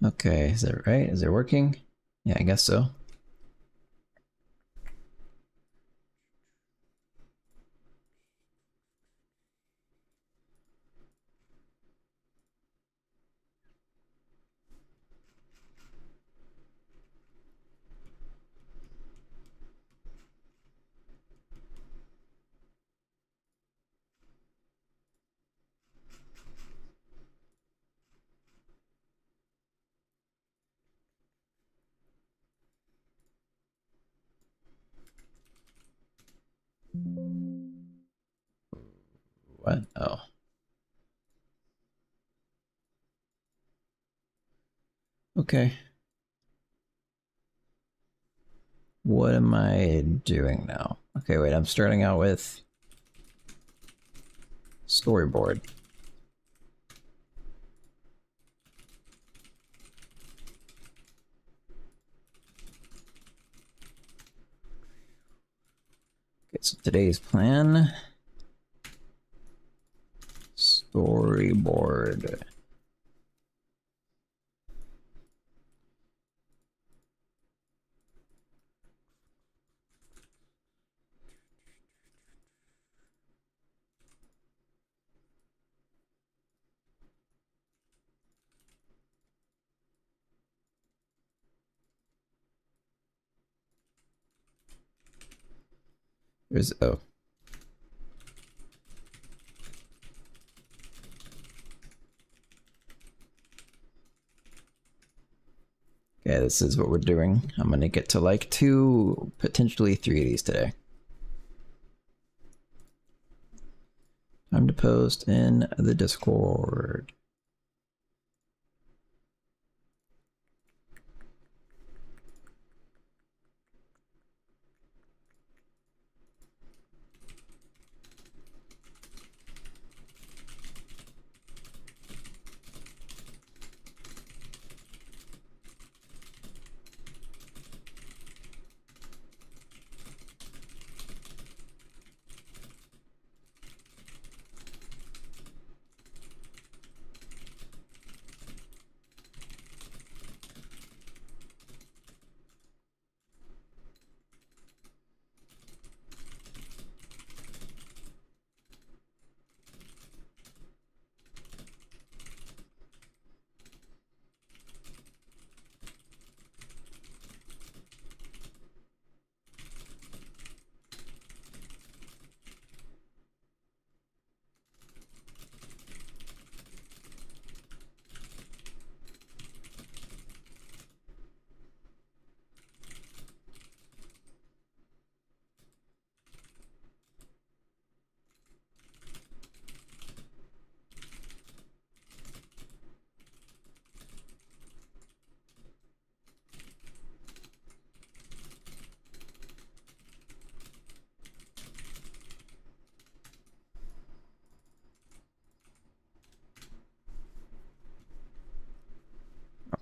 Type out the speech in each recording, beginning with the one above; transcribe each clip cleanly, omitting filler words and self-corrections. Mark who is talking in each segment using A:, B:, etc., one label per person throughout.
A: Okay, is that right? Is it working? Yeah, I guess so. What? Oh. Okay. What am I doing now? Okay, wait, I'm starting out with storyboard. Okay, so today's plan, storyboard. There's, oh. Okay, this is what we're doing. I'm gonna get to like 2, potentially 3 of these today. Time to post in the Discord.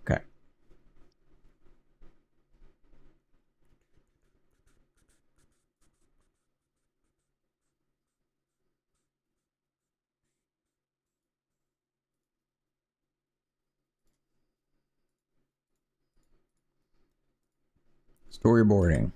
A: Okay. Storyboarding.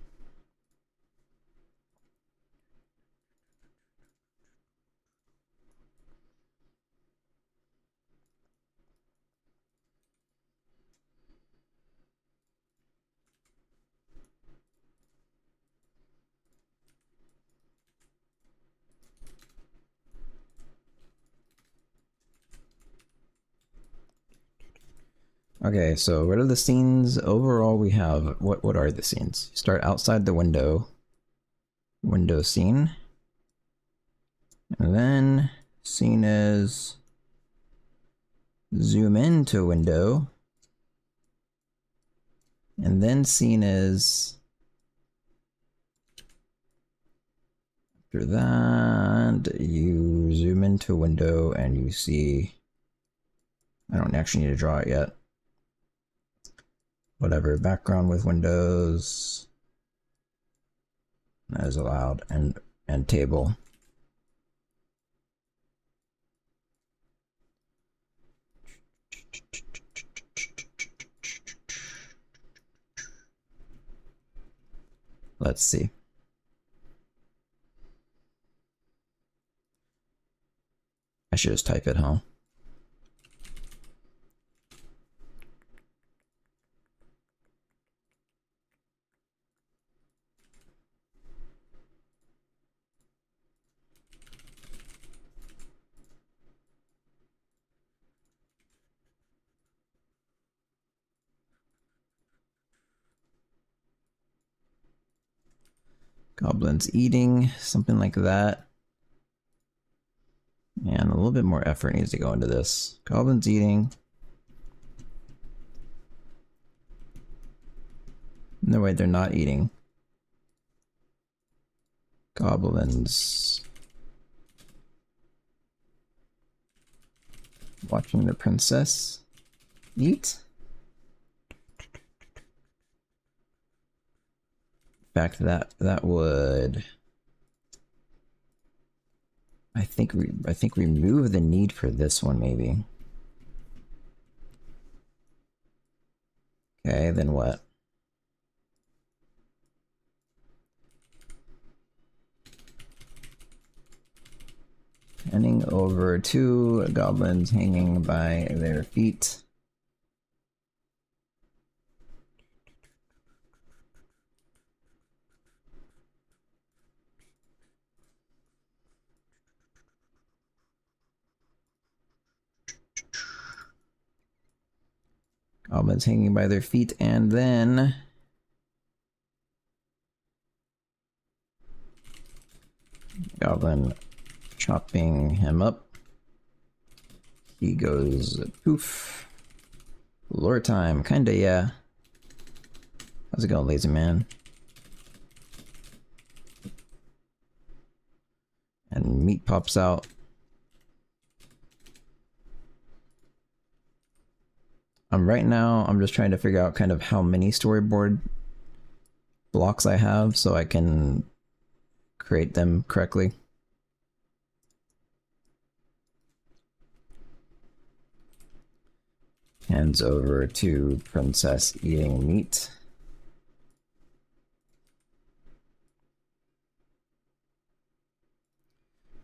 A: Okay, so what are the scenes overall we have? What are the scenes? Start outside the window scene. And then scene is zoom into window. And then scene is after that you zoom into window and you see, I don't actually need to draw it yet. Whatever, background with windows. That is allowed, and table. Let's see. I should just type it, huh? Goblins eating, something like that. And a little bit more effort needs to go into this. Goblins eating. No, wait, they're not eating. Goblins watching the princess eat. In fact, that would, I think remove the need for this one maybe. Okay, then what? Handing over two goblins hanging by their feet. Goblins hanging by their feet, and then goblin chopping him up. He goes poof. Lore time, kinda, yeah. How's it going, lazy man? And meat pops out. Right now, I'm just trying to figure out kind of how many storyboard blocks I have so I can create them correctly. Hands over to princess eating meat.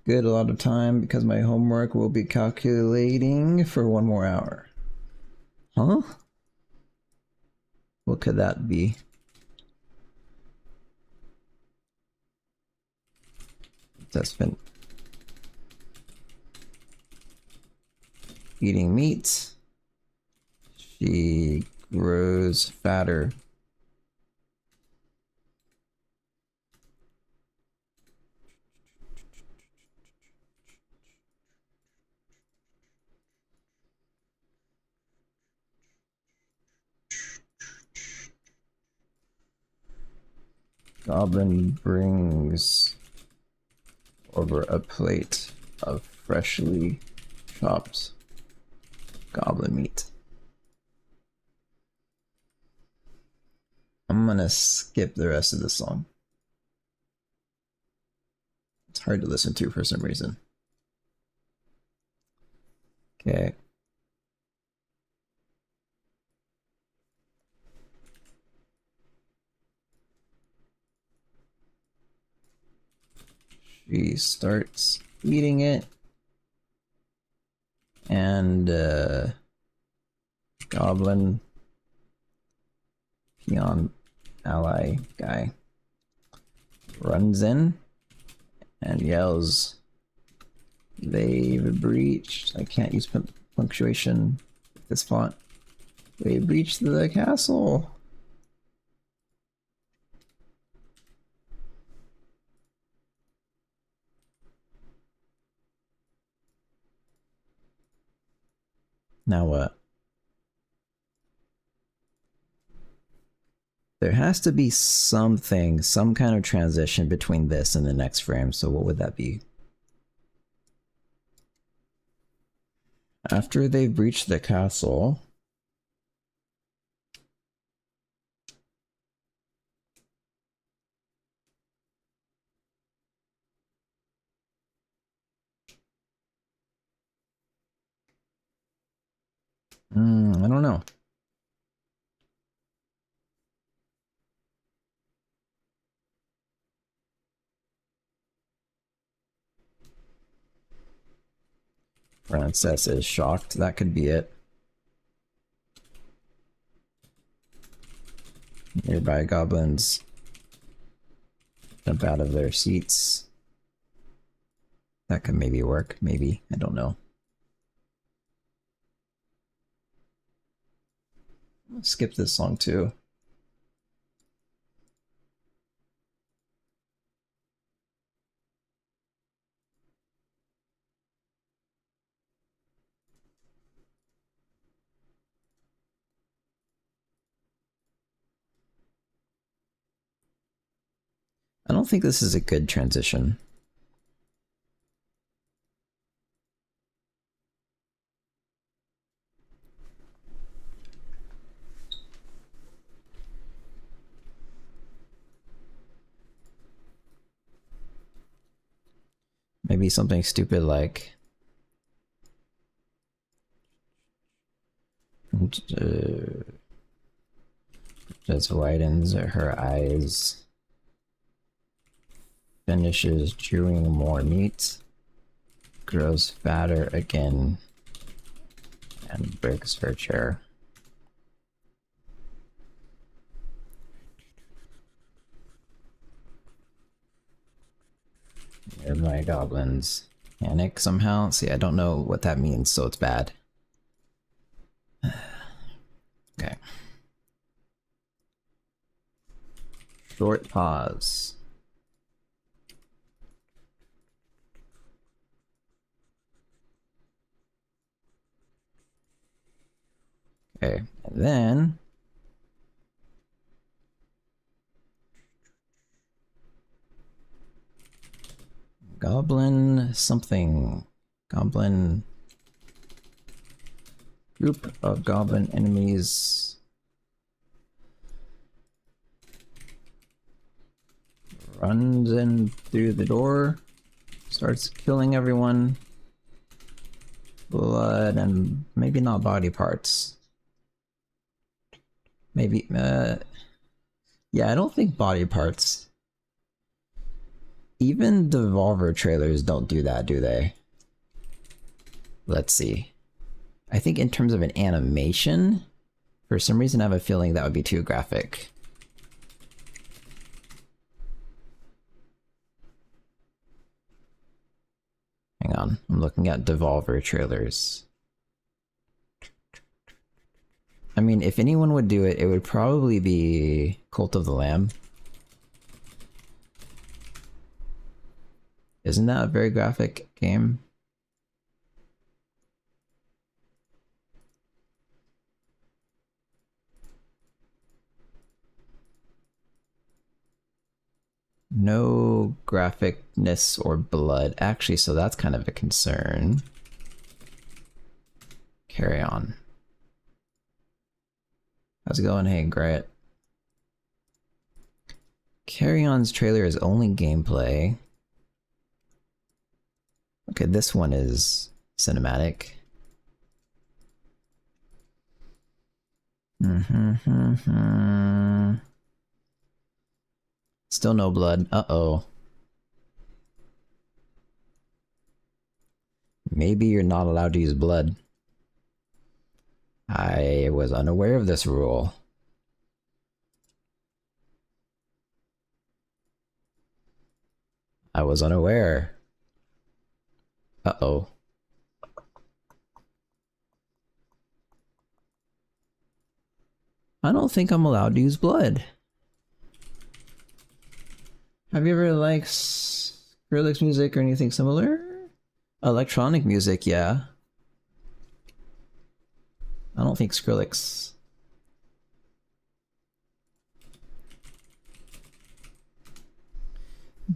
A: Good, a lot of time because my homework will be calculating for 1 more hour. Huh? What could that be? That's been eating meat. She grows fatter. Goblin brings over a plate of freshly chopped goblin meat. I'm gonna skip the rest of the song. It's hard to listen to for some reason. Okay. She starts eating it. And goblin peon ally guy runs in and yells, "They've breached." I can't use punctuation with this font. "They breached the castle." Now what? There has to be something, some kind of transition between this and the next frame, so what would that be? After they've breached the castle, I don't know. Princess is shocked. That could be it. Nearby goblins jump out of their seats. That could maybe work. Maybe. I don't know. I'll skip this song too. I don't think this is a good transition. Maybe something stupid like just widens her eyes, finishes chewing more meat, grows fatter again, and breaks her chair. Nearby goblins panic somehow. See, I don't know what that means, so it's bad. Okay. Short pause. Okay, and then goblin something. Goblin group of goblin enemies runs in through the door, starts killing everyone. Blood and maybe not body parts. Maybe, yeah, I don't think body parts. Even Devolver trailers don't do that, do they? Let's see. I think in terms of an animation, for some reason I have a feeling that would be too graphic. Hang on, I'm looking at Devolver trailers. I mean, if anyone would do it, it would probably be Cult of the Lamb. Isn't that a very graphic game? No graphicness or blood. Actually, so that's kind of a concern. Carry on. How's it going? Hey, Grit. Carry On's trailer is only gameplay. Okay, this one is cinematic. Still no blood. Uh-oh. Maybe you're not allowed to use blood. I was unaware of this rule. I was unaware. Uh-oh. I don't think I'm allowed to use blood. Have you ever liked Skrillex music or anything similar? Electronic music, yeah. I don't think Skrillex.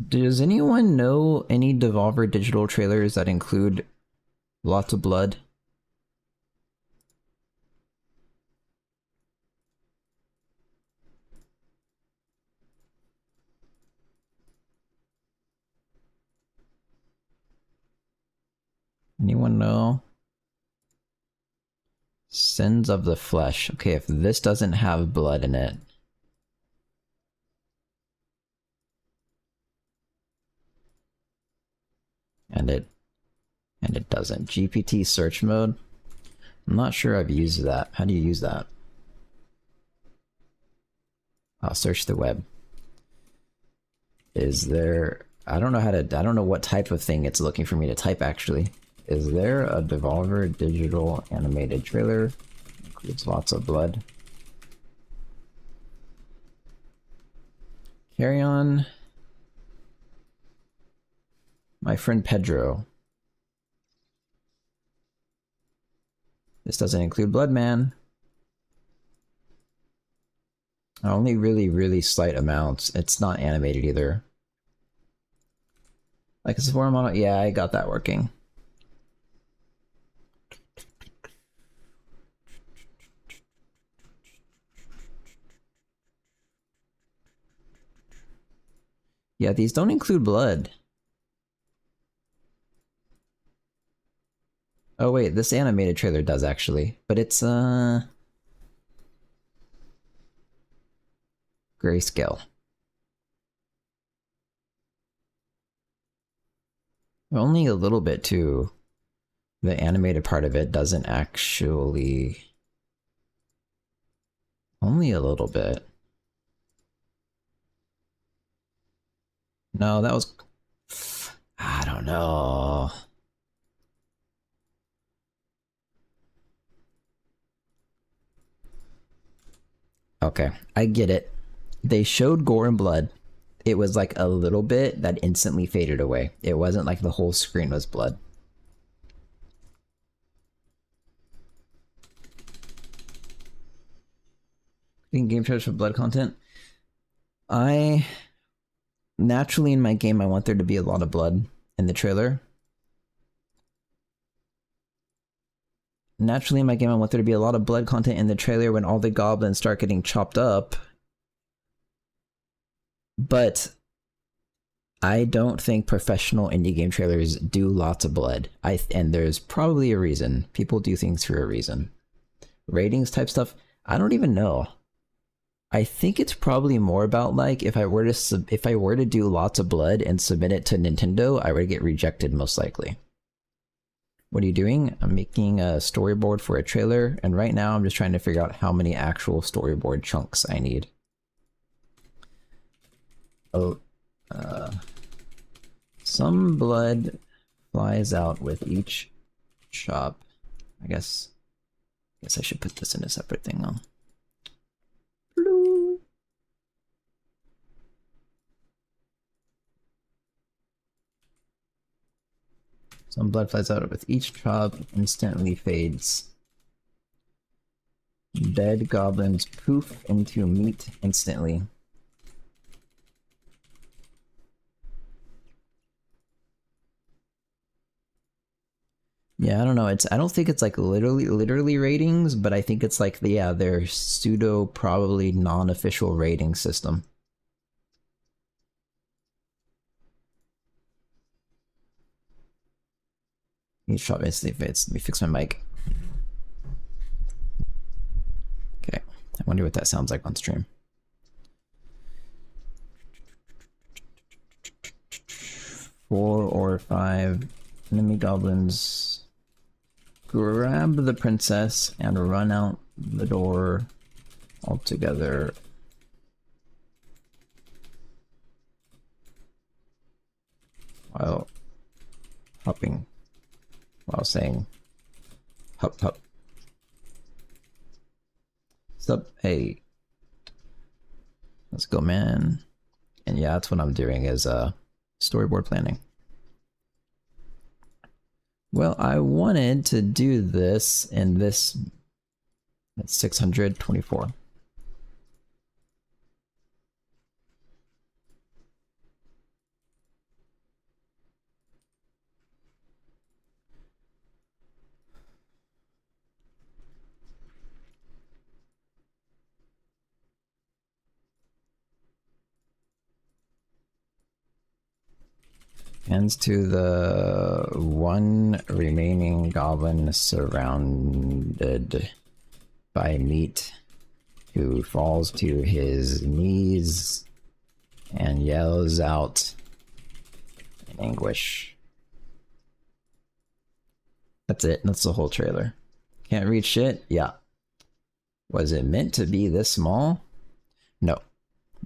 A: Does anyone know any Devolver Digital trailers that include lots of blood? Anyone know? Sins of the Flesh. Okay, if this doesn't have blood in it. And it doesn't. GPT search mode. I'm not sure I've used that. How do you use that? I'll search the web. Is there... I don't know how to... I don't know what type of thing it's looking for me to type, actually. Is there a Devolver digital animated trailer? Includes lots of blood. Carry on. My friend Pedro. This doesn't include blood, man. Only really slight amounts. It's not animated either. Like it's form on. Yeah, I got that working. Yeah, these don't include blood. Oh wait, this animated trailer does actually, but it's grayscale. Only a little bit too. The animated part of it doesn't actually... Only a little bit. No, that was... I don't know. Okay, I get it. They showed gore and blood. It was like a little bit that instantly faded away. It wasn't like the whole screen was blood. In game trailers for blood content? Naturally in my game I want there to be a lot of blood in the trailer. Naturally in my game I want there to be a lot of blood content in the trailer when all the goblins start getting chopped up. But I don't think professional indie game trailers do lots of blood. And there's probably a reason. People do things for a reason. Ratings type stuff, I don't even know. I think it's probably more about like if I were to do lots of blood and submit it to Nintendo, I would get rejected most likely. What are you doing? I'm making a storyboard for a trailer, and right now I'm just trying to figure out how many actual storyboard chunks I need. Oh, some blood flies out with each chop. I guess I should put this in a separate thing though. Some blood flies out with each chop, instantly fades. Dead goblins poof into meat instantly. Yeah, I don't know. I don't think it's like literally ratings, but I think it's like their pseudo probably non-official rating system. Each shot instantly fades. Let me fix my mic. Okay, I wonder what that sounds like on stream. 4 or 5 enemy goblins grab the princess and run out the door all together. While hopping. While saying hop hop. Sup, hey. Let's go, man. And yeah, that's what I'm doing is storyboard planning. Well, I wanted to do this in this at 624. Hands to the one remaining goblin surrounded by meat, who falls to his knees and yells out in anguish. That's it. That's the whole trailer. Can't read shit? Yeah. Was it meant to be this small? No.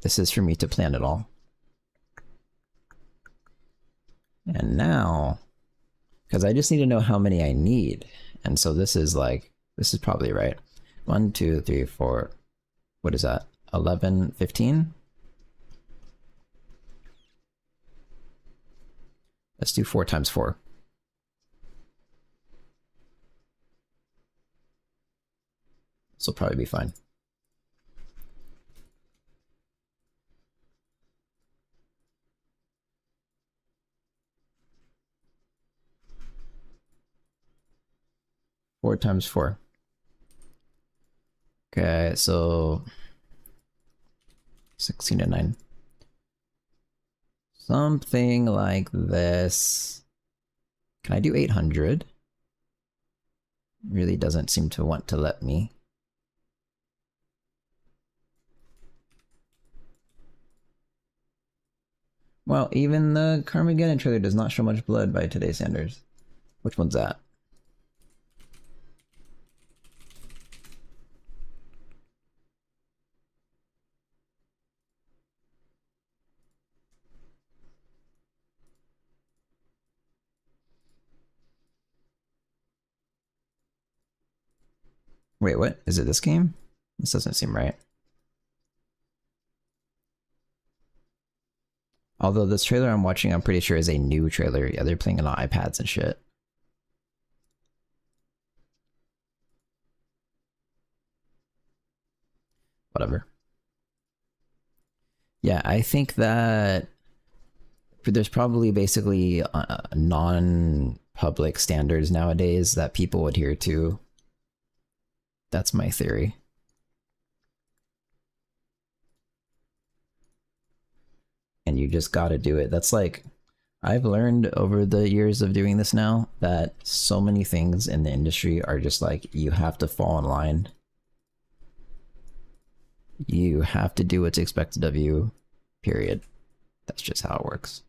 A: This is for me to plan it all. And now, because I just need to know how many I need. And so this is like, this is probably right. 1, 2, 3, 4. What is that? 11, 15? Let's do 4 times 4. This will probably be fine. Four times 4. Okay, so 16 and 9. Something like this. Can I do 800? Really doesn't seem to want to let me. Well, even the Carmageddon trailer does not show much blood by today's standards. Which one's that? Wait, what? Is it this game? This doesn't seem right. Although this trailer I'm watching, I'm pretty sure is a new trailer. Yeah, they're playing it on iPads and shit. Whatever. Yeah, I think that there's probably basically non-public standards nowadays that people adhere to. That's my theory. And you just gotta do it. That's like, I've learned over the years of doing this now that so many things in the industry are just like, you have to fall in line. You have to do what's expected of you, period. That's just how it works.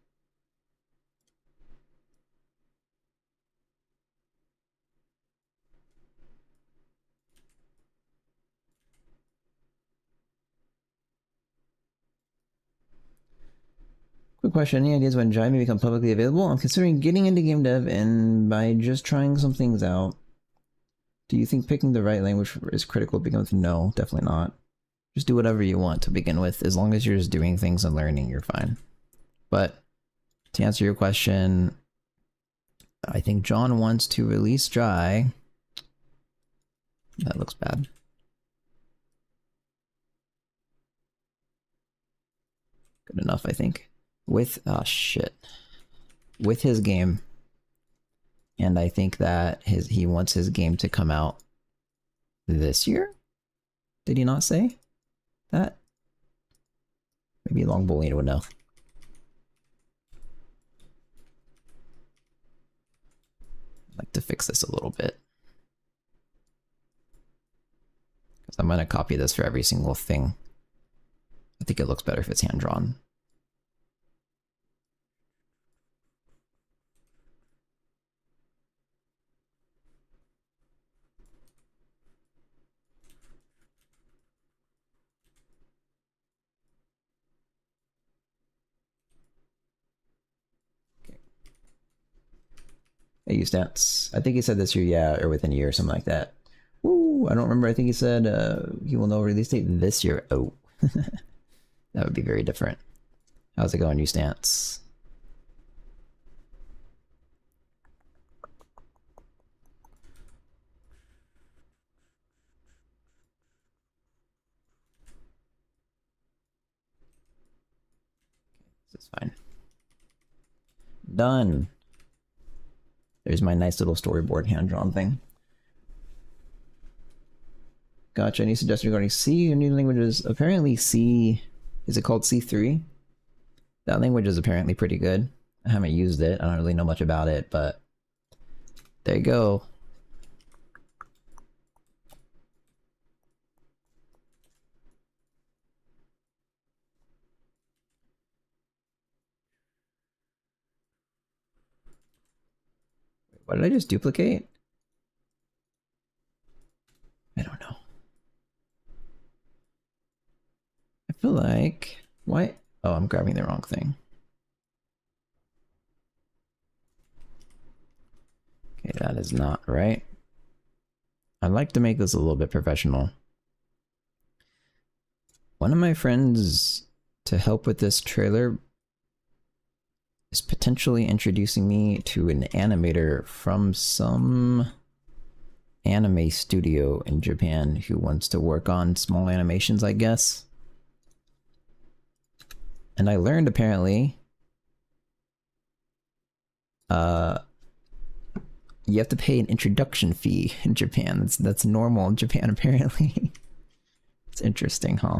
A: Quick question, any ideas when Jai may become publicly available? I'm considering getting into game dev and by just trying some things out. Do you think picking the right language is critical to begin with? No, definitely not. Just do whatever you want to begin with. As long as you're just doing things and learning, you're fine. But to answer your question, I think John wants to release Jai. That looks bad. Good enough, I think. With, oh shit. With his game. And I think that he wants his game to come out this year? Did he not say that? Maybe Long Bowling would know. I'd like to fix this a little bit. Because I'm going to copy this for every single thing. I think it looks better if it's hand-drawn. Hey, you stats. I think he said this year, yeah, or within a year or something like that. Ooh, I don't remember. I think he said he will know release date this year. Oh, that would be very different. How's it going, you stance? This is fine. Done. There's my nice little storyboard hand-drawn thing. Gotcha. Any suggestions regarding C or new languages? Apparently C, is it called C3? That language is apparently pretty good. I haven't used it. I don't really know much about it, but there you go. What did I just duplicate? feel like... Why? Oh, I'm grabbing the wrong thing. Okay, that is not right. I'd like to make this a little bit professional. One of my friends to help with this trailer is potentially introducing me to an animator from some anime studio in Japan who wants to work on small animations, I guess. And I learned apparently you have to pay an introduction fee in Japan. That's normal in Japan apparently. It's interesting, huh?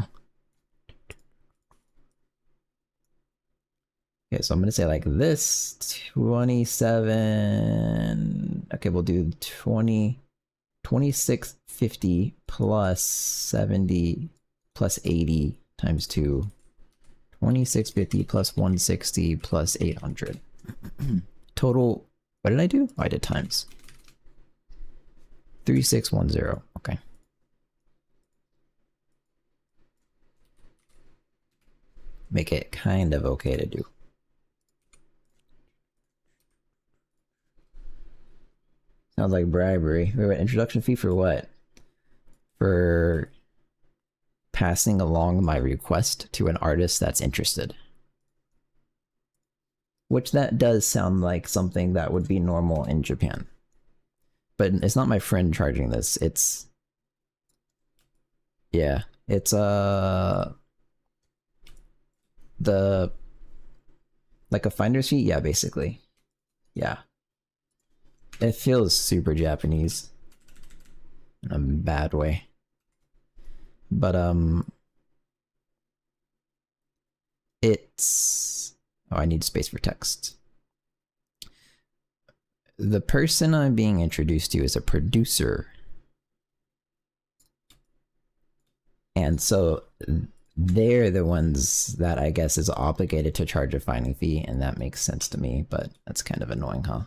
A: Okay, so I'm gonna say like this 27. Okay, we'll do 2650 plus 70 plus 80 times 2. 2650 plus 160 plus 800. Total, what did I do? Oh, I did times. 3610. Okay. Make it kind of okay to do. Sounds like bribery. Wait, introduction fee for what? For passing along my request to an artist that's interested. Which that does sound like something that would be normal in Japan. But it's not my friend charging this, it's... Yeah, it's the... Like a finder's fee? Yeah, basically. Yeah. It feels super Japanese. In a bad way. But, it's... Oh, I need space for text. The person I'm being introduced to is a producer. And so they're the ones that I guess is obligated to charge a filing fee, and that makes sense to me, but that's kind of annoying, huh?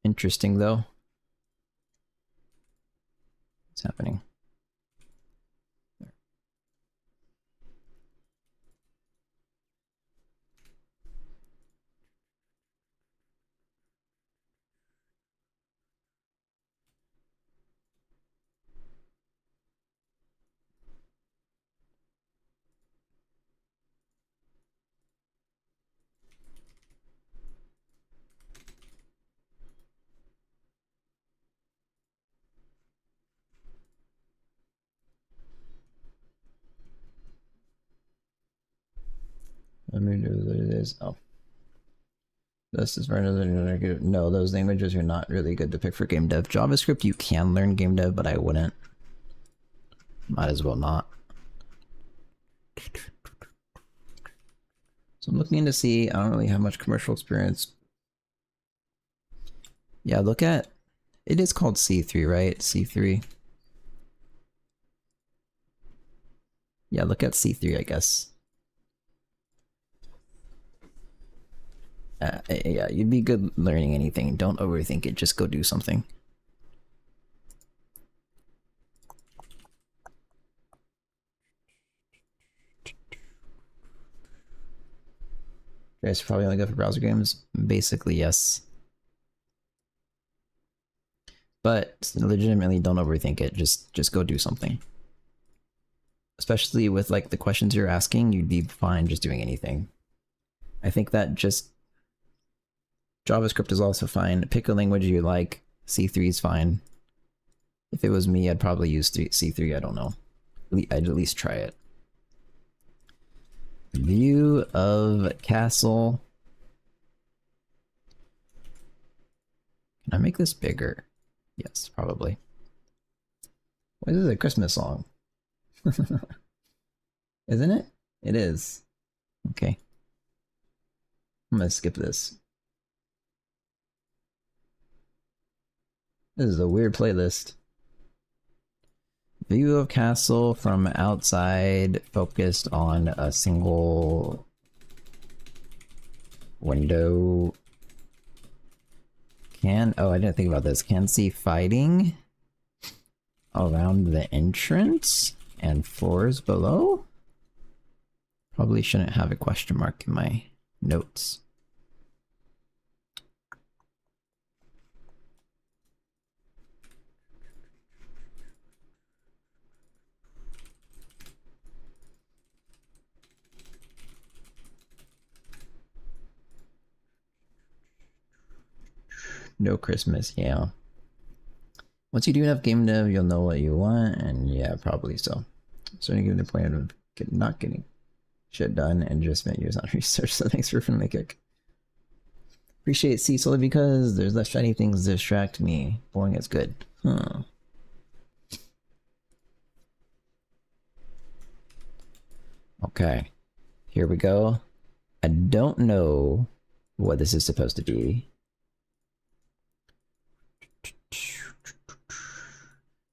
A: Interesting, though. What's happening? Let me do what it is. Oh. This is for another negative. No, those languages are not really good to pick for game dev. JavaScript, you can learn game dev, but I wouldn't. Might as well not. So I'm looking to see, I don't really have much commercial experience. Yeah, look at, it is called C3, right? C3. Yeah, look at C3, I guess. Yeah, you'd be good learning anything. Don't overthink it, just go do something. Guys probably only good for browser games. Basically, yes. But legitimately, don't overthink it. Just go do something. Especially with like the questions you're asking, you'd be fine just doing anything. I think that just JavaScript is also fine. Pick a language you like. C3 is fine. If it was me, I'd probably use C3. I don't know. I'd at least try it. View of castle. Can I make this bigger? Yes, probably. Why is this a Christmas song? Isn't it? It is. Okay. I'm gonna skip this. This is a weird playlist. View of castle from outside, focused on a single window. Oh, I didn't think about this. Can see fighting around the entrance and floors below? Probably shouldn't have a question mark in my notes. No Christmas, yeah. Once you do enough game dev, you'll know what you want, and yeah, probably so. Starting to get to the point of not getting shit done and just spent years on research, so thanks for friendly kick. Appreciate C solely because there's less shiny things that distract me. Boring is good. Huh. Okay, here we go. I don't know what this is supposed to be.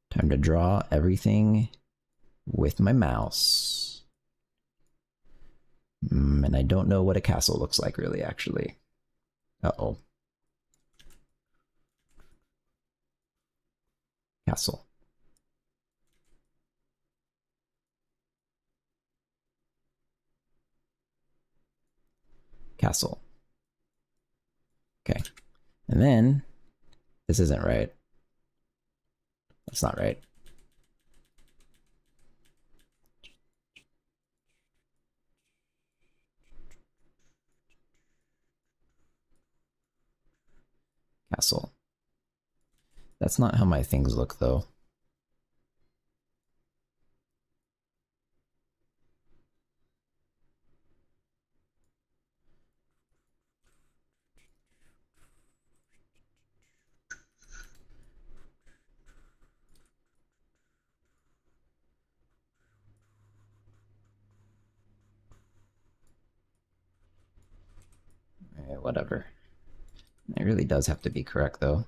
A: Time to draw everything with my mouse. And I don't know what a castle looks like really, actually. Uh-oh. Castle. Castle. Okay. And then, this isn't right. That's not right. Castle. That's not how my things look, though. Whatever. It really does have to be correct, though.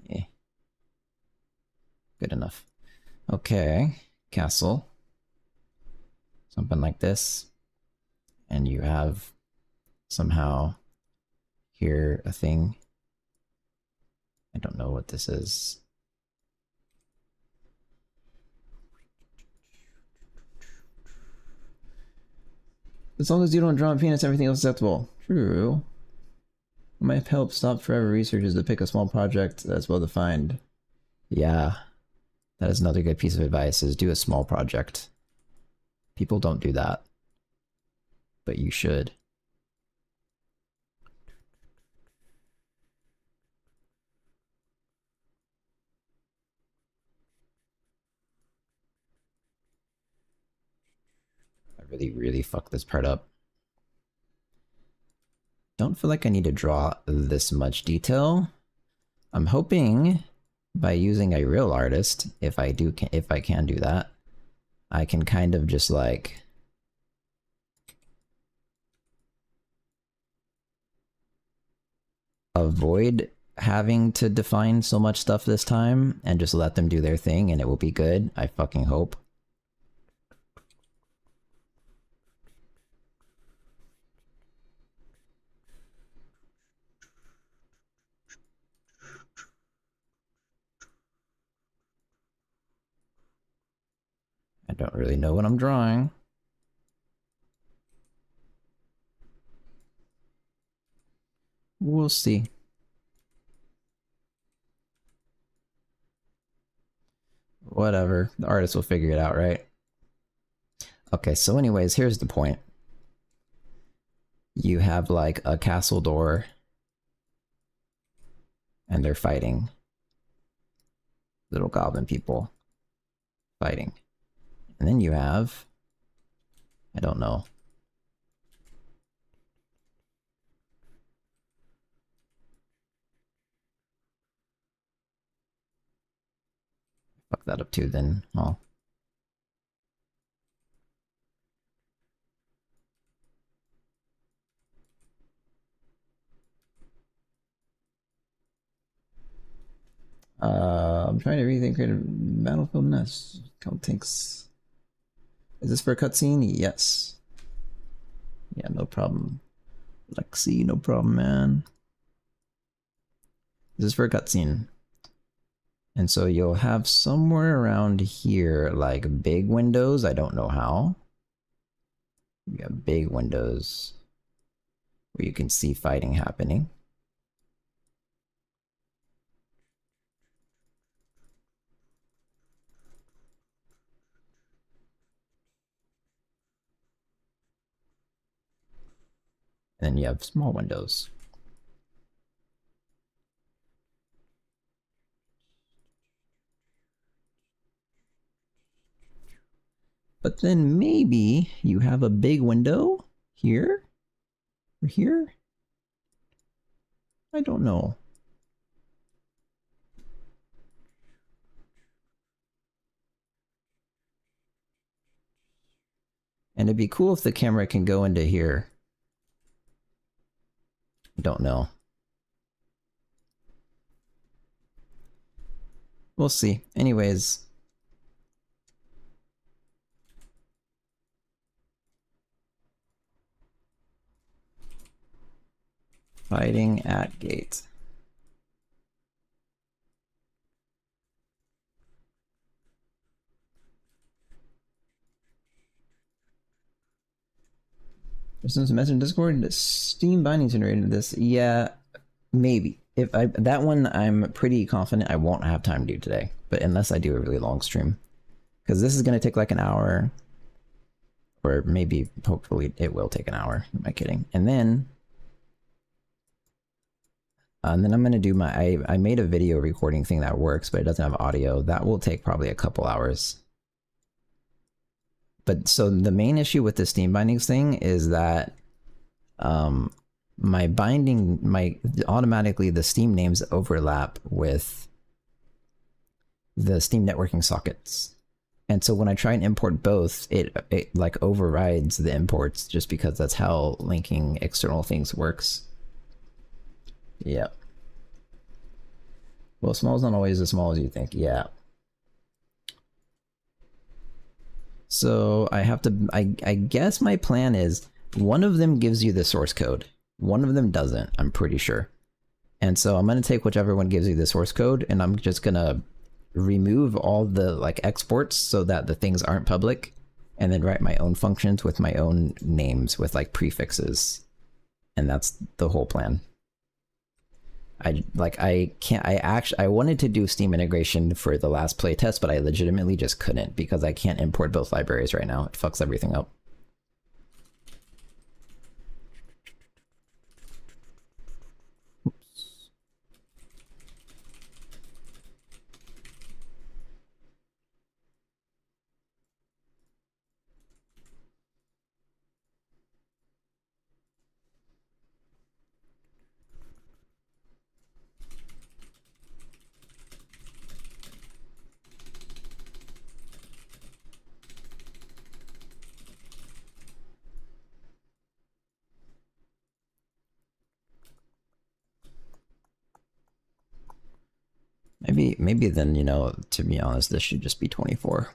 A: Yeah. Good enough. Okay. Castle. Something like this. And you have somehow here a thing. I don't know what this is. As long as you don't draw a penis, everything else is acceptable. True. What might help stop forever research is to pick a small project that's well defined. Yeah. That is another good piece of advice, is do a small project. People don't do that. But you should. I really fucked this part up. Don't feel like I need to draw this much detail. I'm hoping by using a real artist, if I can do that, I can kind of just like avoid having to define so much stuff this time and just let them do their thing and it will be good. I fucking hope. I don't really know what I'm drawing. We'll see. Whatever. The artist will figure it out, right? Okay, so anyways, here's the point. You have like a castle door and they're fighting. Little goblin people fighting. And then you have, I don't know. Fuck that up too then. Oh. I'm trying to rethink creative battlefield nest. Count tanks. Is this for a cutscene? Yes. Yeah, no problem. Lexi, no problem, man. This is for a cutscene. And so you'll have somewhere around here, like big windows. I don't know how. You got big windows where you can see fighting happening. And then you have small windows. But then maybe you have a big window here or here. I don't know. And it'd be cool if the camera can go into here. I don't know. We'll see. Anyways. Fighting at gate. There's some message in Discord. Steam binding generated this. Yeah, maybe. If I that one, I'm pretty confident I won't have time to do today. But unless I do a really long stream, because this is going to take like an hour, or maybe hopefully it will take an hour. Am I kidding? And then I'm going to do my. I made a video recording thing that works, but it doesn't have audio. That will take probably a couple hours. But so the main issue with the Steam bindings thing is that my binding, automatically the Steam names overlap with the Steam networking sockets. And so when I try and import both, it like overrides the imports just because that's how linking external things works. Yeah. Well, small is not always as small as you think. Yeah. So I have to, I guess my plan is one of them gives you the source code. One of them doesn't, I'm pretty sure. And so I'm going to take whichever one gives you the source code, and I'm just going to remove all the like exports so that the things aren't public, and then write my own functions with my own names with like prefixes. And that's the whole plan. I wanted to do Steam integration for the last playtest, but I legitimately just couldn't because I can't import both libraries right now. It fucks everything up. Oops. Maybe then, you know, to be honest, this should just be 24.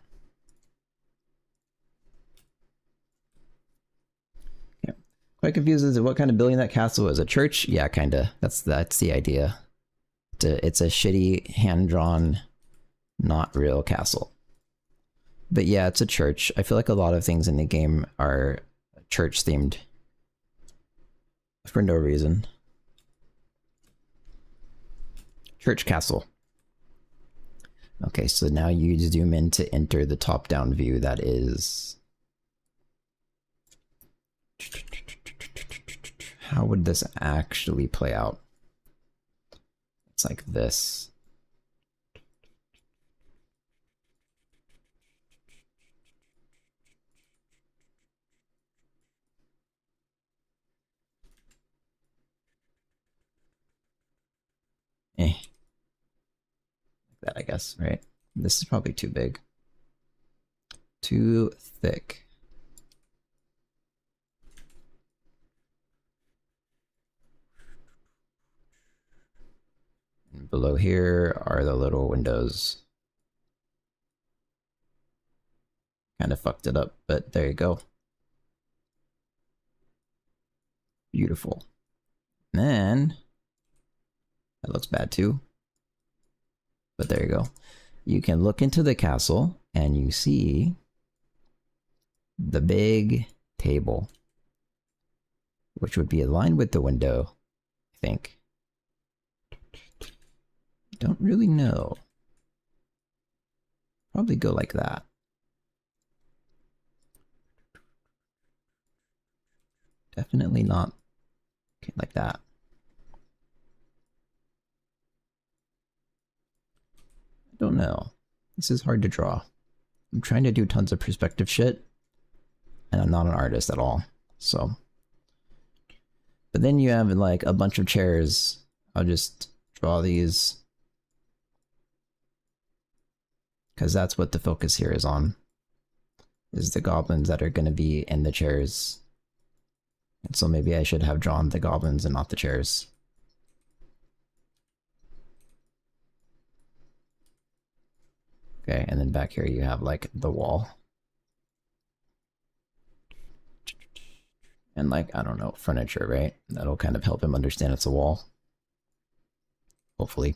A: Yeah. Quite confused as to what kind of building that castle is. A church? Yeah, kinda. That's the idea. It's a shitty, hand-drawn, not real castle. But yeah, it's a church. I feel like a lot of things in the game are church-themed. For no reason. Church castle. Okay, so now you zoom in to enter the top-down view that is... How would this actually play out? It's like this. Like that, I guess, right? This is probably too big. Too thick. And below here are the little windows. Kind of fucked it up, but there you go. Beautiful. And then, that looks bad too. But there you go. You can look into the castle and you see the big table, which would be aligned with the window, I think. Don't really know. Probably go like that. Definitely not like that. I don't know. This is hard to draw. I'm trying to do tons of perspective shit, and I'm not an artist at all, so. But then you have like a bunch of chairs. I'll just draw these, because that's what the focus here is on, is the goblins that are going to be in the chairs. And so maybe I should have drawn the goblins and not the chairs. Okay, and then back here you have like the wall. And like, I don't know, furniture, right? That'll kind of help him understand it's a wall. Hopefully.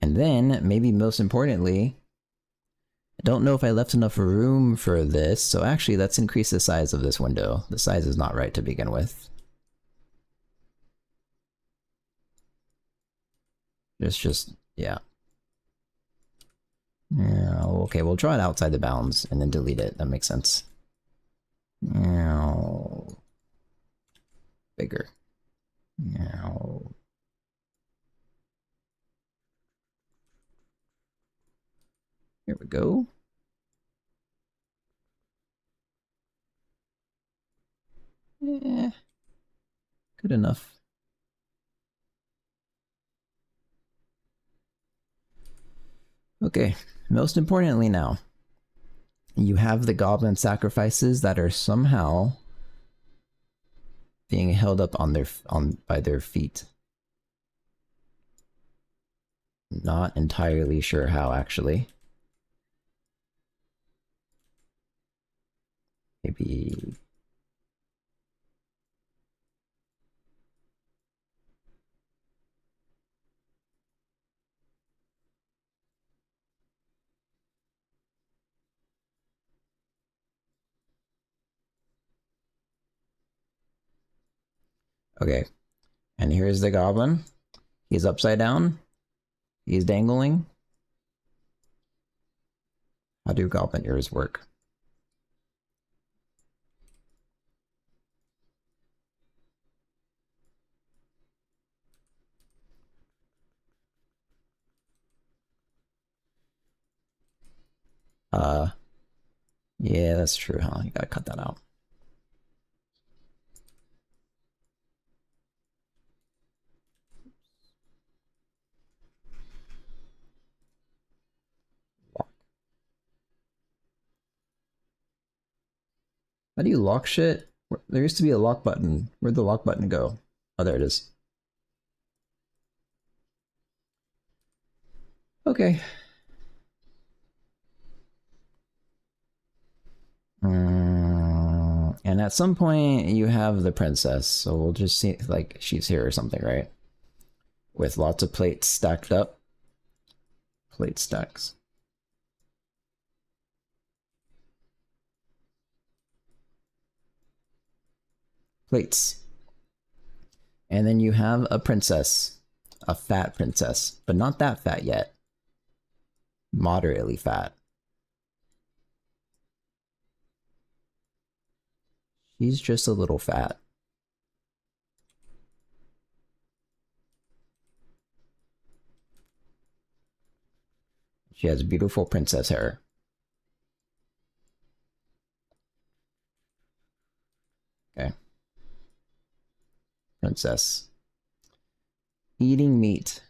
A: And then, maybe most importantly, I don't know if I left enough room for this, so actually let's increase the size of this window. The size is not right to begin with. Yeah. Yeah, okay, we'll draw it outside the bounds and then delete it. That makes sense. Bigger. Here we go. Yeah, good enough. Okay, most importantly now, you have the goblin sacrifices that are somehow being held up by their feet. Not entirely sure how, actually. Maybe. Okay, and here's the goblin. He's upside down. He's dangling. How do goblin ears work? Yeah, that's true, huh? You gotta cut that out. How do you lock shit? There used to be a lock button. Where'd the lock button go? Oh, there it is. Okay. And at some point you have the princess, so we'll just see, like, she's here or something, right? With lots of plates stacked up. Plate stacks. Plates. And then you have a princess. A fat princess. But not that fat yet. Moderately fat. She's just a little fat. She has beautiful princess hair. Okay. Princess. Eating meat.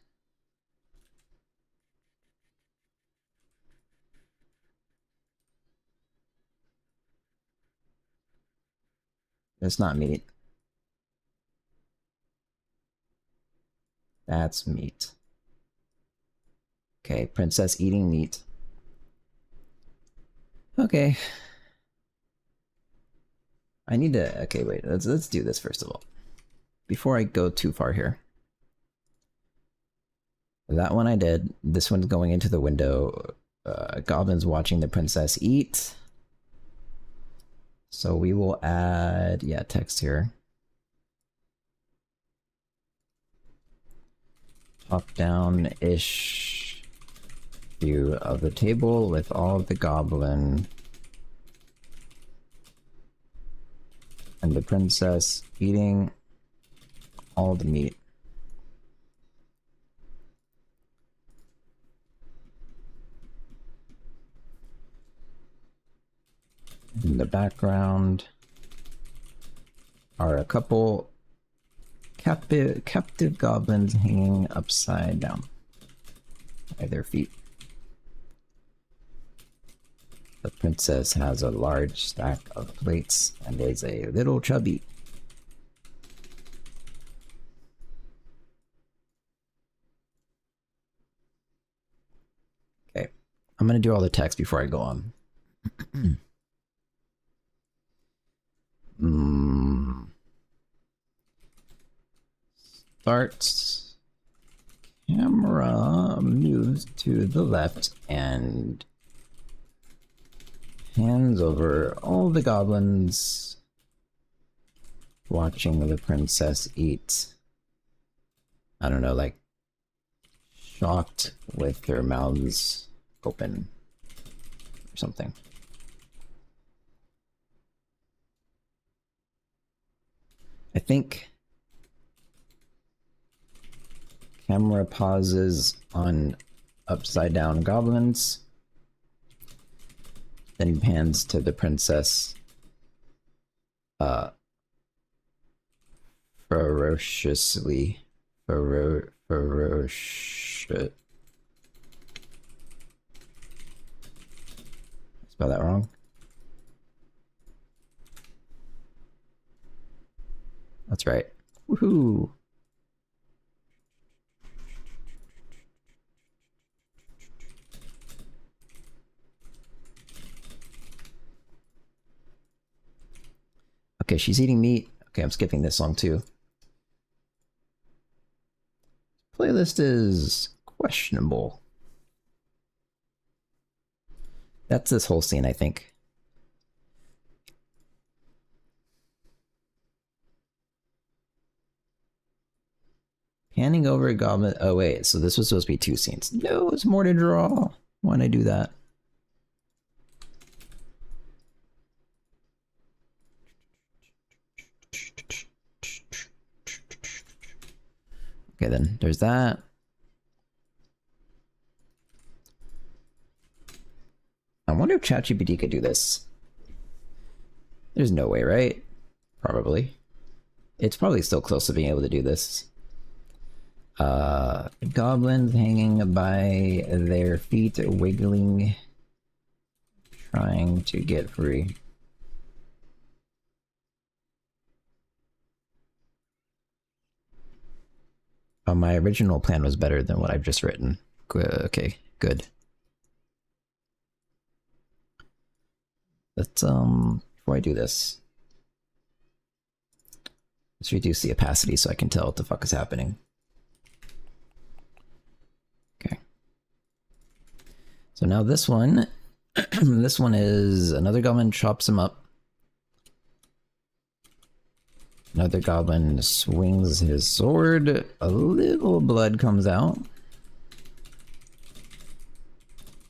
A: It's not meat. That's meat. Okay, princess eating meat. Okay. I need to... Okay, wait. Let's do this first of all. Before I go too far here. That one I did. This one's going into the window. Goblins watching the princess eat. So we will add... Yeah, text here. Top-down-ish view of the table with all of the goblin and the princess eating all the meat. In the background are a couple captive goblins hanging upside down by their feet. The princess has a large stack of plates and is a little chubby. Okay, I'm gonna do all the text before I go on. Starts. Camera moves to the left and hands over all the goblins watching the princess eat. I don't know, like shocked with their mouths open or something. I think camera pauses on upside down goblins, then pans to the princess ferociously ferocious. Spell that wrong? That's right. Woohoo! Okay, she's eating meat. Okay, I'm skipping this song too. Playlist is questionable. That's this whole scene, I think. Panning over a goblin. Oh, wait. So this was supposed to be 2 scenes. No, it's more to draw. Why'd I do that? Okay, then there's that. I wonder if ChatGPT could do this. There's no way, right? Probably. It's probably still close to being able to do this. Goblins hanging by their feet, wiggling, trying to get free. My original plan was better than what I've just written. Okay, good. Let's, before I do this, let's reduce the opacity so I can tell what the fuck is happening. Okay. So now this one, this one is another goblin chops him up. Another goblin swings his sword. A little blood comes out.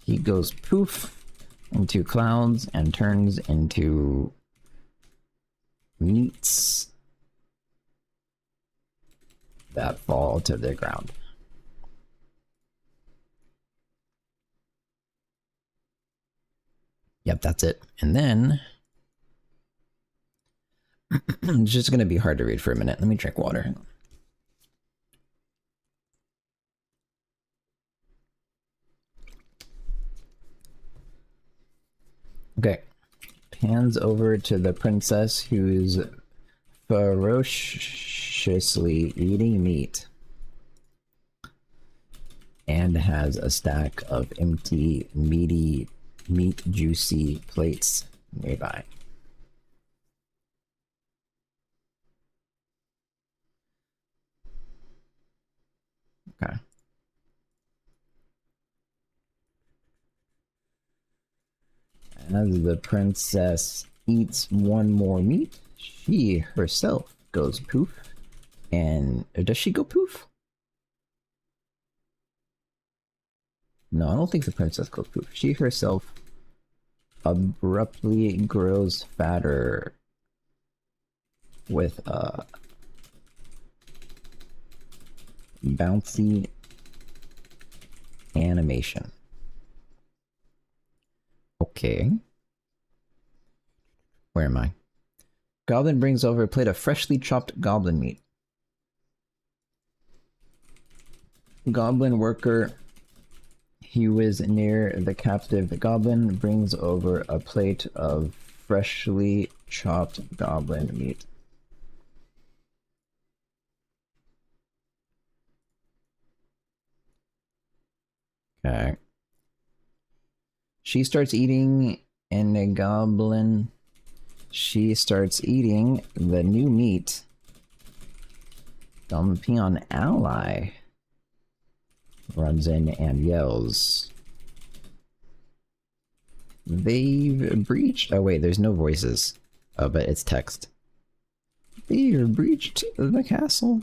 A: He goes poof into clouds and turns into meats that fall to the ground. Yep, that's it. And then it's just going to be hard to read for a minute. Let me drink water. Okay. Pans over to the princess who's ferociously eating meat and has a stack of empty, meaty, juicy plates nearby. Okay. As the princess eats one more meat, she herself goes poof. And does she go poof? No, I don't think the princess goes poof. She herself abruptly grows fatter with a bouncy animation. Okay. Where am I? Goblin brings over a plate of freshly chopped goblin meat. Goblin worker, he was near the captive goblin, brings over a plate of freshly chopped goblin meat. Okay. She starts eating, and the goblin, she starts eating the new meat. Peon ally runs in and yells. They've breached. Oh wait, there's no voices. Oh, but it's text. They've breached the castle.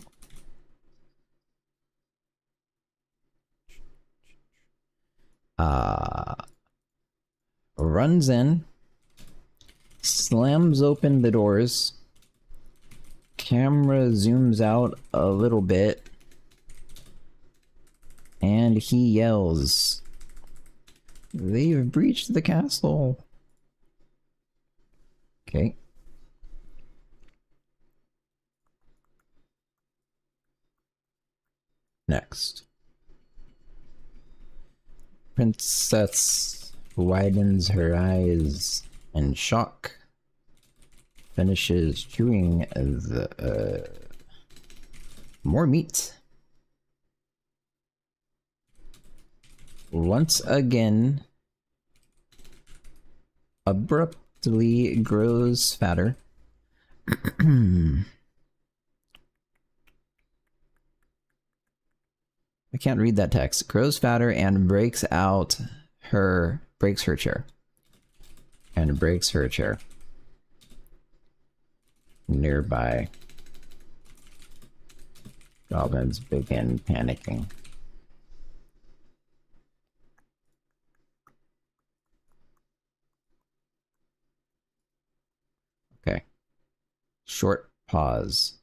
A: Runs in, slams open the doors. Camera zooms out a little bit, and he yells, "They've breached the castle." Okay. Next. Princess widens her eyes in shock. Finishes chewing the more meat. Once again, abruptly grows fatter. I can't read that text. Grows fatter and breaks her chair. And breaks her chair. Nearby, goblins begin panicking. Okay. Short pause.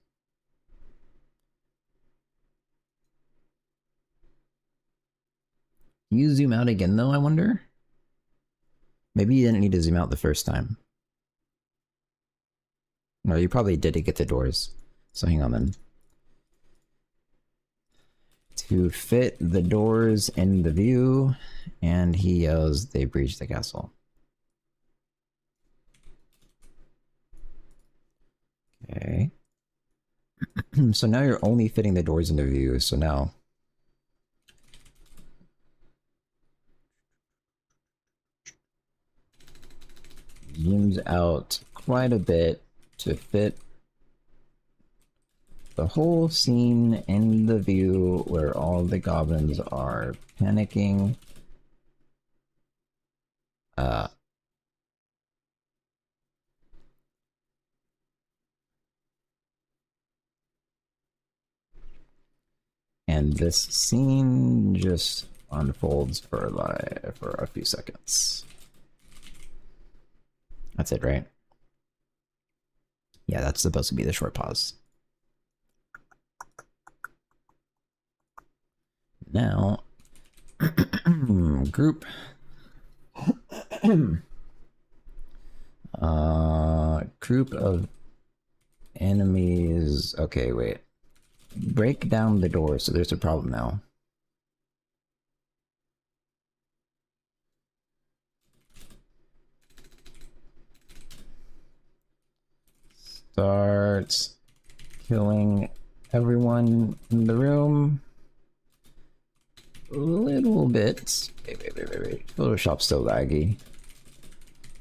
A: You zoom out again though, I wonder? Maybe you didn't need to zoom out the first time. No, you probably did to get the doors. So hang on then. To fit the doors in the view, and he yells, "They breached the castle." Okay. So now you're only fitting the doors in the view, so now... Zooms out quite a bit to fit the whole scene in the view where all the goblins are panicking. And this scene just unfolds for a few seconds. That's it, right? Yeah, that's supposed to be the short pause. Now, group. Group of enemies. Okay, wait. Break down the door, so there's a problem now. Starts killing everyone in the room. Little bits. Wait. Photoshop's so laggy.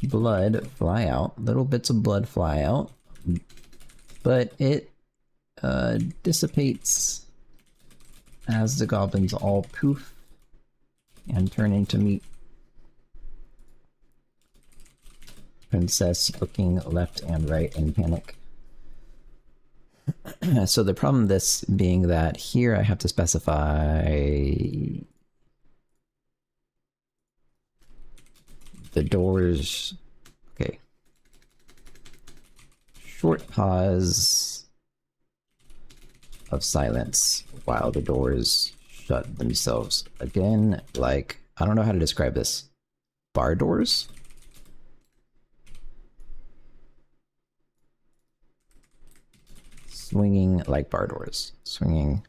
A: Blood fly out. Little bits of blood fly out. But it dissipates as the goblins all poof and turn into meat. Princess looking left and right in panic. So the problem with this being that here I have to specify the doors. Okay. Short pause of silence while the doors shut themselves. Again, like, I don't know how to describe this. Bar doors? Swinging like bar doors. Swinging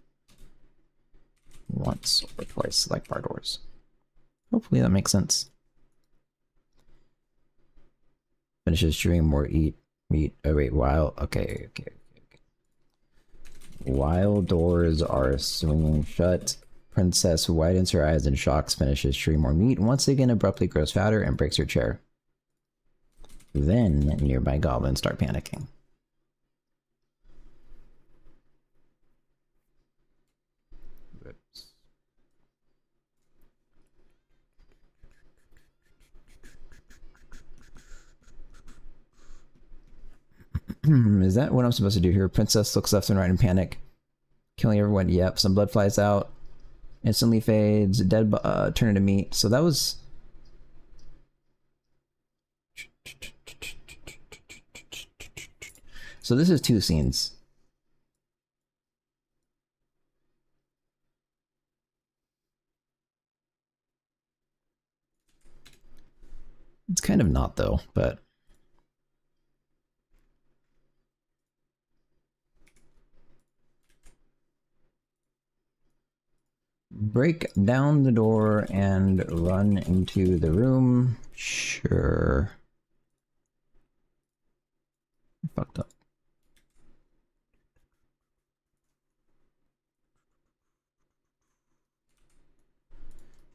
A: once or twice like bar doors. Hopefully that makes sense. Finishes chewing more meat. Oh wait, while okay. While doors are swinging shut, Princess widens her eyes in shock, finishes chewing more meat, once again abruptly grows fatter and breaks her chair. Then nearby goblins start panicking. Is that what I'm supposed to do here? Princess looks left and right in panic. Killing everyone. Yep. Some blood flies out. Instantly fades. Dead turn into meat. So that was... So this is 2 scenes. It's kind of not though, but... Break down the door and run into the room. Sure. Fucked up.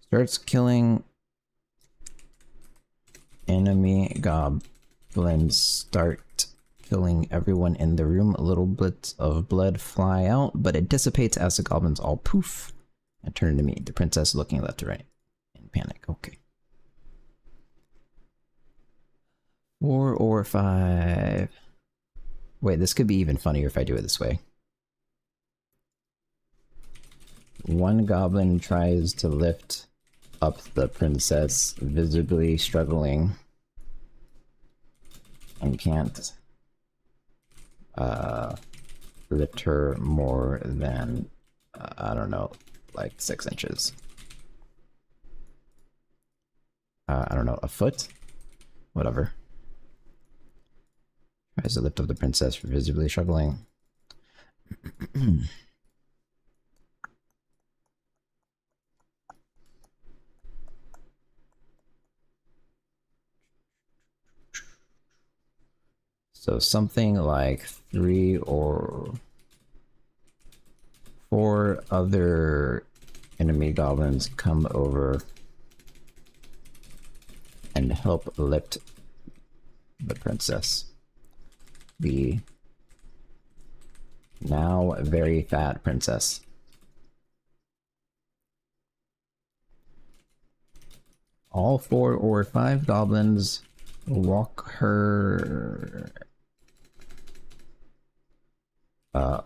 A: Starts killing enemy goblins. Start killing everyone in the room. Little bits of blood fly out, but it dissipates as the goblins all poof and turn into meat. The princess looking left to right in panic. Okay. 4 or 5. Wait, this could be even funnier if I do it this way. One goblin tries to lift up the princess, visibly struggling, and can't lift her more than, I don't know, like 6 inches. I don't know, a foot? Whatever. Tries to lift up the princess, visibly struggling. So something like 3 or 4 other enemy goblins come over and help lift the princess. The now very fat princess. All 4 or 5 goblins walk her,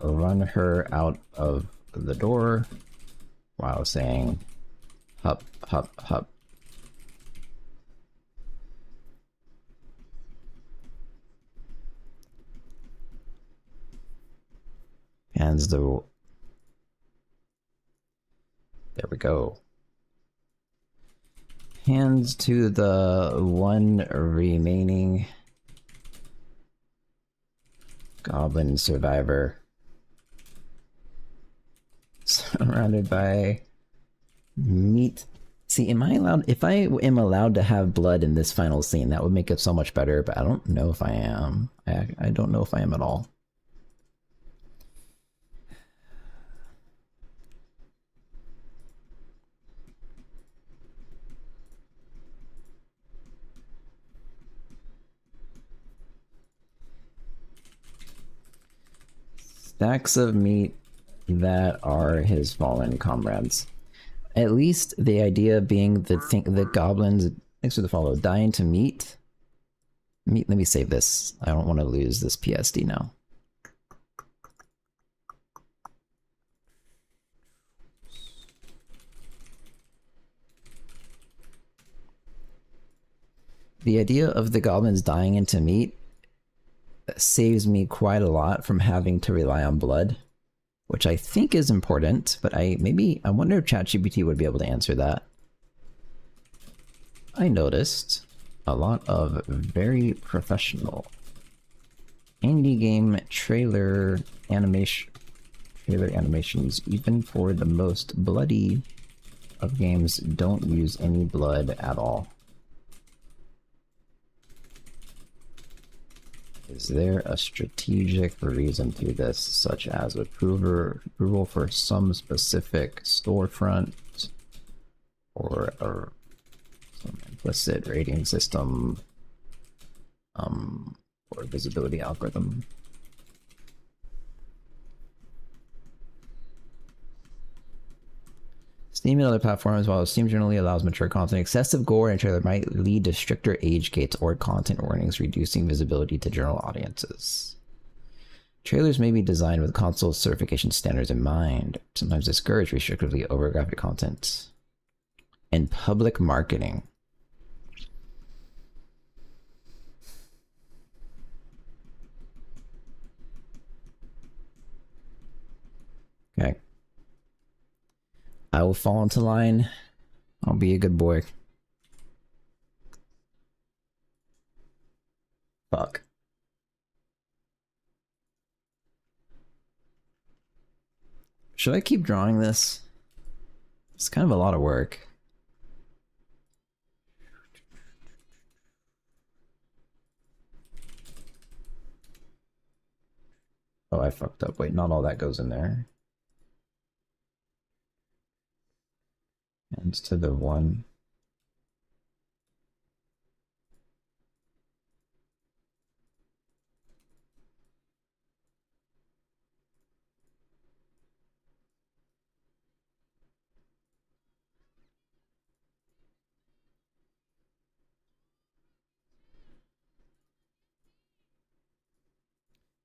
A: run her out of the door while saying, hup, hup, hup. Hands the... There we go. Hands to the one remaining goblin survivor. Surrounded by meat See, am I allowed? If I am allowed to have blood in this final scene, that would make it so much better. But I don't know if I am. I don't know if I am at all. Stacks of meat that are his fallen comrades. At least the idea being the goblins, thanks for the follow, dying to meat. Let me save this. I don't want to lose this PSD now. The idea of the goblins dying into meat saves me quite a lot from having to rely on blood, which I think is important, but I wonder if ChatGPT would be able to answer that. I noticed a lot of very professional indie game trailer animations, even for the most bloody of games, don't use any blood at all. Is there a strategic reason to this, such as approval for some specific storefront, or some implicit rating system, or visibility algorithm? Steam and other platforms, while Steam generally allows mature content, excessive gore and trailer might lead to stricter age gates or content warnings, reducing visibility to general audiences. Trailers may be designed with console certification standards in mind, sometimes discourage restrictively over graphic content. And public marketing. Okay. I will fall into line. I'll be a good boy. Fuck. Should I keep drawing this? It's kind of a lot of work. Oh, I fucked up. Wait, not all that goes in there. And to the one.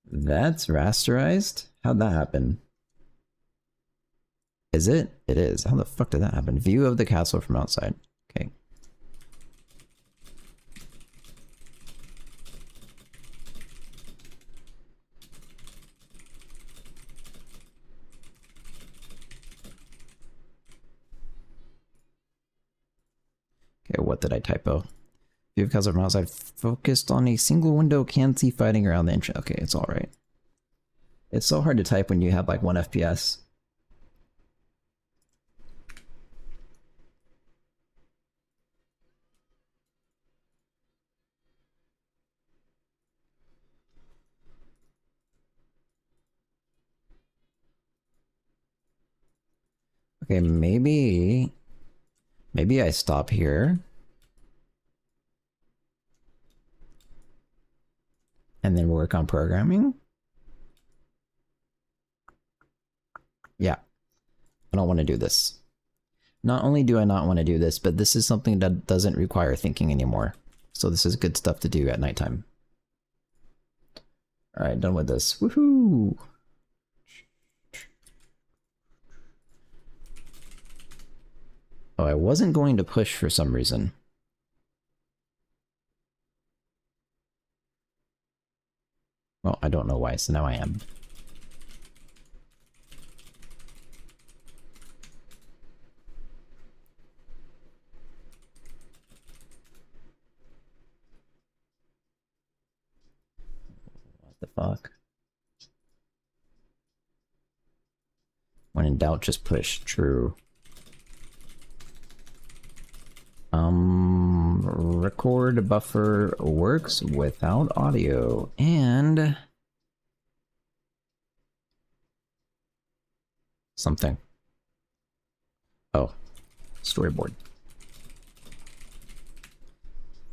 A: That's rasterized? How'd that happen? Is it? It is. How the fuck did that happen? View of the castle from outside. Okay. Okay, what did I typo? View of the castle from outside. Focused on a single window. Can see fighting around the entrance. Okay, it's alright. It's so hard to type when you have like 1 FPS. Okay, maybe I stop here. And then work on programming. Yeah. I don't want to do this. Not only do I not want to do this, but this is something that doesn't require thinking anymore. So this is good stuff to do at nighttime. Alright, done with this. Woohoo! Oh, I wasn't going to push for some reason. Well, I don't know why, so now I am. What the fuck? When in doubt, just push. True. Record buffer works without audio, and something. Oh, storyboard.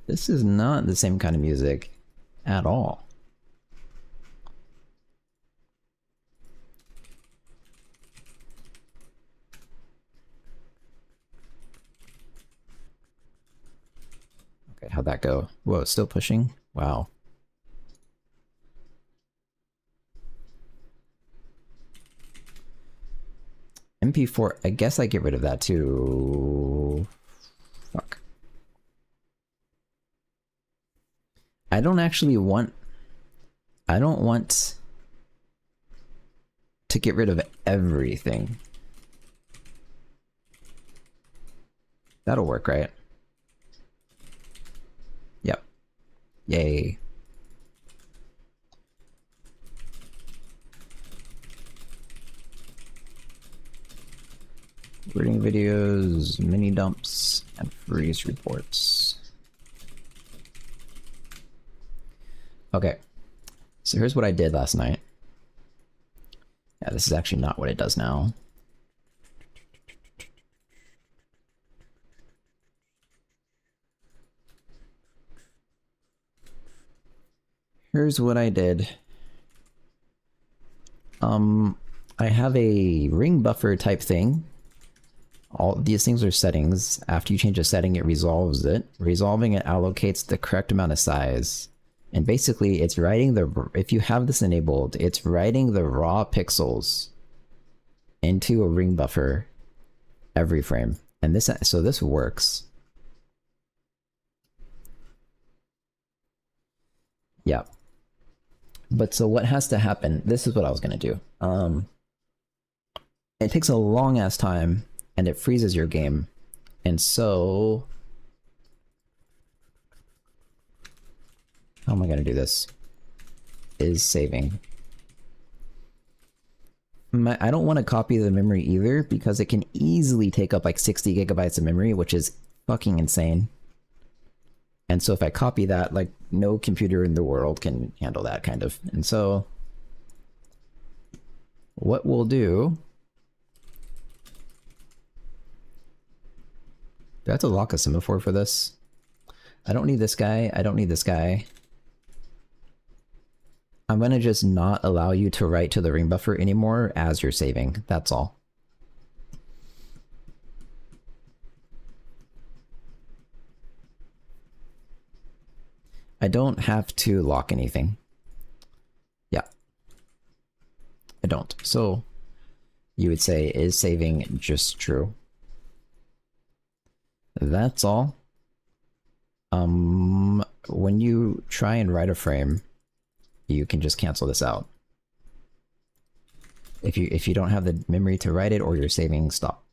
A: This is not the same kind of music at all. Okay, how'd that go? Whoa, it's still pushing? Wow. MP4, I guess I get rid of that too. Fuck. I don't want to get rid of everything. That'll work, right? Yep. Yay. Reading videos, mini dumps, and freeze reports. Okay. So here's what I did last night. Yeah, this is actually not what it does now. Here's what I did. I have a ring buffer type thing. All these things are settings. After you change a setting, it resolves it. Resolving it allocates the correct amount of size. And basically, it's writing if you have this enabled, it's writing the raw pixels into a ring buffer every frame. And so this works. Yeah. But so what has to happen? This is what I was gonna do. It takes a long ass time and it freezes your game. And so how am I gonna do this? Is saving. I don't want to copy the memory either because it can easily take up like 60 gigabytes of memory, which is fucking insane. And so if I copy that, like no computer in the world can handle that kind of. And so what we'll do, do I have to lock a semaphore for this? I don't need this guy. I don't need this guy. I'm going to just not allow you to write to the ring buffer anymore as you're saving. That's all. I don't have to lock anything. Yeah. I don't. So you would say, is saving just true? That's all. When you try and write a frame, you can just cancel this out. If you don't have the memory to write it or you're saving, stop.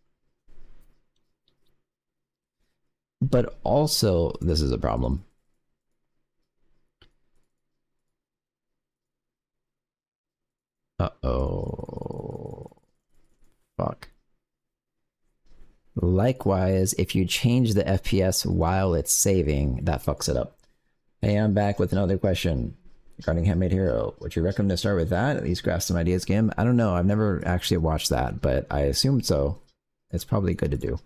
A: But also, this is a problem. Uh-oh. Fuck. Likewise, if you change the FPS while it's saving, that fucks it up. Hey, I'm back with another question regarding Handmade Hero. Would you recommend to start with that? At least grasp some ideas, Gim? I don't know. I've never actually watched that, but I assumed so. It's probably good to do.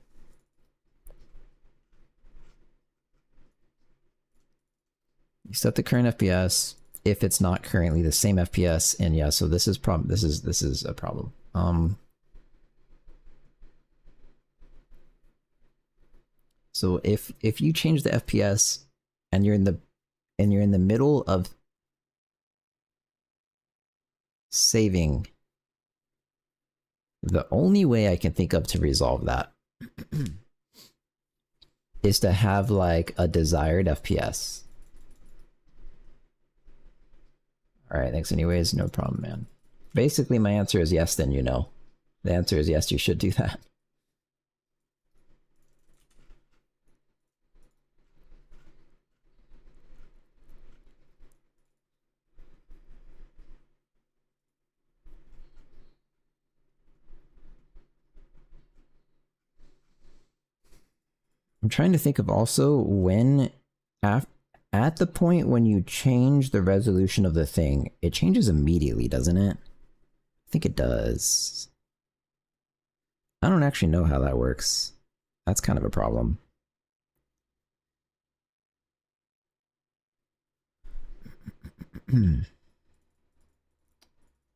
A: You set the current FPS if it's not currently the same FPS, and yeah, so this is a problem. So if you change the FPS and you're in the middle of saving, the only way I can think of to resolve that is to have like a desired FPS. All right, thanks anyways, no problem, man. Basically, my answer is yes, then you know. The answer is yes, you should do that. I'm trying to think of also when, at the point when you change the resolution of the thing, it changes immediately, doesn't it? I think it does. I don't actually know how that works. That's kind of a problem.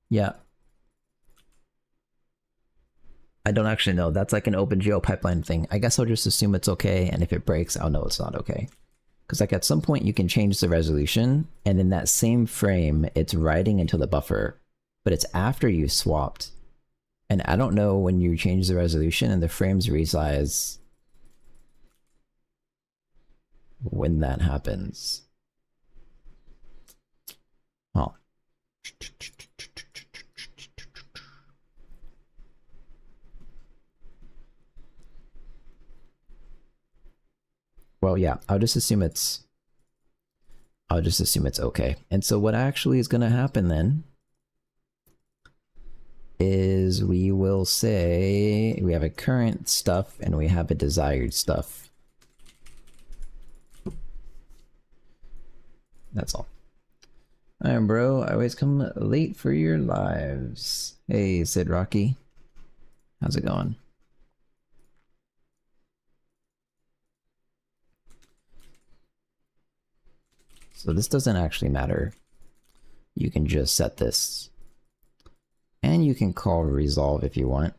A: Yeah. I don't actually know. That's like an OpenGL pipeline thing. I guess I'll just assume it's okay, and if it breaks, I'll know it's not okay. Because like at some point you can change the resolution, and in that same frame, it's writing into the buffer, but it's after you swapped. And I don't know when you change the resolution and the frames resize when that happens. Oh. Well, yeah, I'll just assume it's okay. And so what actually is going to happen then is we will say we have a current stuff and we have a desired stuff. That's all. Alright, bro, I always come late for your lives. Hey, Sid Rocky. How's it going? So this doesn't actually matter. You can just set this. And you can call resolve if you want.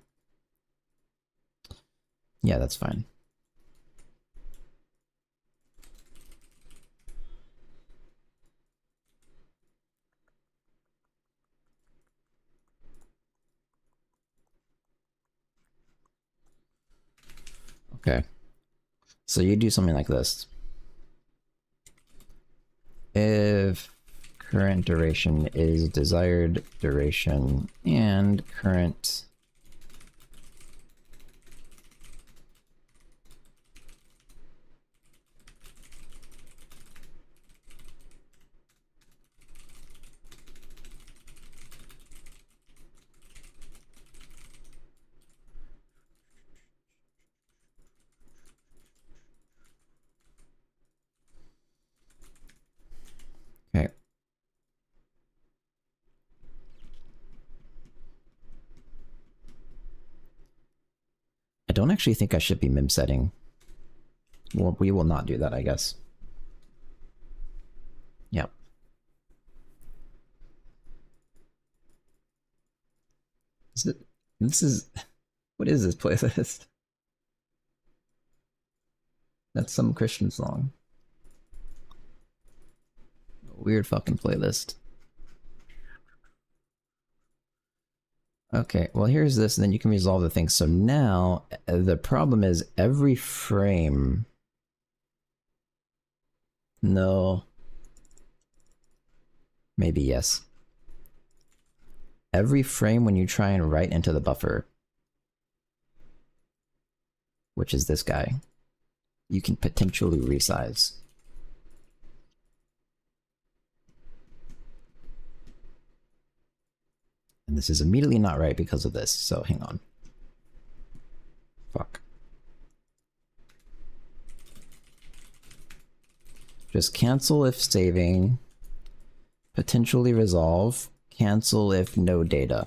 A: Yeah, that's fine. Okay. So you do something like this. If current duration is desired duration and current okay. I don't actually think I should be mim setting. Well, we will not do that, I guess. Yep. This is what is this playlist? That's some Christian song. Weird fucking playlist. Okay, well here's this, and then you can resolve the thing. So now, the problem is every frame... No. Maybe yes. Every frame when you try and write into the buffer, which is this guy, you can potentially resize. And this is immediately not right because of this, so hang on. Fuck. Just cancel if saving, potentially resolve, cancel if no data.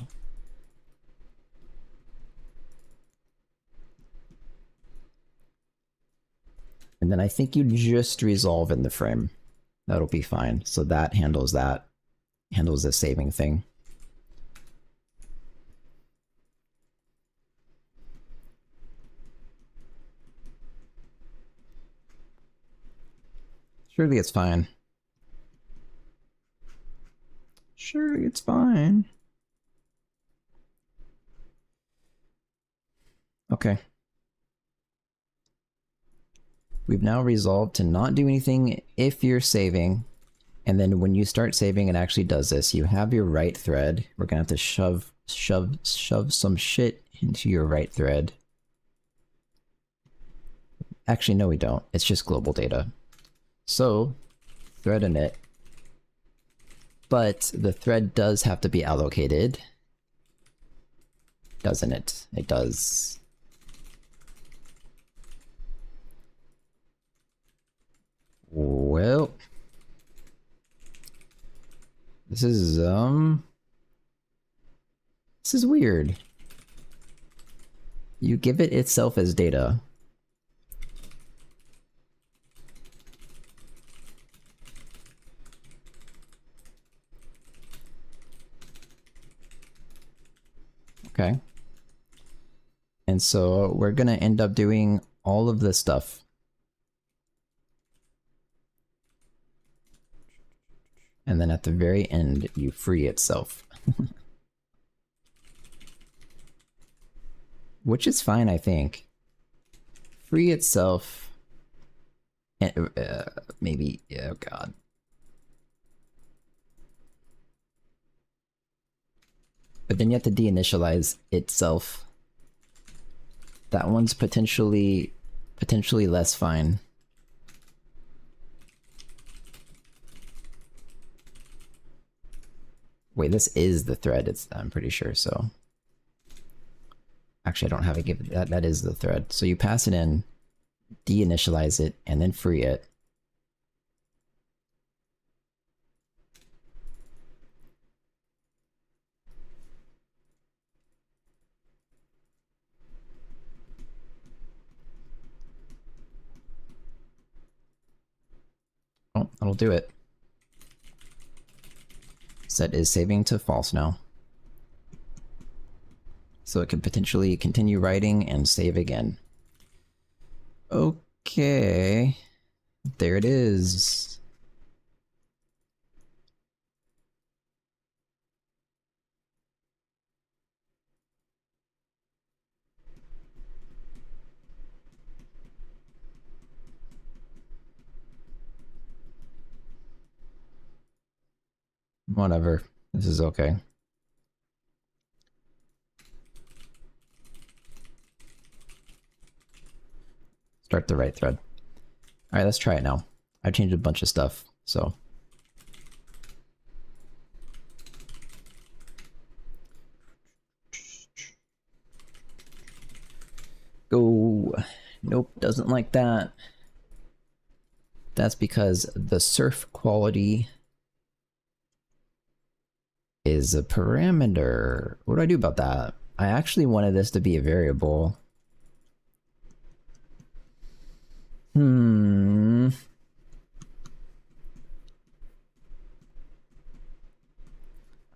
A: And then I think you just resolve in the frame. That'll be fine. So that, handles the saving thing. Surely it's fine. Surely it's fine. Okay. We've now resolved to not do anything if you're saving. And then when you start saving, it actually does this. You have your write thread. We're gonna have to shove some shit into your write thread. Actually, no, we don't. It's just global data. So, thread init. But the thread does have to be allocated. Doesn't it? It does. This is weird. You give it itself as data. Okay. And so we're gonna end up doing all of this stuff. And then at the very end, you free itself. Which is fine, I think. Free itself. And, maybe, oh god. But then you have to deinitialize itself. That one's potentially less fine. Wait, this is the thread, I'm pretty sure, so. Actually, I don't have a give that is the thread. So you pass it in, deinitialize it, and then free it. Oh, that'll do it. Set is saving to false now. So it can potentially continue writing and save again. Okay. There it is. Whatever. This is okay. Start the right thread. Alright, let's try it now. I changed a bunch of stuff, so. Go. Nope, doesn't like that. That's because the surf quality is a parameter. What do I do about that? I actually wanted this to be a variable. I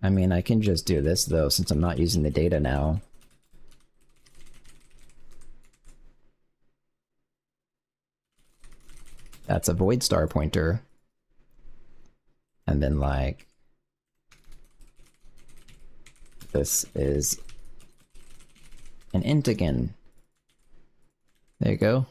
A: mean, I can just do this though, since I'm not using the data now. That's a void star pointer. And then like, this is an int again. There you go.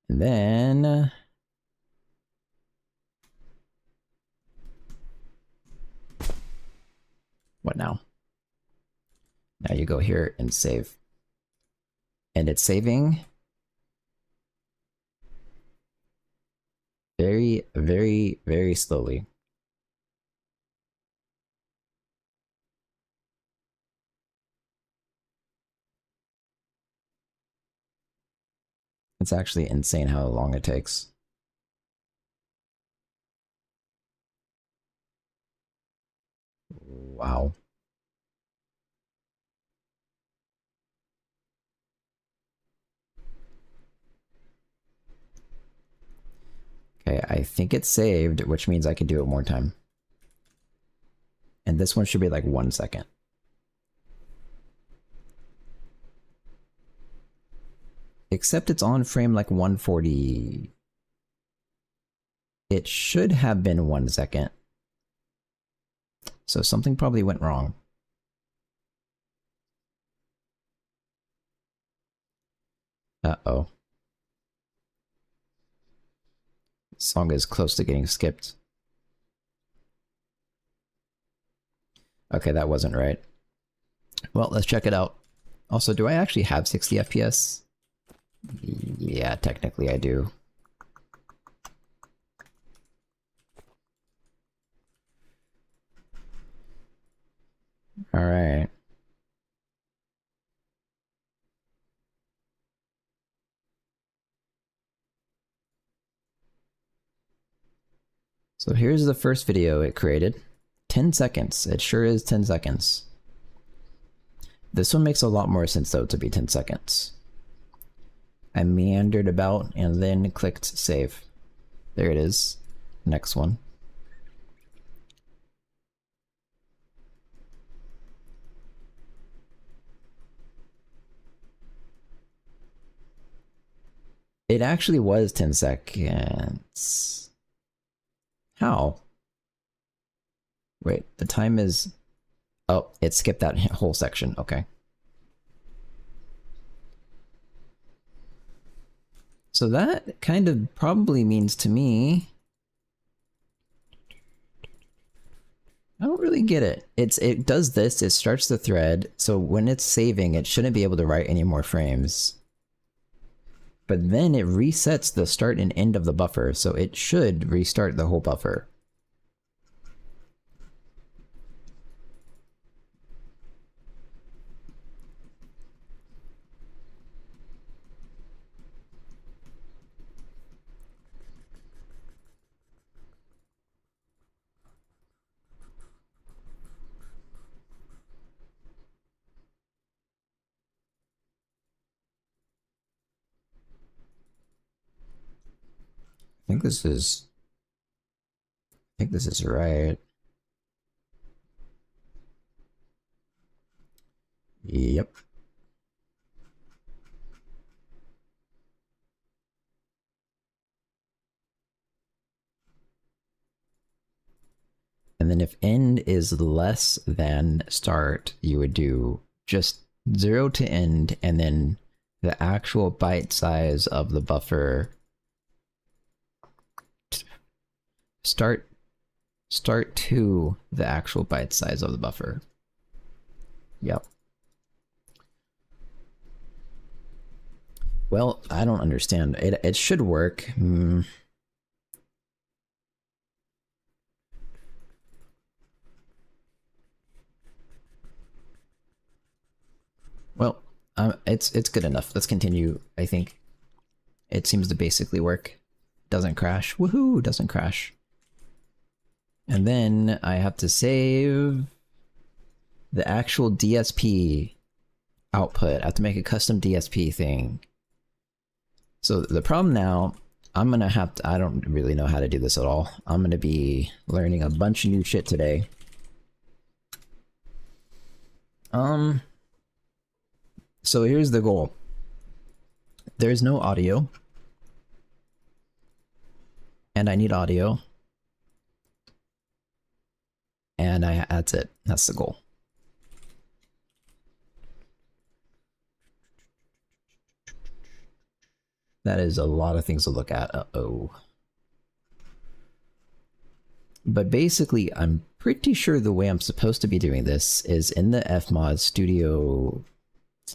A: And then what now? Now you go here and save. And it's saving very, very, very slowly. It's actually insane how long it takes. Wow. Okay, I think it's saved, which means I can do it one more time. And this one should be like 1 second. Except it's on frame like 140. It should have been 1 second. So something probably went wrong. Uh-oh. Song is close to getting skipped. Okay, that wasn't right. Well, let's check it out. Also, do I actually have 60 FPS? Yeah, technically I do. All right. So here's the first video it created. 10 seconds. It sure is 10 seconds. This one makes a lot more sense though to be 10 seconds. I meandered about and then clicked save. There it is. Next one. It actually was 10 seconds. How? Wait, the time is... Oh, it skipped that whole section. Okay. So that kind of probably means to me... I don't really get it. It does this, it starts the thread, so when it's saving, it shouldn't be able to write any more frames. But then it resets the start and end of the buffer, so it should restart the whole buffer. I think this is right. Yep. And then if end is less than start, you would do just 0 to end, and then the actual byte size of the buffer start to the actual byte size of the buffer. Yep. Well, I don't understand. It should work. Well, it's good enough. Let's continue. I think it seems to basically work. Doesn't crash. Woohoo! Doesn't crash. And then I have to save the actual DSP output. I have to make a custom DSP thing. So the problem now, I'm gonna have to, I don't really know how to do this at all. I'm gonna be learning a bunch of new shit today. So here's the goal. There's no audio. And I need audio. And that's it. That's the goal. That is a lot of things to look at. Uh-oh. But basically, I'm pretty sure the way I'm supposed to be doing this is in the Fmod Studio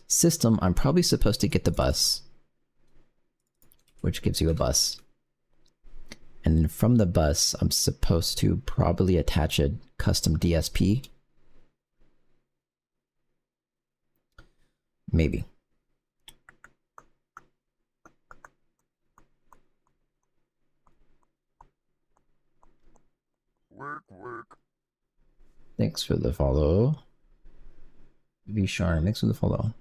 A: system. I'm probably supposed to get the bus, which gives you a bus. And then from the bus, I'm supposed to probably attach a custom DSP. Maybe. Work. Thanks for the follow. V-Sharn, thanks for the follow.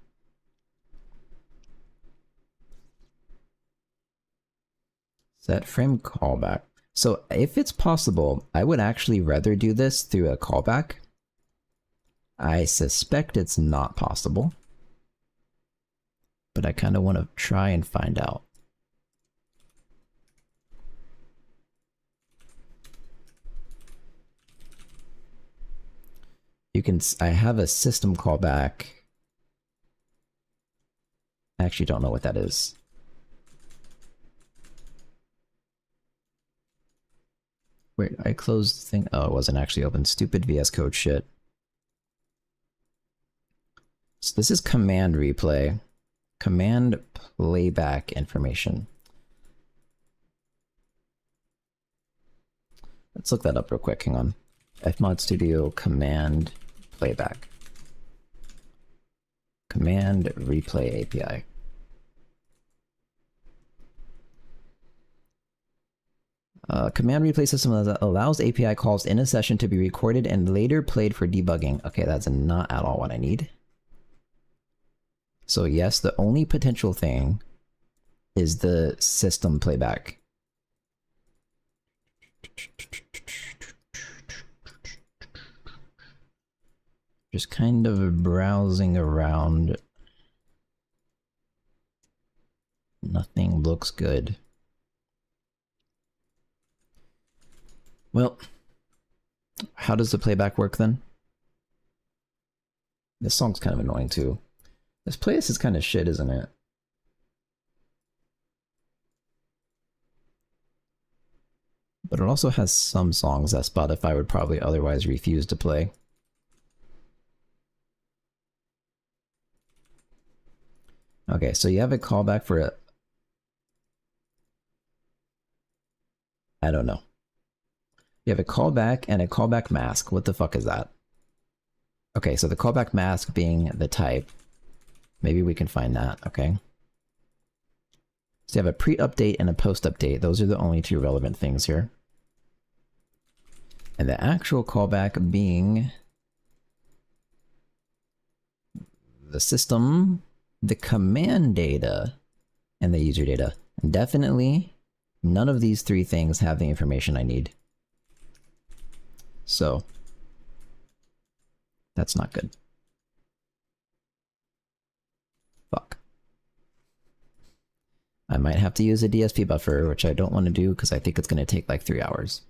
A: Set frame callback. So if it's possible, I would actually rather do this through a callback. I suspect it's not possible, but I kind of want to try and find out. You can, I have a system callback. I actually don't know what that is. Wait, I closed the thing. Oh, it wasn't actually open. Stupid VS Code shit. So this is command replay. Command playback information. Let's look that up real quick. Hang on. Fmod Studio command playback. Command replay API. Command replay system that allows API calls in a session to be recorded and later played for debugging. Okay, that's not at all what I need. So yes, the only potential thing is the system playback. Just kind of browsing around. Nothing looks good. Well, how does the playback work then? This song's kind of annoying too. This playlist is kind of shit, isn't it? But it also has some songs that Spotify would probably otherwise refuse to play. Okay, so you have a callback for a... I don't know. You have a callback and a callback mask. What the fuck is that? Okay, so the callback mask being the type. Maybe we can find that, okay? So you have a pre-update and a post-update. Those are the only two relevant things here. And the actual callback being the system, the command data, and the user data. And definitely, none of these three things have the information I need. So, that's not good. Fuck. I might have to use a DSP buffer, which I don't want to do because I think it's going to take like 3 hours.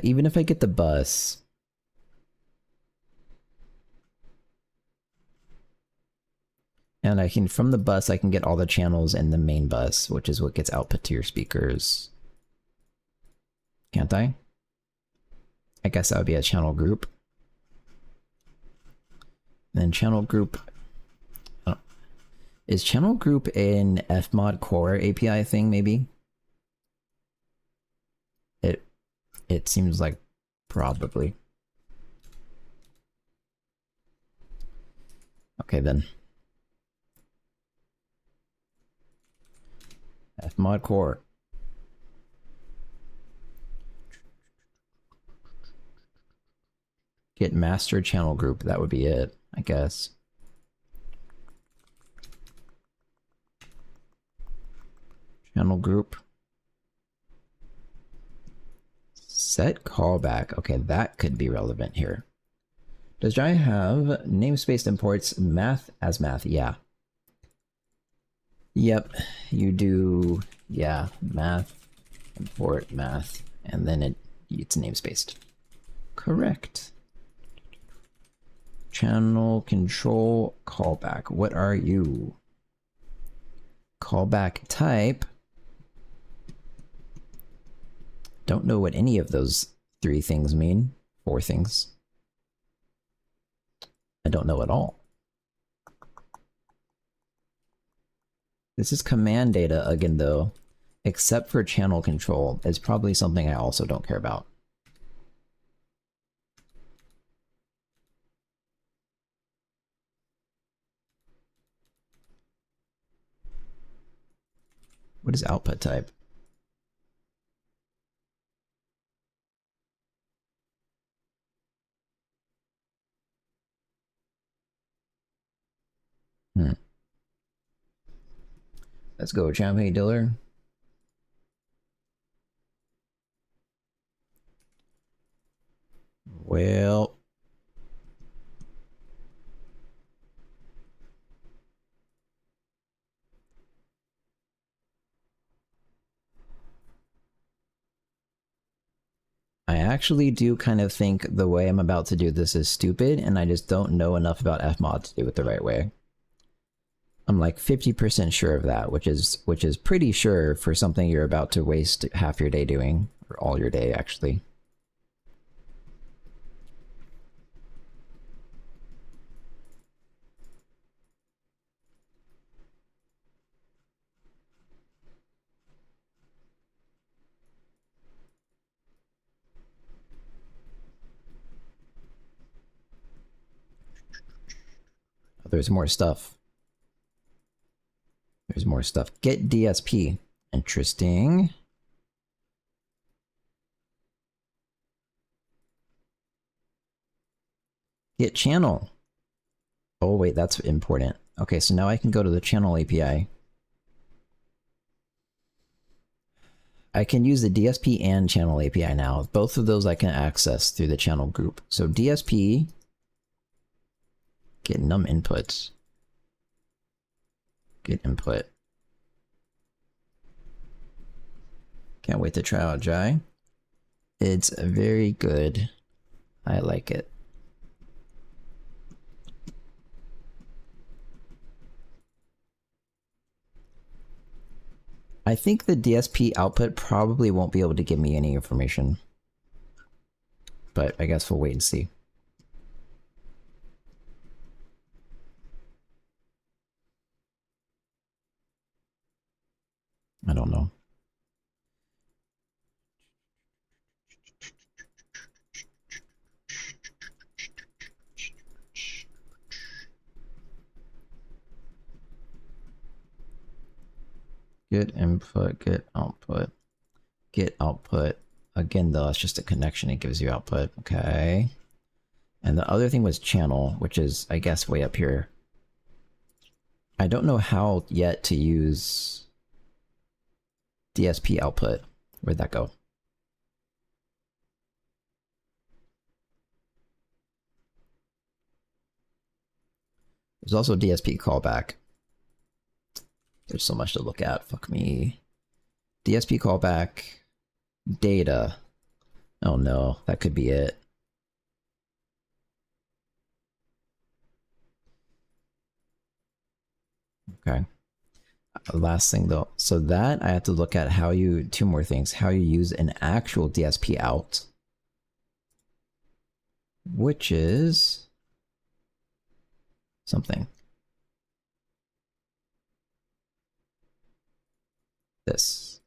A: Even if I get the bus... And I can, from the bus, I can get all the channels in the main bus, which is what gets output to your speakers. Can't I? I guess that would be a channel group. And then channel group... Oh. Is channel group an fmod core API thing, maybe? It seems like probably. Okay, then. Fmod core. Get master channel group. That would be it, I guess. Channel group. Set callback. Okay, that could be relevant here. Does Jai have namespace imports math as math? Yeah. Yep, you do. Yeah, math, import math, and then it's namespaced. Correct. Channel control callback. What are you? Callback type. Don't know what any of those 3 things mean. 4 things. I don't know at all. This is command data again though, except for channel control. It's probably something I also don't care about. What is output type? Let's go, champagne dealer. Well, I actually do kind of think the way I'm about to do this is stupid, and I just don't know enough about fmod to do it the right way. I'm like 50% sure of that, which is pretty sure for something you're about to waste half your day doing, or all your day actually. There's more stuff. There's more stuff. Get DSP. Interesting. Get channel. Oh wait, that's important. Okay, so now I can go to the channel API. I can use the DSP and channel API now. Both of those I can access through the channel group. So DSP, get num inputs. Get input. Can't wait to try out Jai. It's very good. I like it. I think the DSP output probably won't be able to give me any information. But I guess we'll wait and see. I don't know. Get input, get output. Get output. Again, though, it's just a connection. It gives you output. Okay. And the other thing was channel, which is, I guess, way up here. I don't know how yet to use DSP output. Where'd that go? There's also DSP callback. There's so much to look at. Fuck me. DSP callback. Data. Oh no, that could be it. Okay. Last thing though. So that I have to look at how you, two more things, how you use an actual DSP out. Which is something. This.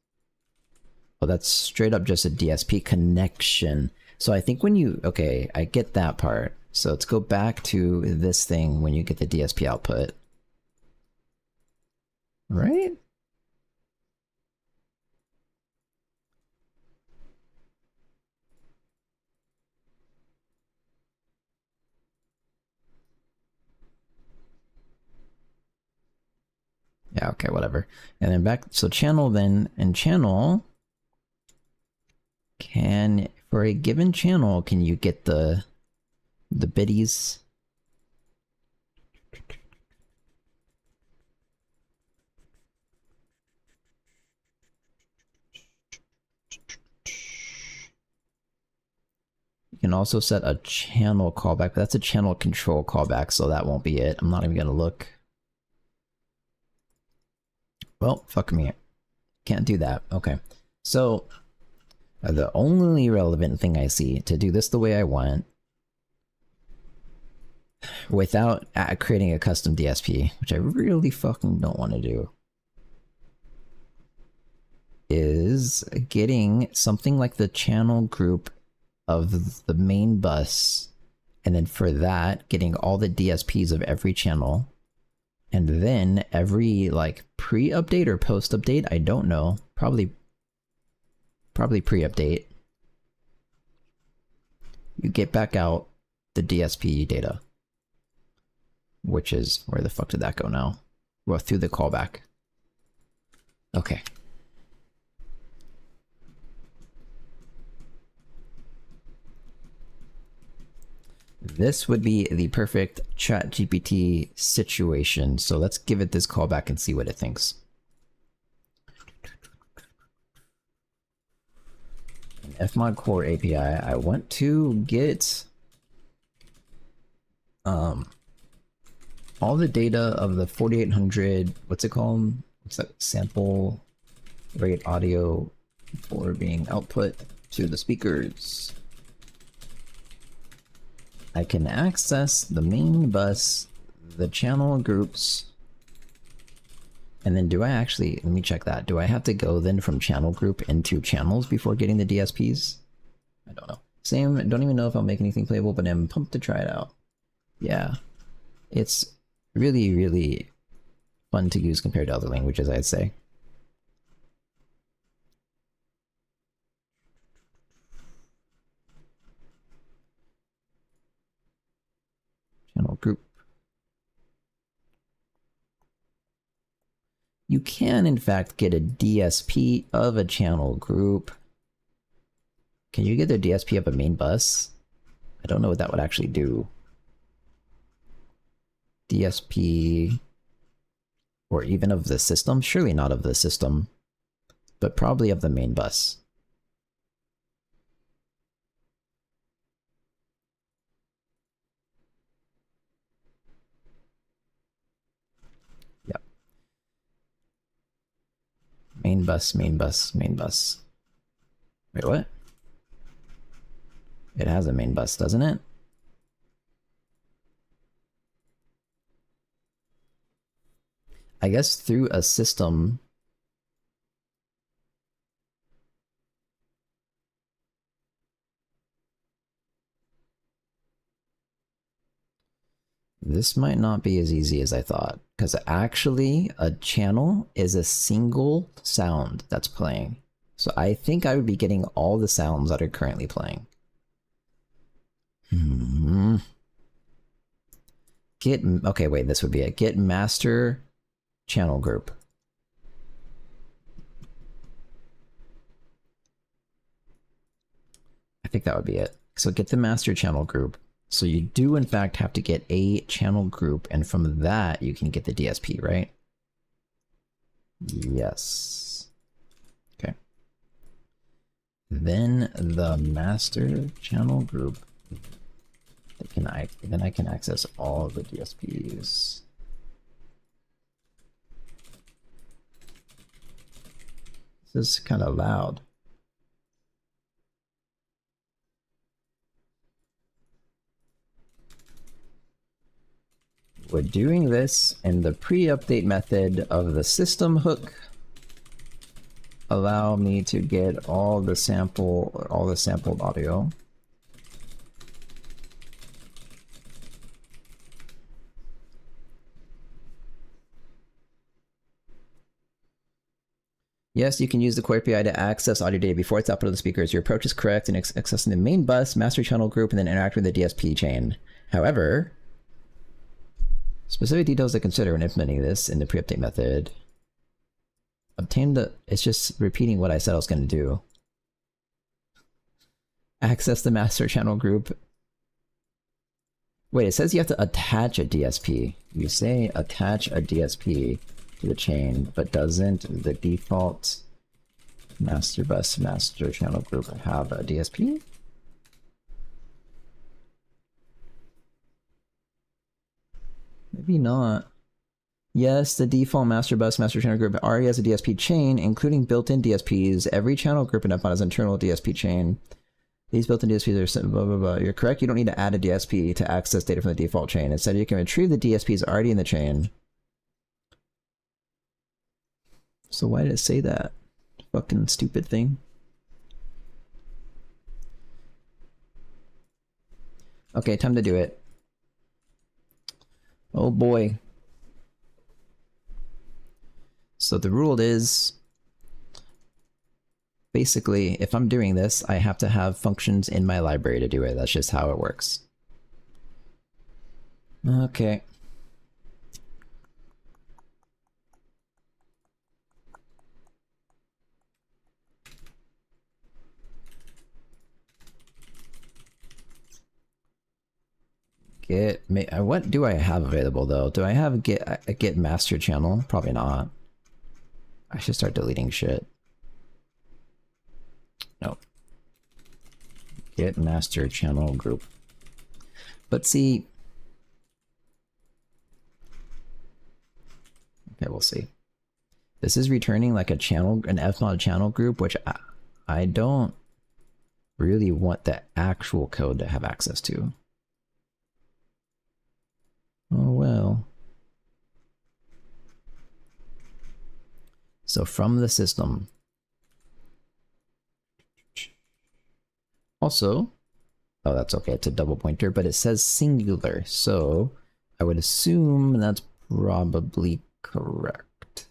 A: Oh, that's straight up just a DSP connection. So I think when you, okay, I get that part. So let's go back to this thing when you get the DSP output. Right? Yeah, okay, whatever. And then back, so channel then, and channel can, for a given channel, can you get the biddies? You can also set a channel callback, but that's a channel control callback, so that won't be it. I'm not even gonna look. Well, fuck me. Can't do that. Okay. So, the only relevant thing I see to do this the way I want, without creating a custom DSP, which I really fucking don't want to do, is getting something like the channel group of the main bus, and then for that, getting all the DSPs of every channel, and then every like pre-update or post-update, I don't know, probably pre-update, you get back out the DSP data, which is, where the fuck did that go now? Well, through the callback. Okay. This would be the perfect ChatGPT situation. So let's give it this callback and see what it thinks. Fmod core API, I want to get all the data of the 4800, what's it called? What's that? Sample rate audio for being output to the speakers. I can access the main bus, the channel groups, and then do I actually, let me check that. Do I have to go then from channel group into channels before getting the DSPs? I don't know. Same, don't even know if I'll make anything playable, but I'm pumped to try it out. Yeah, it's really, really fun to use compared to other languages, I'd say. Channel group. You can, in fact, get a DSP of a channel group. Can you get the DSP of a main bus? I don't know what that would actually do. DSP, or even of the system? Surely not of the system, but probably of the main bus. Yep. Main bus, main bus, main bus. Wait, what? It has a main bus, doesn't it? I guess through a system. This might not be as easy as I thought, because actually a channel is a single sound that's playing. So I think I would be getting all the sounds that are currently playing. Okay, wait, this would be it. Get master channel group. I think that would be it. So get the master channel group. So you do in fact have to get a channel group, and from that you can get the DSP, right? Yes. Okay. Then the master channel group. Then I can access all the DSPs. This is kind of loud. We're doing this in the pre-update method of the system hook. Allow me to get all the sampled audio. Yes, you can use the core API to access audio data before it's output to the speakers. Your approach is correct in accessing the main bus, master channel group, and then interacting with the DSP chain. However, specific details to consider when implementing this in the pre-update method. Obtain the... It's just repeating what I said I was going to do. Access the master channel group. Wait, it says you have to attach a DSP. You say attach a DSP to the chain, but doesn't the default master bus master channel group have a DSP? Maybe not. Yes, the default master bus master channel group already has a DSP chain, including built-in DSPs. Every channel group in F1 has an internal DSP chain. These built-in DSPs are blah, blah, blah. You're correct, you don't need to add a DSP to access data from the default chain. Instead, you can retrieve the DSPs already in the chain. So why did it say that? Fucking stupid thing. Okay, time to do it. Oh boy. So the rule is, basically, if I'm doing this, I have to have functions in my library to do it. That's just how it works. Okay. What do I have available though? Do I have a get master channel? Probably not. I should start deleting shit. Nope. Get master channel group. But see. Okay, we'll see. This is returning like a channel, an fmod channel group, which I don't really want the actual code to have access to. Oh well. So from the system. Also, oh, that's okay, it's a double pointer, but it says singular. So I would assume that's probably correct.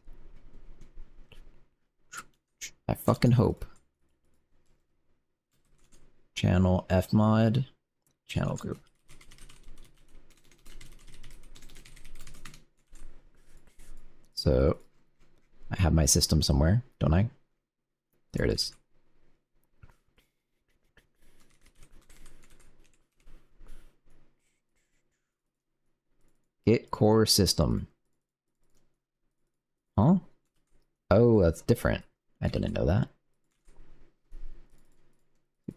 A: I fucking hope. Channel fmod, channel group. So I have my system somewhere, don't I? There it is. Git core system. Huh? Oh, that's different. I didn't know that.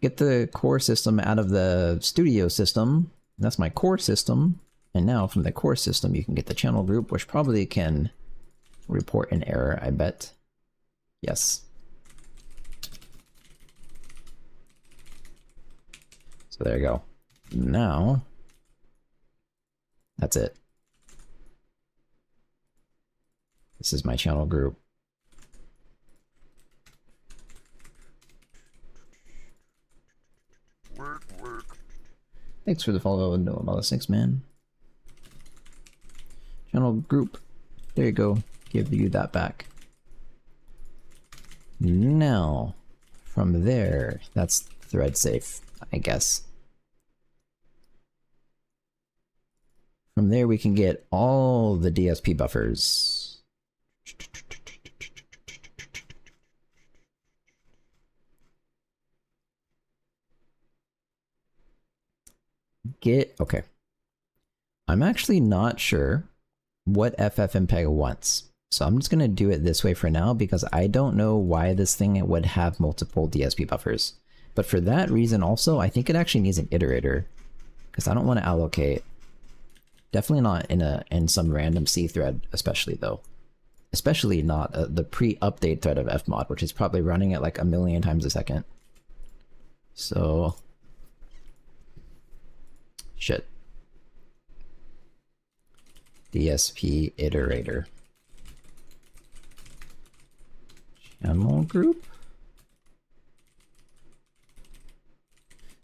A: Get the core system out of the studio system. That's my core system. And now from the core system, you can get the channel group, which probably can report an error, I bet. Yes. So there you go. Now, that's it. This is my channel group.
B: Work.
A: Thanks for the follow, no all 6 man. Channel group. There you go. Give you that back. Now, from there, that's thread safe, I guess. From there, we can get all the DSP buffers. Okay. I'm actually not sure what FFmpeg wants. So I'm just going to do it this way for now because I don't know why this thing would have multiple DSP buffers. But for that reason also, I think it actually needs an iterator because I don't want to allocate. Definitely not in some random C thread, especially though. Especially not the pre-update thread of fmod, which is probably running at like 1,000,000 times a second. So... shit. DSP iterator. Channel group?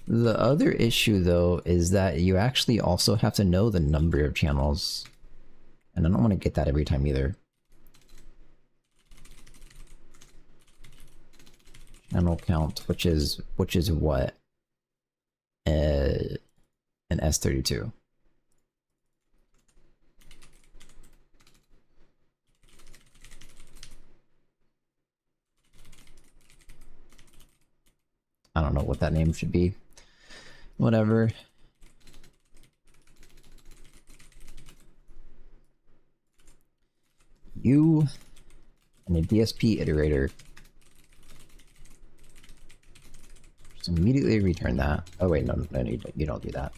A: The other issue though is that you actually also have to know the number of channels. And I don't want to get that every time either. Channel count, which is what? An S32. I don't know what that name should be. Whatever. You and a DSP iterator. Just immediately return that. Oh wait, no, you don't do that.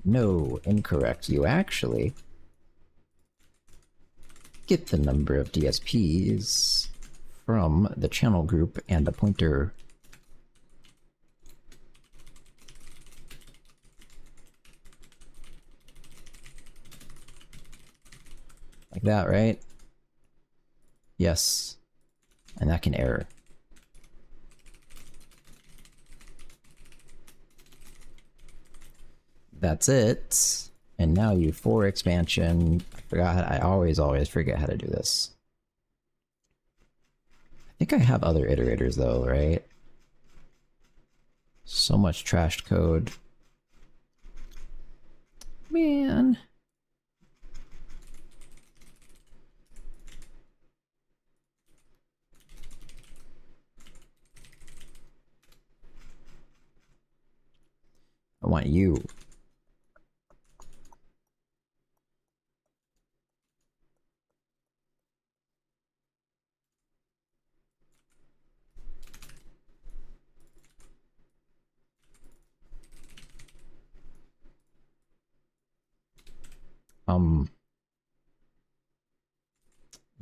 A: No, incorrect. You actually get the number of DSPs from the channel group and a pointer. Like that, right? Yes. And that can error. That's it. And now you for expansion. I always forget how to do this. I think I have other iterators though, right? So much trashed code. Man. I want you.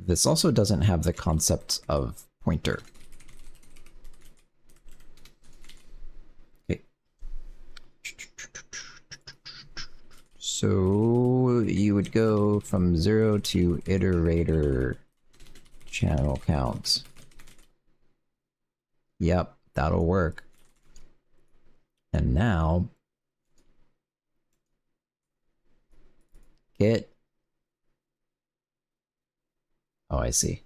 A: This also doesn't have the concept of pointer. Okay. So you would go from 0 to iterator channel count. Yep, that'll work. And now Get... Oh, I see.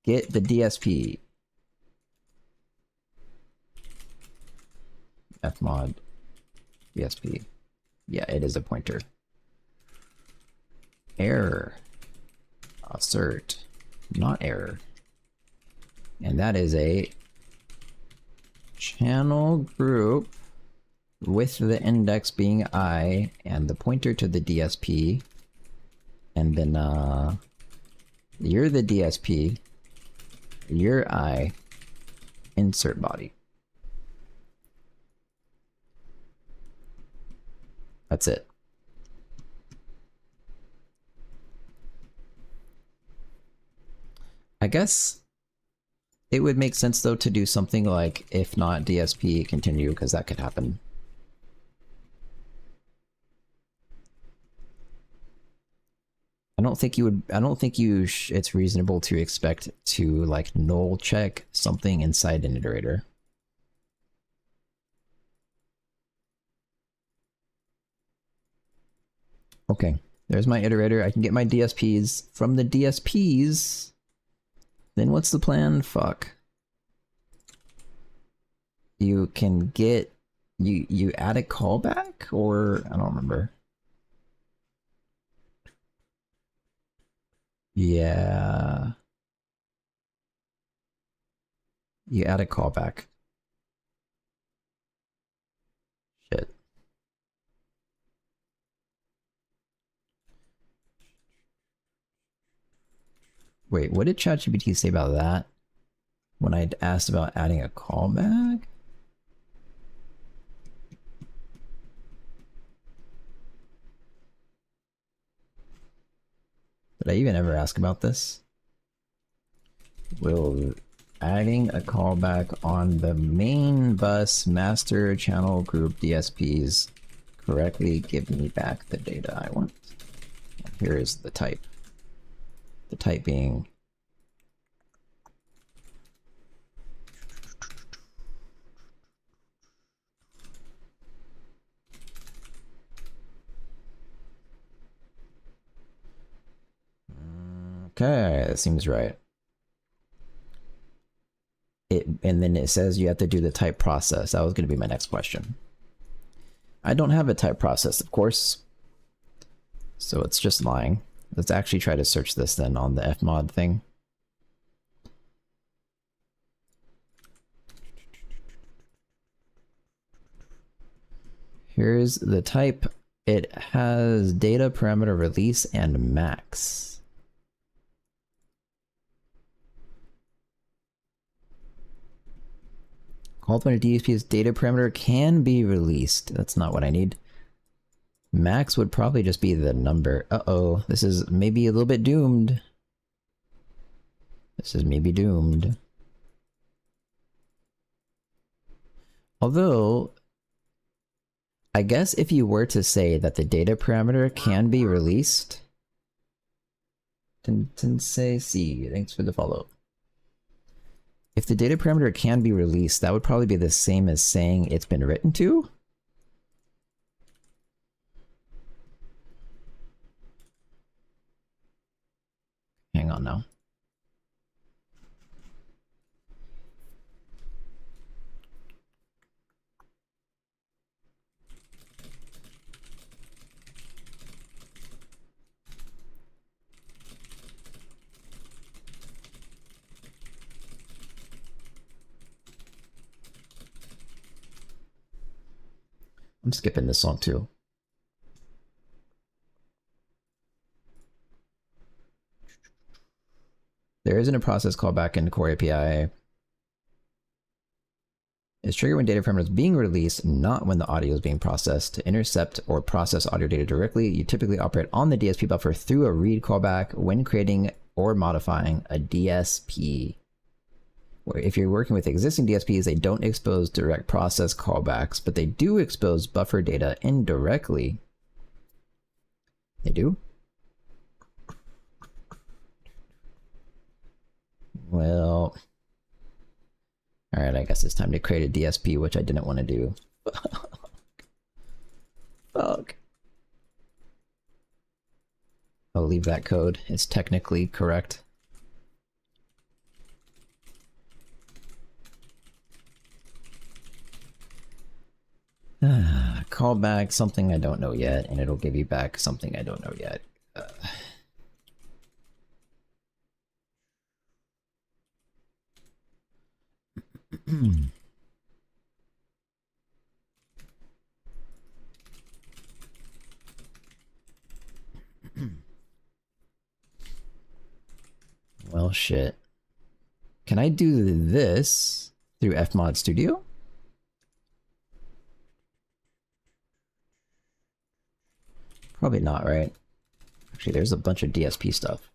A: Get the DSP. Fmod DSP. Yeah, it is a pointer. Error. Assert. Not error. And that is a channel group with the index being I and the pointer to the DSP. And then you're the DSP. You're I. Insert body. That's it. I guess it would make sense though to do something like if not DSP continue, because that could happen. I don't think it's reasonable to expect to like null check something inside an iterator. Okay, there's my iterator. I can get my DSPs. From the DSPs, then what's the plan? Fuck. You can get... You add a callback? Or... I don't remember. Yeah. You add a callback. Shit. Wait, what did ChatGPT say about that? When I asked about adding a callback? Did I even ever ask about this? Will adding a callback on the main bus master channel group DSPs correctly give me back the data I want? Here is the type. The type being okay, that seems right. And then it says you have to do the type process. That was going to be my next question. I don't have a type process, of course. So it's just lying. Let's actually try to search this then on the fmod thing. Here's the type. It has data parameter release and max. Call point of DSP's data parameter can be released. That's not what I need. Max would probably just be the number. Uh-oh, this is maybe a little bit doomed. This is maybe doomed. Although, I guess if you were to say that the data parameter can be released... Tensei C, thanks for the follow. If the data parameter can be released, that would probably be the same as saying it's been written to? Hang on now. I'm skipping this song too. There isn't a process callback in core API. It's triggered when data parameter is being released, not when the audio is being processed. To intercept or process audio data directly, you typically operate on the DSP buffer through a read callback when creating or modifying a DSP. Where if you're working with existing DSPs, they don't expose direct process callbacks, but they do expose buffer data indirectly. They do? Well... Alright, I guess it's time to create a DSP, which I didn't want to do. Fuck. I'll leave that code. It's technically correct. Call back something I don't know yet, and it'll give you back something I don't know yet. Well, shit. Can I do this through Fmod Studio? Probably not, right? Actually, there's a bunch of DSP stuff.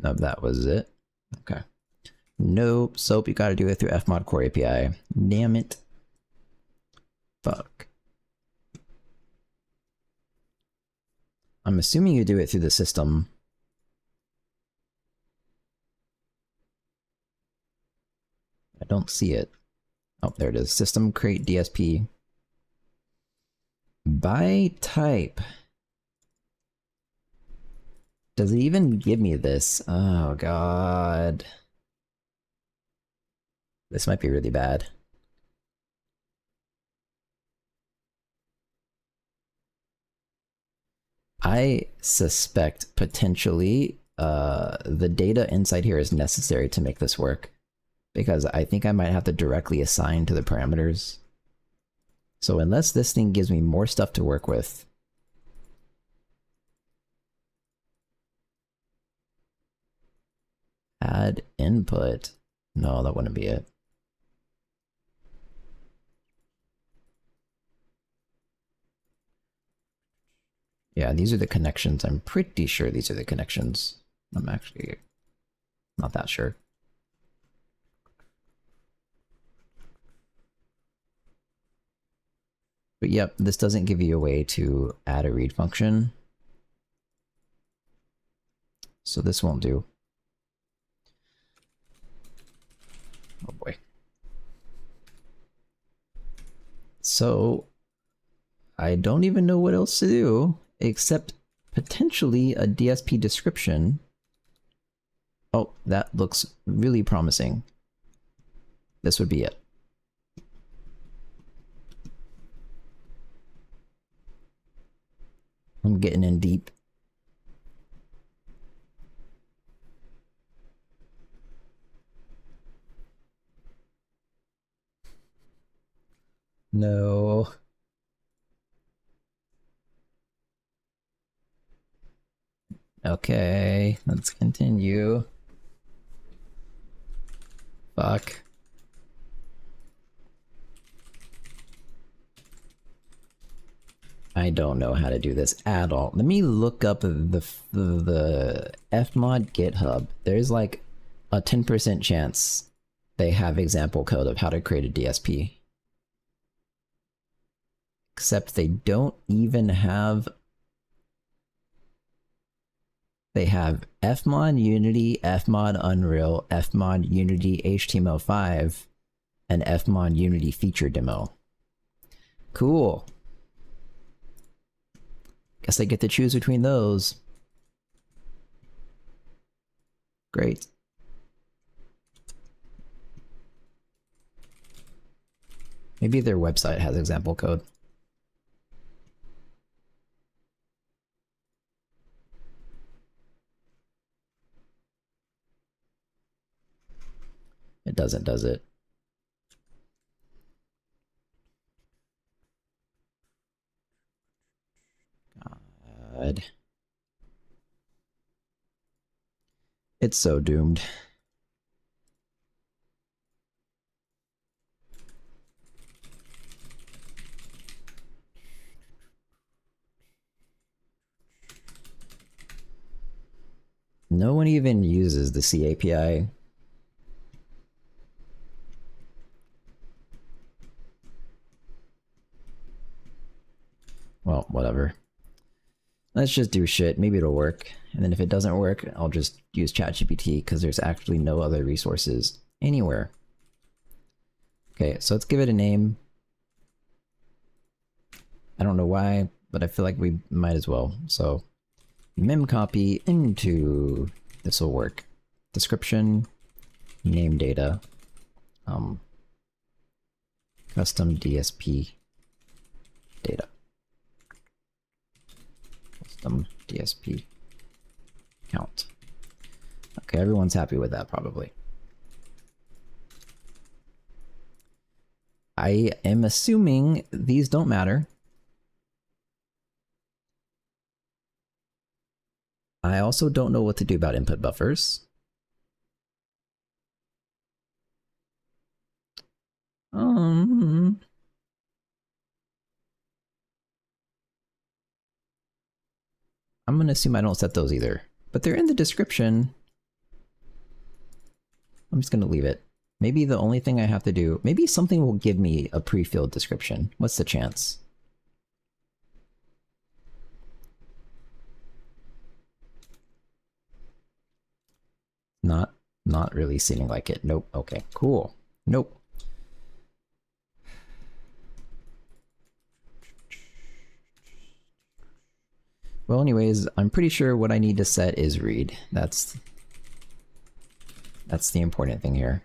A: No, that was it. Okay. Nope. Soap, you gotta do it through Fmod Core API. Damn it. Fuck. I'm assuming you do it through the system. I don't see it. Oh, there it is. System create DSP. By type. Does it even give me this? Oh, God. This might be really bad. I suspect potentially the data inside here is necessary to make this work, because I think I might have to directly assign to the parameters. So unless this thing gives me more stuff to work with, add input. No, that wouldn't be it. Yeah, these are the connections. I'm pretty sure these are the connections. I'm actually not that sure. But yep, this doesn't give you a way to add a read function. So this won't do. Oh boy. So I don't even know what else to do except potentially a DSP description. Oh, that looks really promising. This would be it. I'm getting in deep. No. Okay, let's continue. Fuck. I don't know how to do this at all. Let me look up the Fmod GitHub. There's like a 10% chance they have example code of how to create a DSP. Except they don't even have... They have Fmod Unity, Fmod Unreal, Fmod Unity HTML5, and Fmod Unity feature demo. Cool. Guess I get to choose between those. Great. Maybe their website has example code. It doesn't, does it? God. It's so doomed. No one even uses the C API. Well, whatever. Let's just do shit. Maybe it'll work. And then if it doesn't work, I'll just use ChatGPT because there's actually no other resources anywhere. Okay, so let's give it a name. I don't know why, but I feel like we might as well. So memcopy into, this will work. Description, name data, custom DSP data. Custom DSP count. Okay, everyone's happy with that probably. I am assuming these don't matter. I also don't know what to do about input buffers. I'm gonna assume I don't set those either, but they're in the description. I'm just gonna leave it. Maybe the only thing I have to do, maybe something will give me a pre-filled description. What's the chance? Not really seeming like it. Nope. Okay, cool. Nope. Well, anyways, I'm pretty sure what I need to set is read. That's the important thing here.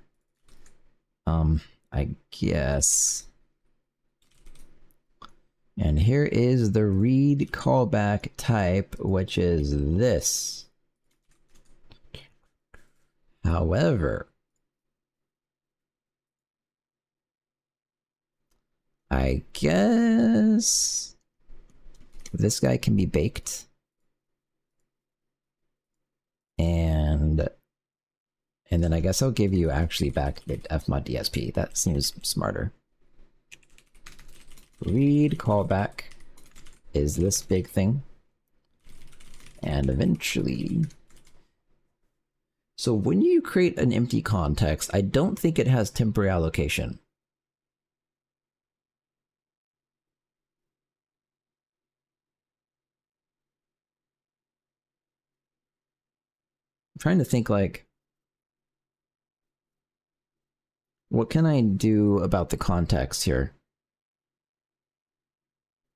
A: I guess. And here is the read callback type, which is this. However, I guess this guy can be baked. And then I guess I'll give you actually back the fmod DSP. That seems smarter. Read callback is this big thing. And eventually... So when you create an empty context, I don't think it has temporary allocation. I'm trying to think like, what can I do about the context here?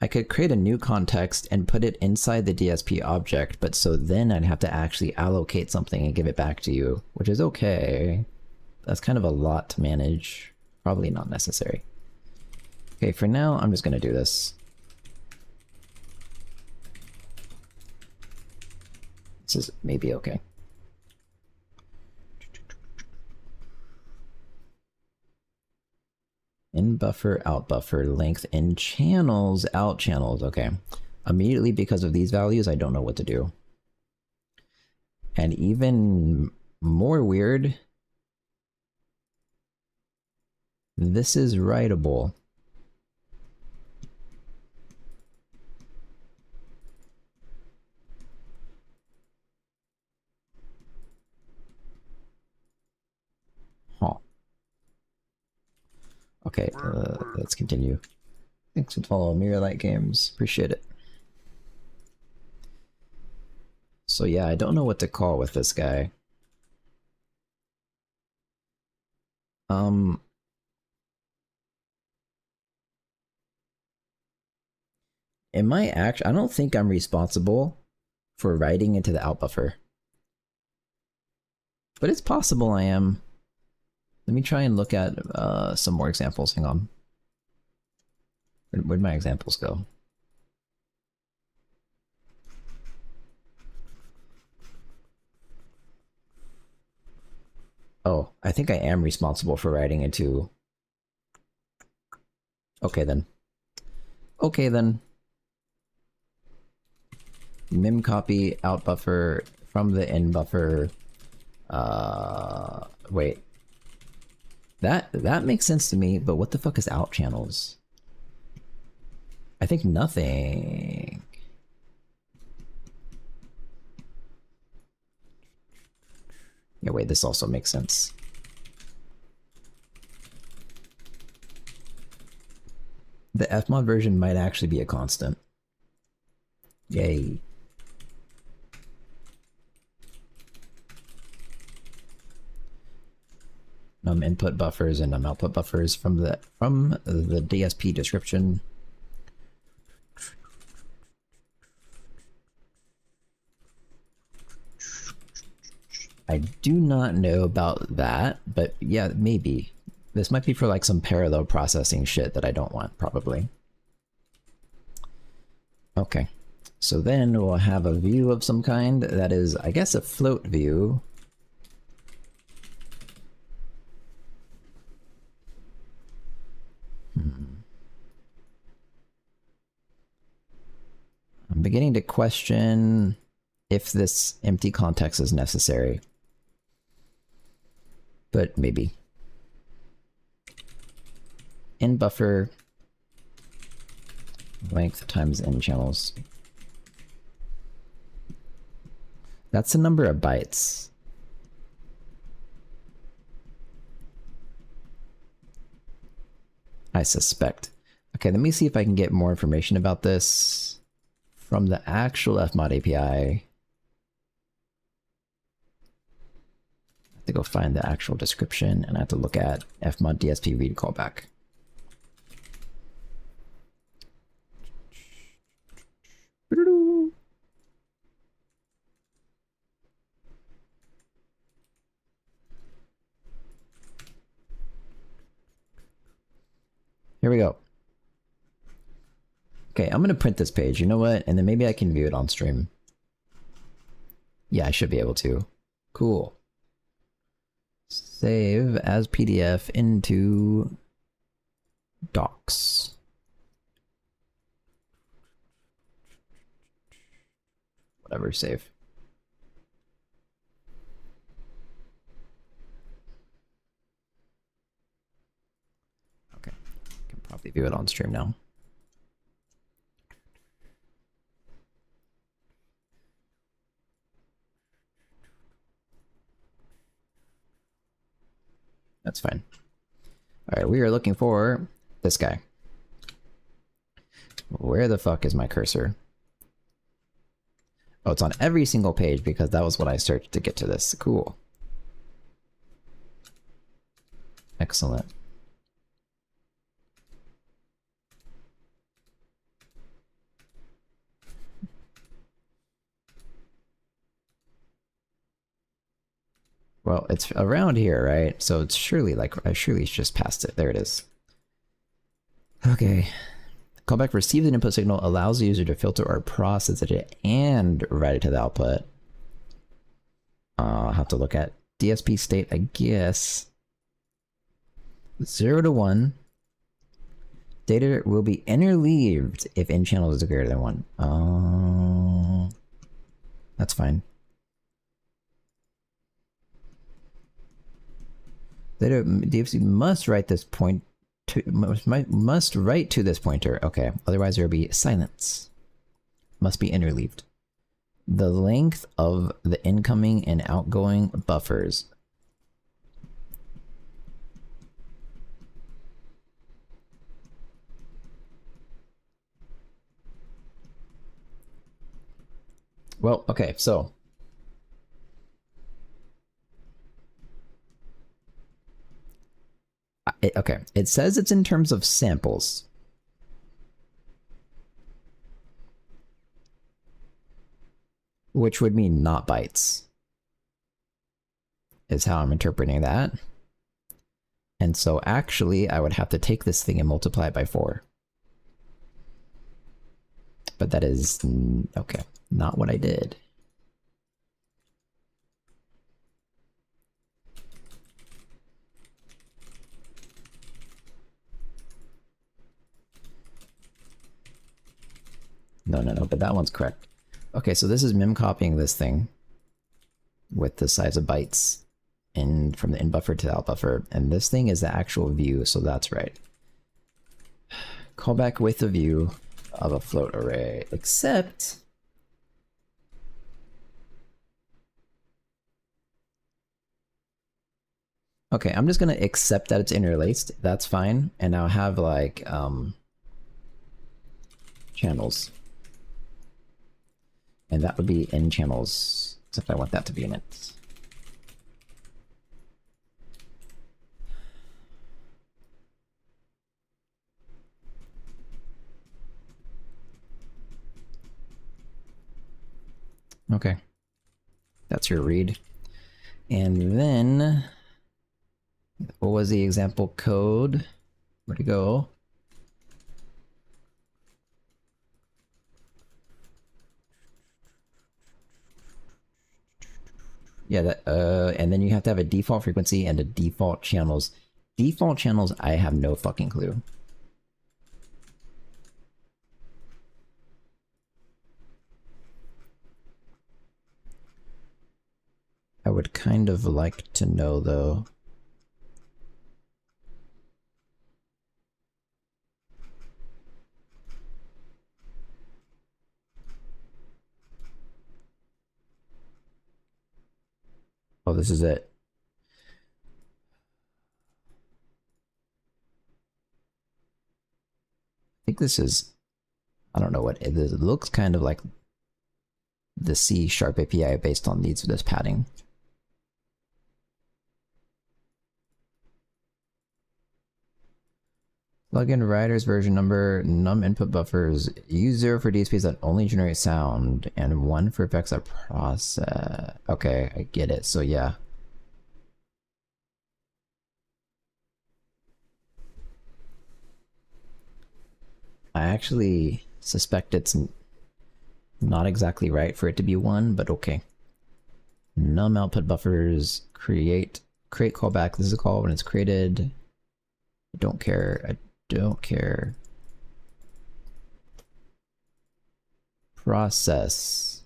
A: I could create a new context and put it inside the DSP object, but so then I'd have to actually allocate something and give it back to you, which is okay. That's kind of a lot to manage. Probably not necessary. Okay, for now, I'm just gonna do this. This is maybe okay. In buffer, out buffer, length, in channels, out channels. Okay. Immediately because of these values, I don't know what to do. And even more weird, this is writable. Huh. Okay, let's continue. Thanks for following Mirror Light Games. Appreciate it. So yeah, I don't know what to call with this guy. Am I actually... I don't think I'm responsible for writing into the out buffer. But it's possible I am. Let me try and look at some more examples. Hang on. Where'd my examples go? Oh, I think I am responsible for writing into... Okay then. Okay then. Memcopy out buffer from the in buffer. Wait. That makes sense to me, but what the fuck is out channels? I think nothing. Yeah, wait, this also makes sense. The fmod version might actually be a constant. Yay. input buffers and output buffers from the DSP description. I do not know about that, but yeah, maybe. This might be for like some parallel processing shit that I don't want, probably. Okay, so then we'll have a view of some kind that is, I guess, a float view. I'm beginning to question if this empty context is necessary. But maybe. In buffer length times in channels. That's the number of bytes. I suspect. Okay, let me see if I can get more information about this from the actual fmod API. I have to go find the actual description, and I have to look at fmod DSP read callback. Here we go. Okay, I'm gonna print this page, you know what? And then maybe I can view it on stream. Yeah, I should be able to. Cool. Save as PDF into docs. Whatever, save. Okay, I can probably view it on stream now. That's fine. All right, we are looking for this guy. Where the fuck is my cursor? Oh, it's on every single page because that was what I searched to get to this. Cool. Excellent. Well, it's around here, right? So it's surely like, surely it's just past it. There it is. Okay. Callback receives an input signal, allows the user to filter or process it and write it to the output. I'll have to look at DSP state, I guess. 0 to 1. Data will be interleaved if in channel is greater than 1. That's fine. Data DFC must write this point to must write to this pointer. Okay, otherwise there will be silence. Must be interleaved. The length of the incoming and outgoing buffers. Well, okay, so okay, it says it's in terms of samples. Which would mean not bytes. Is how I'm interpreting that. And so actually, I would have to take this thing and multiply it by 4. But that is, okay, not what I did. No, but that one's correct. Okay, so this is mim copying this thing with the size of bytes in from the in buffer to the out buffer, and this thing is the actual view, so that's right. Callback with a view of a float array, except okay, I'm just gonna accept that it's interlaced. That's fine, and I'll have like channels. And that would be in channels, except I want that to be in it. Okay. That's your read. And then, what was the example code? Where'd it go? Yeah, that, and then you have to have a default frequency and a default channels. Default channels, I have no fucking clue. I would kind of like to know, though. Oh, this is it. I think this is... I don't know what it is. It looks kind of like the C# API based on this padding. Plugin writers version number, num input buffers, use 0 for DSPs that only generate sound, and 1 for effects that process. Okay, I get it. So yeah. I actually suspect it's not exactly right for it to be 1, but okay. Num output buffers, create callback. This is a call when it's created. I don't care. I don't care. Process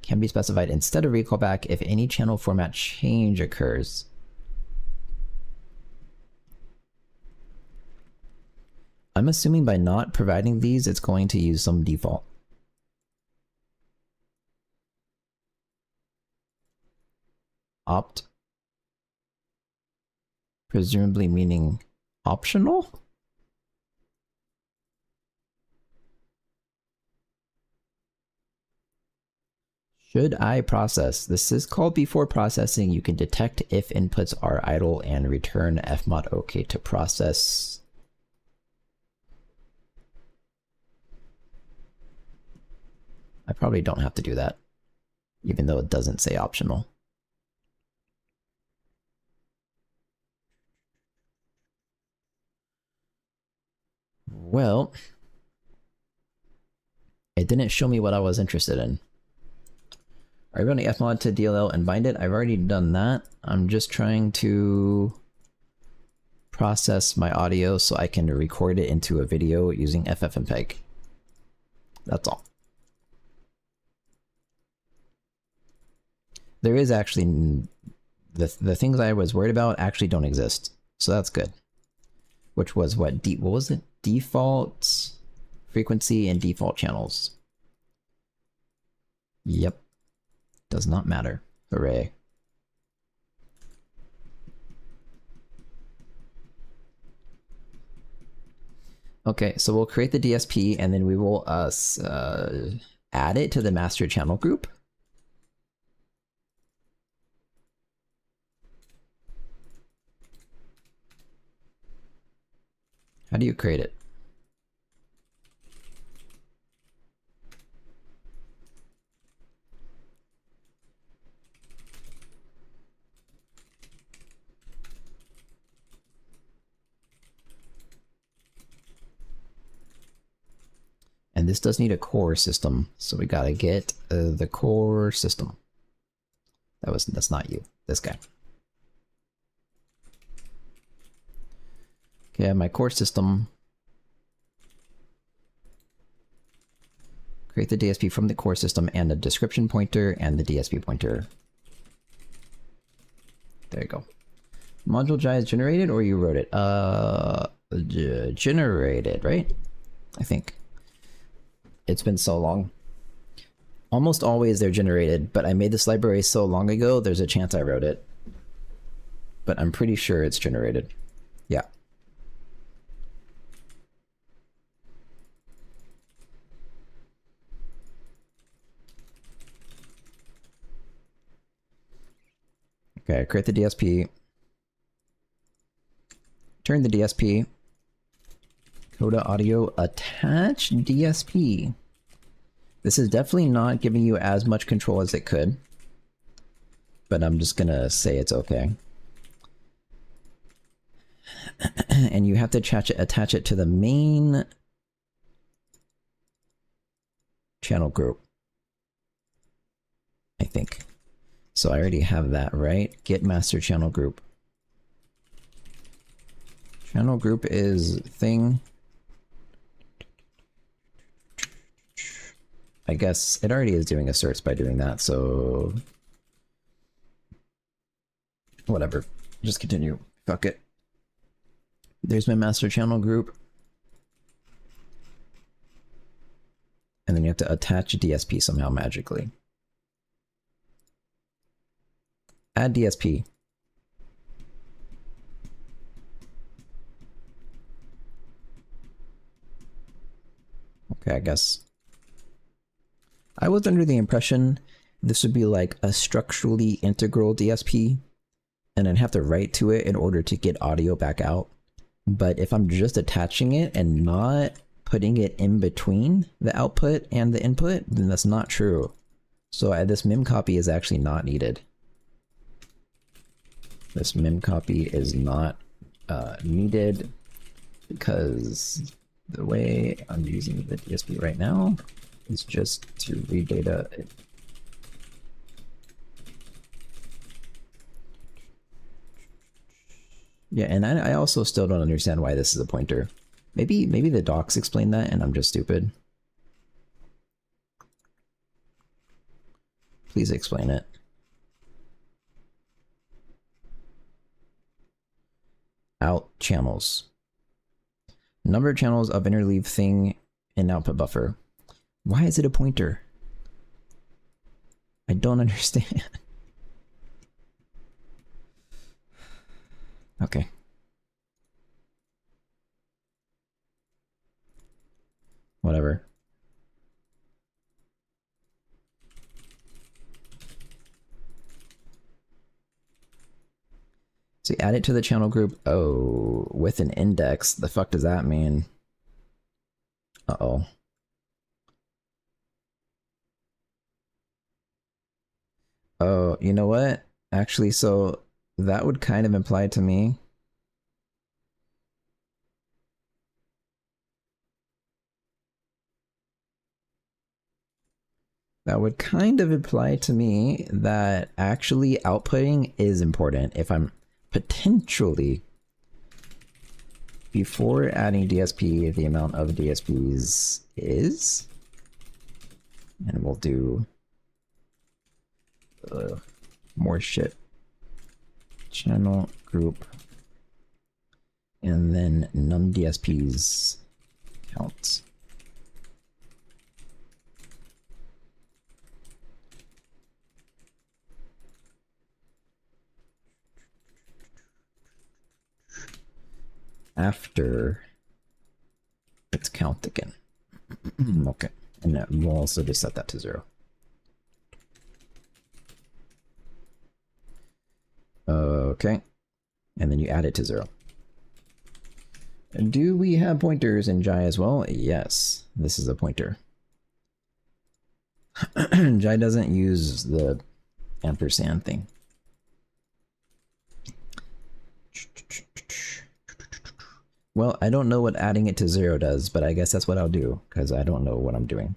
A: can be specified instead of recallback if any channel format change occurs. I'm assuming by not providing these, it's going to use some default. Opt. Presumably meaning optional? Should I process? This is called before processing. You can detect if inputs are idle and return fmod OK to process. I probably don't have to do that, even though it doesn't say optional. Well, it didn't show me what I was interested in. Are you running fmod to DLL and bind it? I've already done that. I'm just trying to process my audio so I can record it into a video using FFmpeg. That's all. There is actually... The things I was worried about actually don't exist. So that's good. Which was what? What was it? Default frequency and default channels. Yep. Does not matter. Hooray. Okay, so we'll create the DSP and then we will add it to the master channel group. How do you create it? And this does need a core system, so we gotta get the core system. That's not you, this guy. Okay, my core system. Create the DSP from the core system and a description pointer and the DSP pointer. There you go. Module JI is generated or you wrote it? Generated, right? I think. It's been so long. Almost always they're generated, but I made this library so long ago, there's a chance I wrote it. But I'm pretty sure it's generated. Yeah. Okay, create the DSP. Turn the DSP. Coda audio attach DSP. This is definitely not giving you as much control as it could, but I'm just gonna say it's okay. And you have to attach it to the main channel group, I think. So I already have that, right? Get master channel group. Channel group is thing. I guess it already is doing asserts by doing that, so whatever. Just continue. Fuck it. There's my master channel group. And then you have to attach a DSP somehow magically. Add DSP. Okay, I guess. I was under the impression this would be like a structurally integral DSP, and I'd have to write to it in order to get audio back out. But if I'm just attaching it and not putting it in between the output and the input, then that's not true. So this mem copy is actually not needed. This mem copy is not needed because the way I'm using the DSP right now is just to read data. Yeah, and I also still don't understand why this is a pointer. Maybe the docs explain that and I'm just stupid. Please explain it. Out channels. Number of channels of interleave thing in output buffer. Why is it a pointer? I don't understand. Okay. Whatever. So you add it to the channel group. Oh, with an index. The fuck does that mean? Uh-oh. Oh, you know what? Actually, so that would kind of imply to me that actually outputting is important if I'm potentially, before adding DSP, the amount of DSPs is, and we'll do more shit. Channel group, and then num DSPs count. After it's count again. Okay, and then we'll also just set that to 0. Okay, and then you add it to 0. Do we have pointers in Jai as well? Yes, this is a pointer. Jai doesn't use the ampersand thing. Well, I don't know what adding it to 0 does, but I guess that's what I'll do, because I don't know what I'm doing.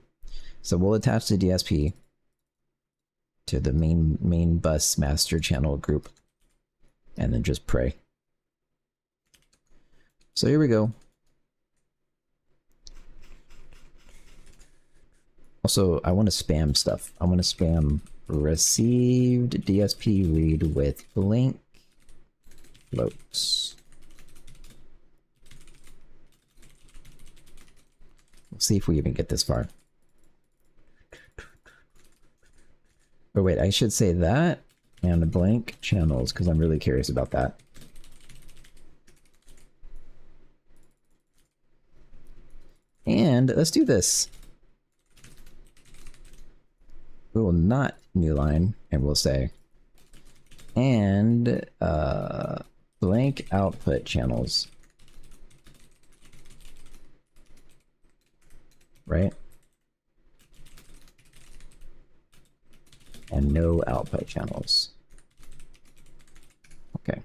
A: So we'll attach the DSP to the main bus master channel group, and then just pray. So here we go. Also, I want to spam stuff. I want to spam received DSP read with blank floats. We'll see if we even get this far. Oh wait, I should say that and blank channels because I'm really curious about that. And let's do this. We will not new line, and we'll say and blank output channels. Right? and no output channels. Okay.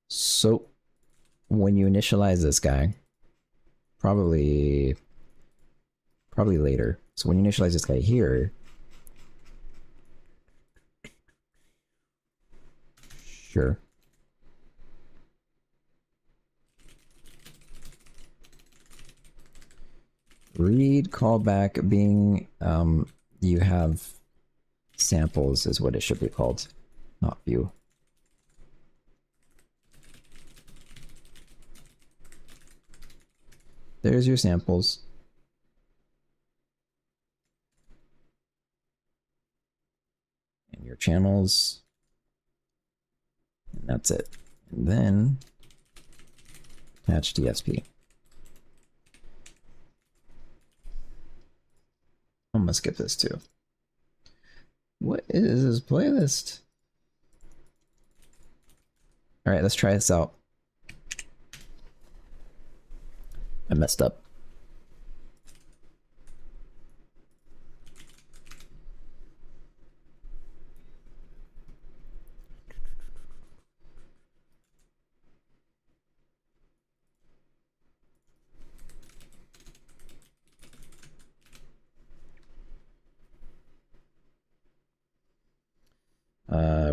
A: So when you initialize this guy, probably later. So when you initialize this guy here, sure. Read callback being you have samples is what it should be called, not view. There's your samples. And your channels. And that's it. And then attach DSP. I'm gonna skip this too. What is this playlist? All right, let's try this out. I messed up.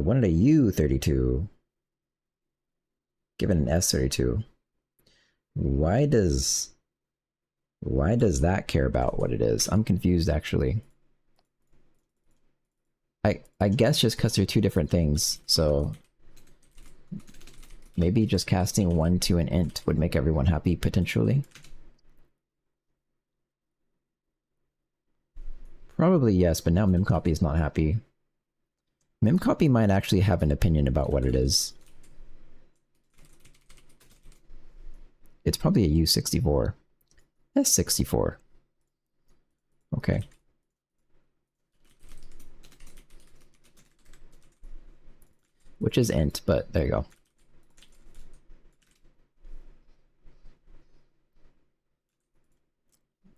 A: Wanted a U32. Give it an S32. Why does that care about what it is? I'm confused actually. I guess just because they're two different things, so maybe just casting one to an int would make everyone happy potentially. Probably yes, but now memcopy is not happy. Memcopy might actually have an opinion about what it is. It's probably a U64. S64. Okay. Which is int, but there you go.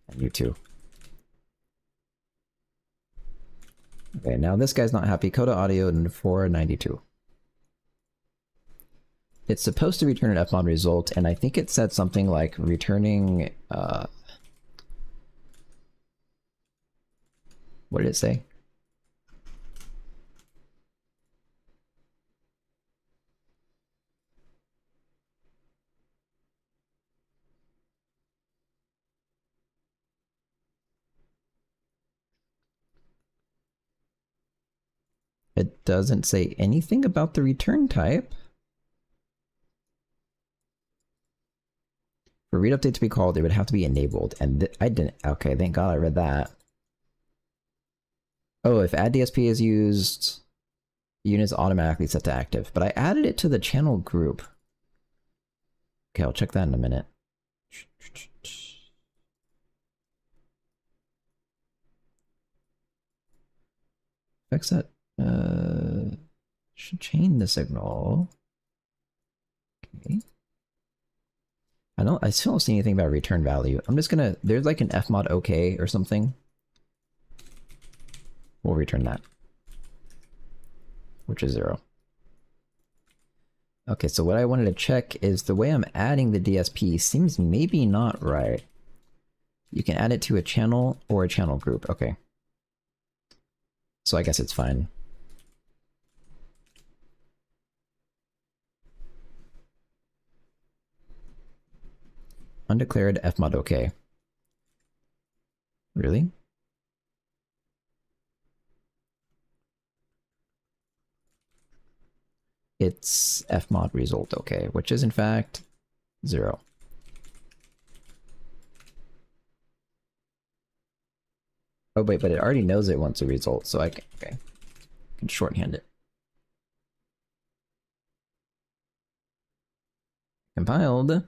A: And you too. Okay, now this guy's not happy. Coda audio and 492. It's supposed to return an fmod result, and I think it said something like returning, what did it say? It doesn't say anything about the return type. For read update to be called, it would have to be enabled, and I didn't. Okay, thank God I read that. Oh, if add DSP is used, unit is automatically set to active, but I added it to the channel group. Okay, I'll check that in a minute. Fix that. Should chain the signal. Okay. I still don't see anything about return value. I'm just gonna, there's like an fmod okay or something. We'll return that. Which is 0. Okay, so what I wanted to check is the way I'm adding the DSP seems maybe not right. You can add it to a channel or a channel group. Okay. So I guess it's fine. Undeclared fmod okay. Really? It's fmod result okay, which is in fact 0. Oh wait, but it already knows it wants a result, so I can, okay. I can shorthand it. Compiled.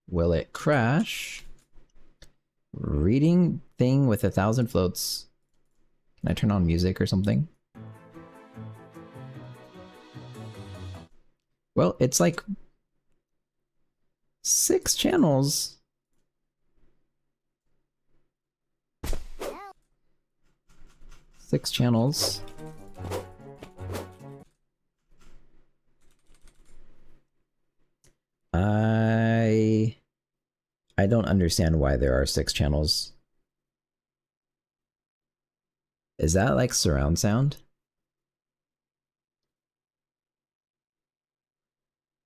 A: Will it crash? Reading thing with 1,000 floats. Can I turn on music or something? Well, it's like 6 channels. 6 channels. I don't understand why there are 6 channels. Is that like surround sound?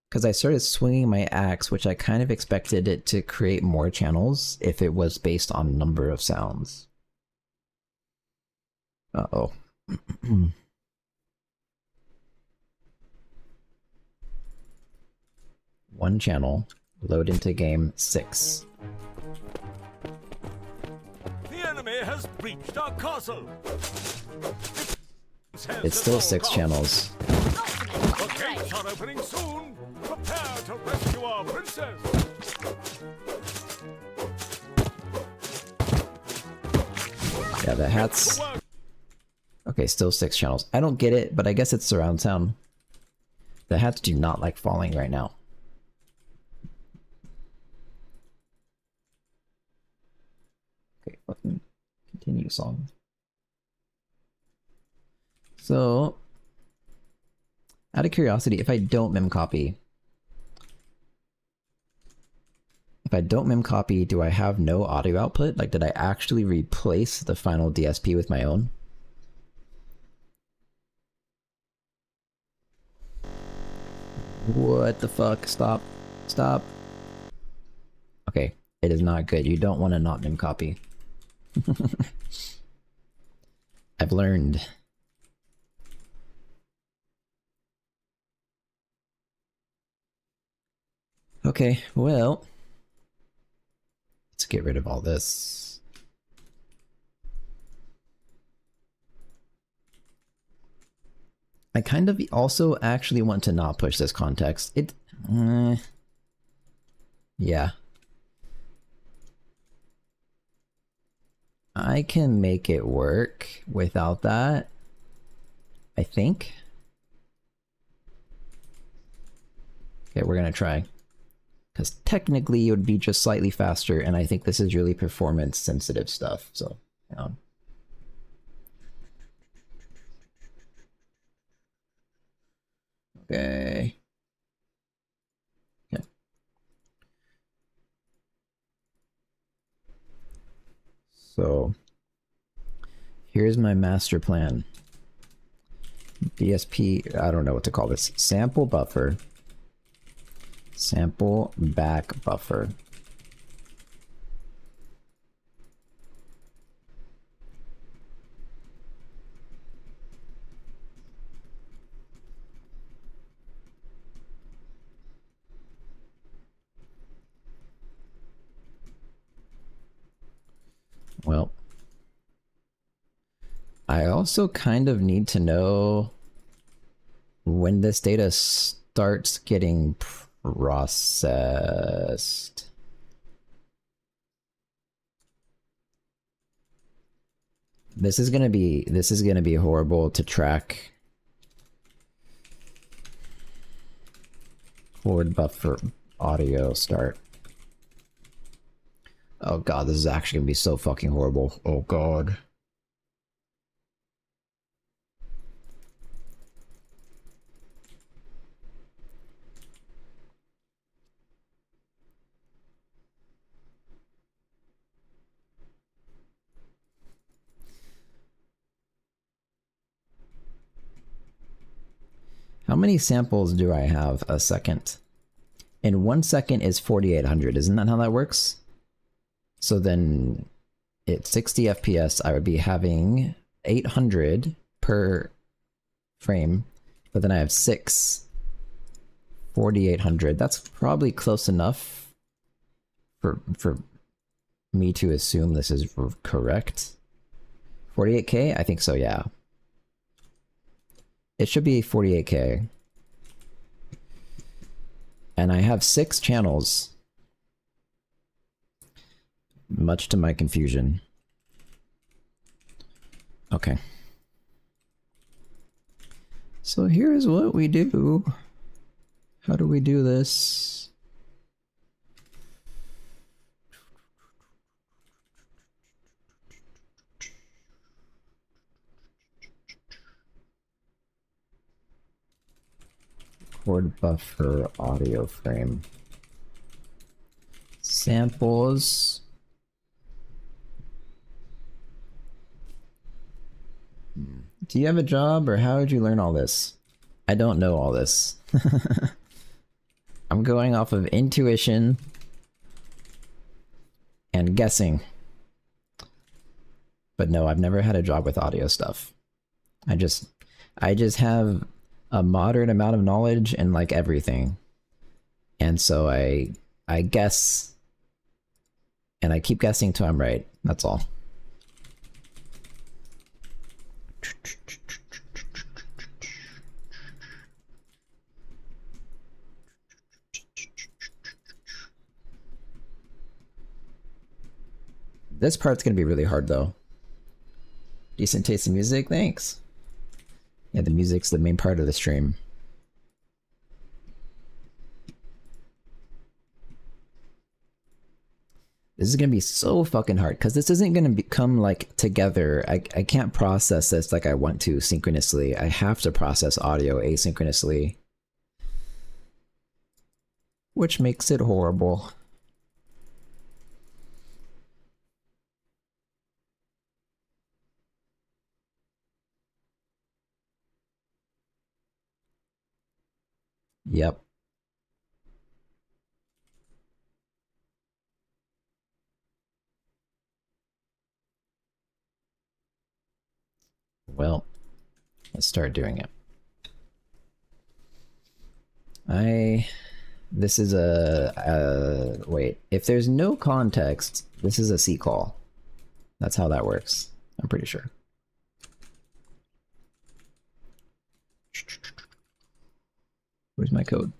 A: Because I started swinging my axe, which I kind of expected it to create more channels if it was based on number of sounds. Uh-oh. One channel. Load into game 6.
B: The enemy has breached our castle.
A: It's still 6 channels.
B: The gates are opening soon. Prepare to rescue our princess.
A: Yeah, the hats. Okay, still 6 channels. I don't get it, but I guess it's surround sound. The hats do not like falling right now. Okay, fucking continue song. So, out of curiosity, if I don't mem copy, do I have no audio output? Like, did I actually replace the final DSP with my own? What the fuck? Stop. Stop. Okay, it is not good. You don't want to not mem copy. I've learned. Okay, well, let's get rid of all this. I kind of also actually want to not push this context. Yeah. I can make it work without that, I think. Okay, we're gonna try. Because technically it would be just slightly faster, and I think this is really performance sensitive stuff, so hang on. Okay. Yeah. So here's my master plan. DSP, I don't know what to call this. Sample buffer. Sample back buffer. Well, I also kind of need to know when this data starts getting processed. This is gonna be horrible to track. Chord buffer audio start. Oh god, this is actually gonna be so fucking horrible. Oh god. How many samples do I have a second? And 1 second is 4800, isn't that how that works? So then at 60 FPS, I would be having 800 per frame, but then I have 4800. That's probably close enough for me to assume this is correct. 48K? I think so, yeah. It should be 48K. And I have 6 channels. Much to my confusion. Okay. So here's what we do. How do we do this? Record buffer audio frame. Samples. Do you have a job, or how did you learn all this? I don't know all this. I'm going off of intuition and guessing. But no, I've never had a job with audio stuff. I just have a moderate amount of knowledge in like everything. And so I guess, and I keep guessing till I'm right. That's all. This part's gonna be really hard though. Decent taste in music, thanks. Yeah, the music's the main part of the stream. This is gonna be so fucking hard because this isn't gonna become like together. I can't process this like I want to synchronously. I have to process audio asynchronously, which makes it horrible. Yep. Well, let's start doing it. This is wait, if there's no context, this is a C call. That's how that works. I'm pretty sure. Where's my code?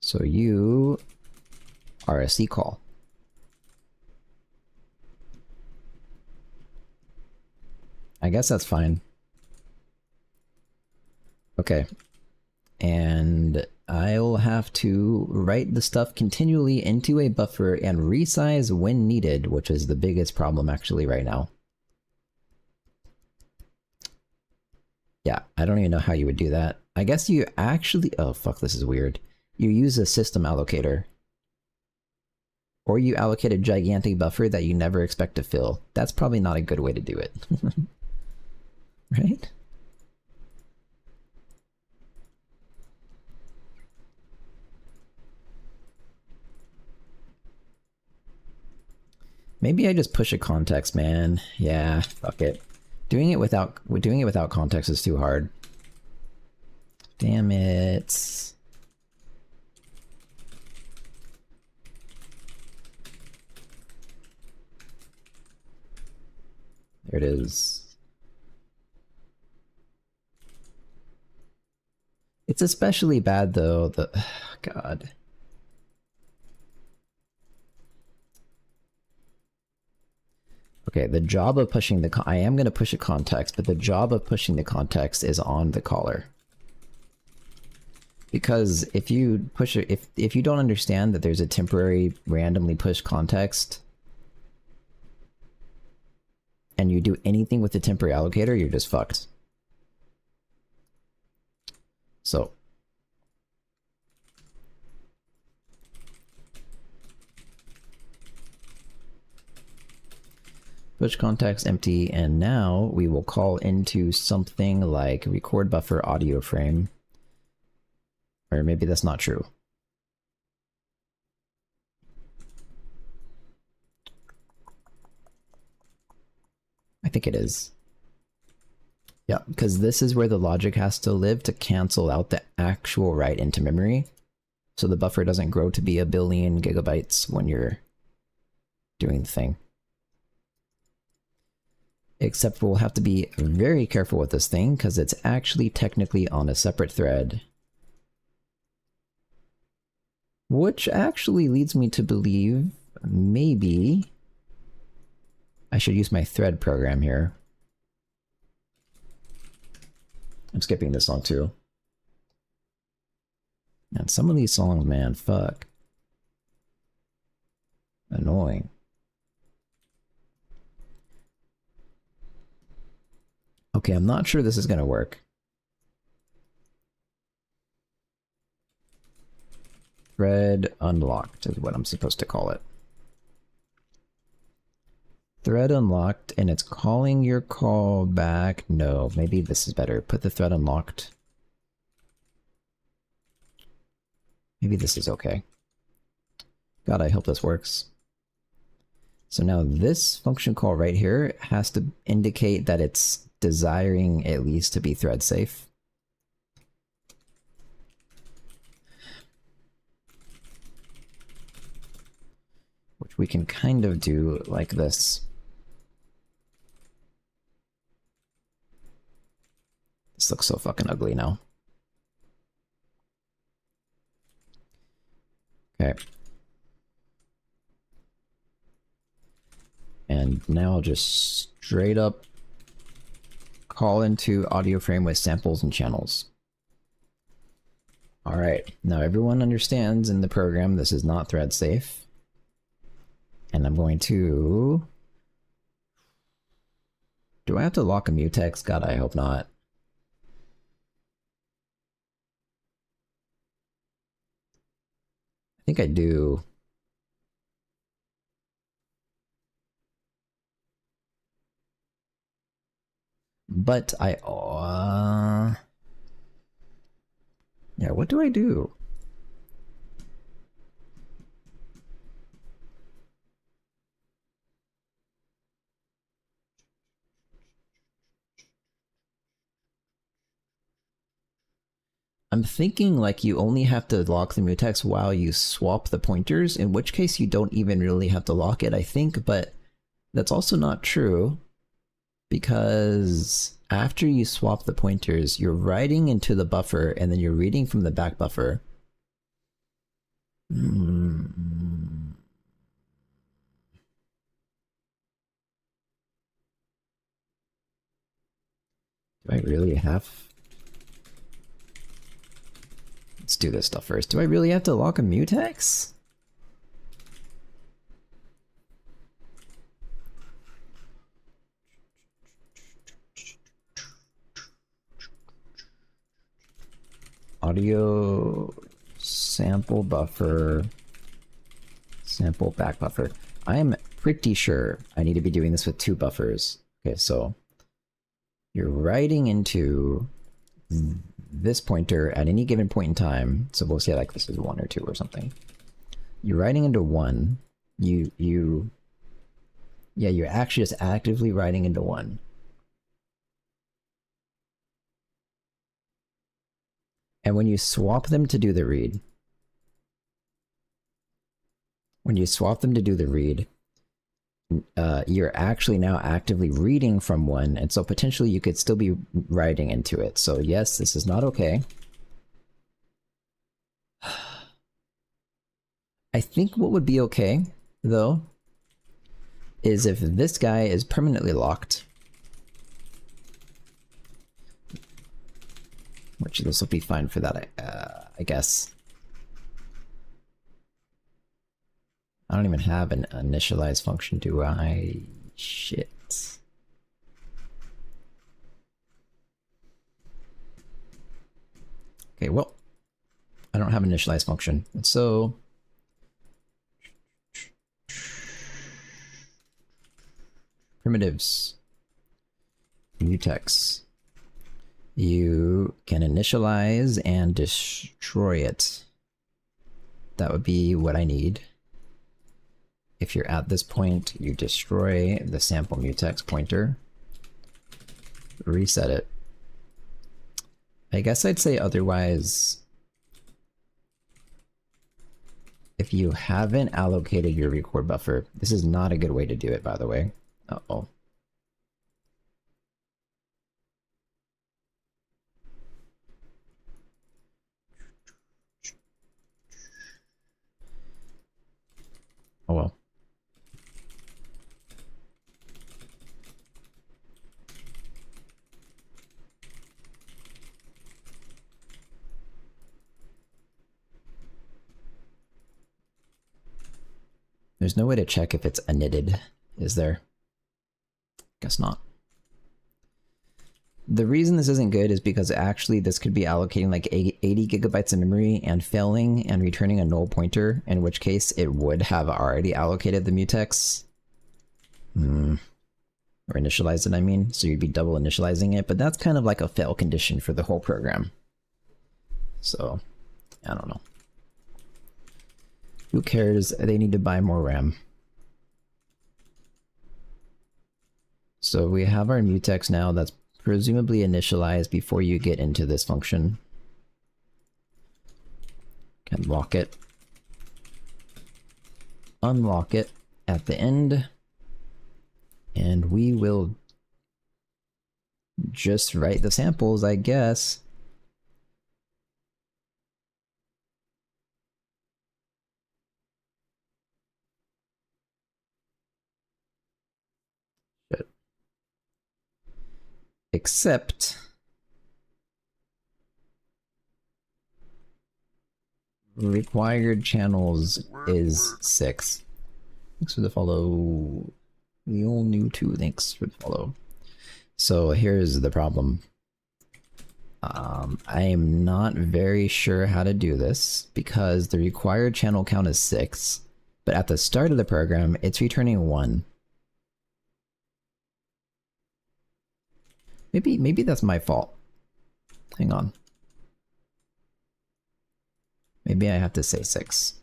A: So you are a C call. I guess that's fine. Okay. And I'll have to write the stuff continually into a buffer and resize when needed, which is the biggest problem actually right now. Yeah, I don't even know how you would do that. I guess you actually... Oh, fuck, this is weird. You use a system allocator. Or you allocate a gigantic buffer that you never expect to fill. That's probably not a good way to do it. Right? Maybe I just push a context, man. Yeah, fuck it. Doing it without context is too hard. Damn it. There it is. It's especially bad though, God. Okay, the job of pushing the I am going to push a context, but the job of pushing the context is on the caller. Because if you push it, if you don't understand that there's a temporary randomly pushed context and you do anything with the temporary allocator, you're just fucked. So push context empty, and now we will call into something like record buffer audio frame. Or maybe that's not true. I think it is. Yeah, because this is where the logic has to live to cancel out the actual write into memory. So the buffer doesn't grow to be 1 billion gigabytes when you're doing the thing. Except we'll have to be very careful with this thing because it's actually technically on a separate thread. Which actually leads me to believe maybe I should use my thread program here. I'm skipping this song too. And some of these songs, man, fuck. Annoying. Okay, I'm not sure this is gonna work. Thread unlocked is what I'm supposed to call it. Thread unlocked, and it's calling your call back. No, maybe this is better. Put the thread unlocked. Maybe this is okay. God, I hope this works. So now this function call right here has to indicate that it's desiring at least to be thread safe. Which we can kind of do like this. This looks so fucking ugly now. Okay. And now I'll just straight up call into audio frame with samples and channels. Alright, now everyone understands in the program this is not thread safe. And I'm going to... Do I have to lock a mutex? God, I hope not. I think I do. But I... yeah, what do I do? I'm thinking like you only have to lock the mutex while you swap the pointers, in which case you don't even really have to lock it, I think, but that's also not true, because after you swap the pointers, you're writing into the buffer and then you're reading from the back buffer. Do I really have... Let's do this stuff first. Do I really have to lock a mutex? Audio sample buffer, sample back buffer. I'm pretty sure I need to be doing this with 2 buffers. Okay, so you're writing into this pointer at any given point in time. So we'll say like this is 1 or 2 or something. You're writing into 1. You're actually just actively writing into 1. And when you swap them to do the read, you're actually now actively reading from 1, and so potentially you could still be writing into it. So yes, this is not okay. I think what would be okay, though, is if this guy is permanently locked. Which this will be fine for that, I guess. I don't even have an initialize function, do I? Shit. Okay, well, I don't have an initialize function, and so primitives, mutex. You can initialize and destroy it. That would be what I need. If you're at this point, you destroy the sample mutex pointer, reset it. I guess I'd say otherwise, if you haven't allocated your record buffer, this is not a good way to do it, by the way. Uh-oh. Oh well. There's no way to check if it's initted, is there? Guess not. The reason this isn't good is because actually this could be allocating like 80 gigabytes of memory and failing and returning a null pointer, in which case it would have already allocated the mutex. Or initialized it, I mean. So you'd be double initializing it, but that's kind of like a fail condition for the whole program. So, I don't know. Who cares? They need to buy more RAM. So we have our mutex now that's presumably initialized before you get into this function. Can lock it. Unlock it at the end. And we will just write the samples, I guess. Shit. Except required channels is 6. Thanks for the follow. We all knew 2. Thanks for the follow. So here's the problem. I am not very sure how to do this because the required channel count is 6, but at the start of the program, it's returning 1. Maybe that's my fault. Hang on. Maybe I have to say 6.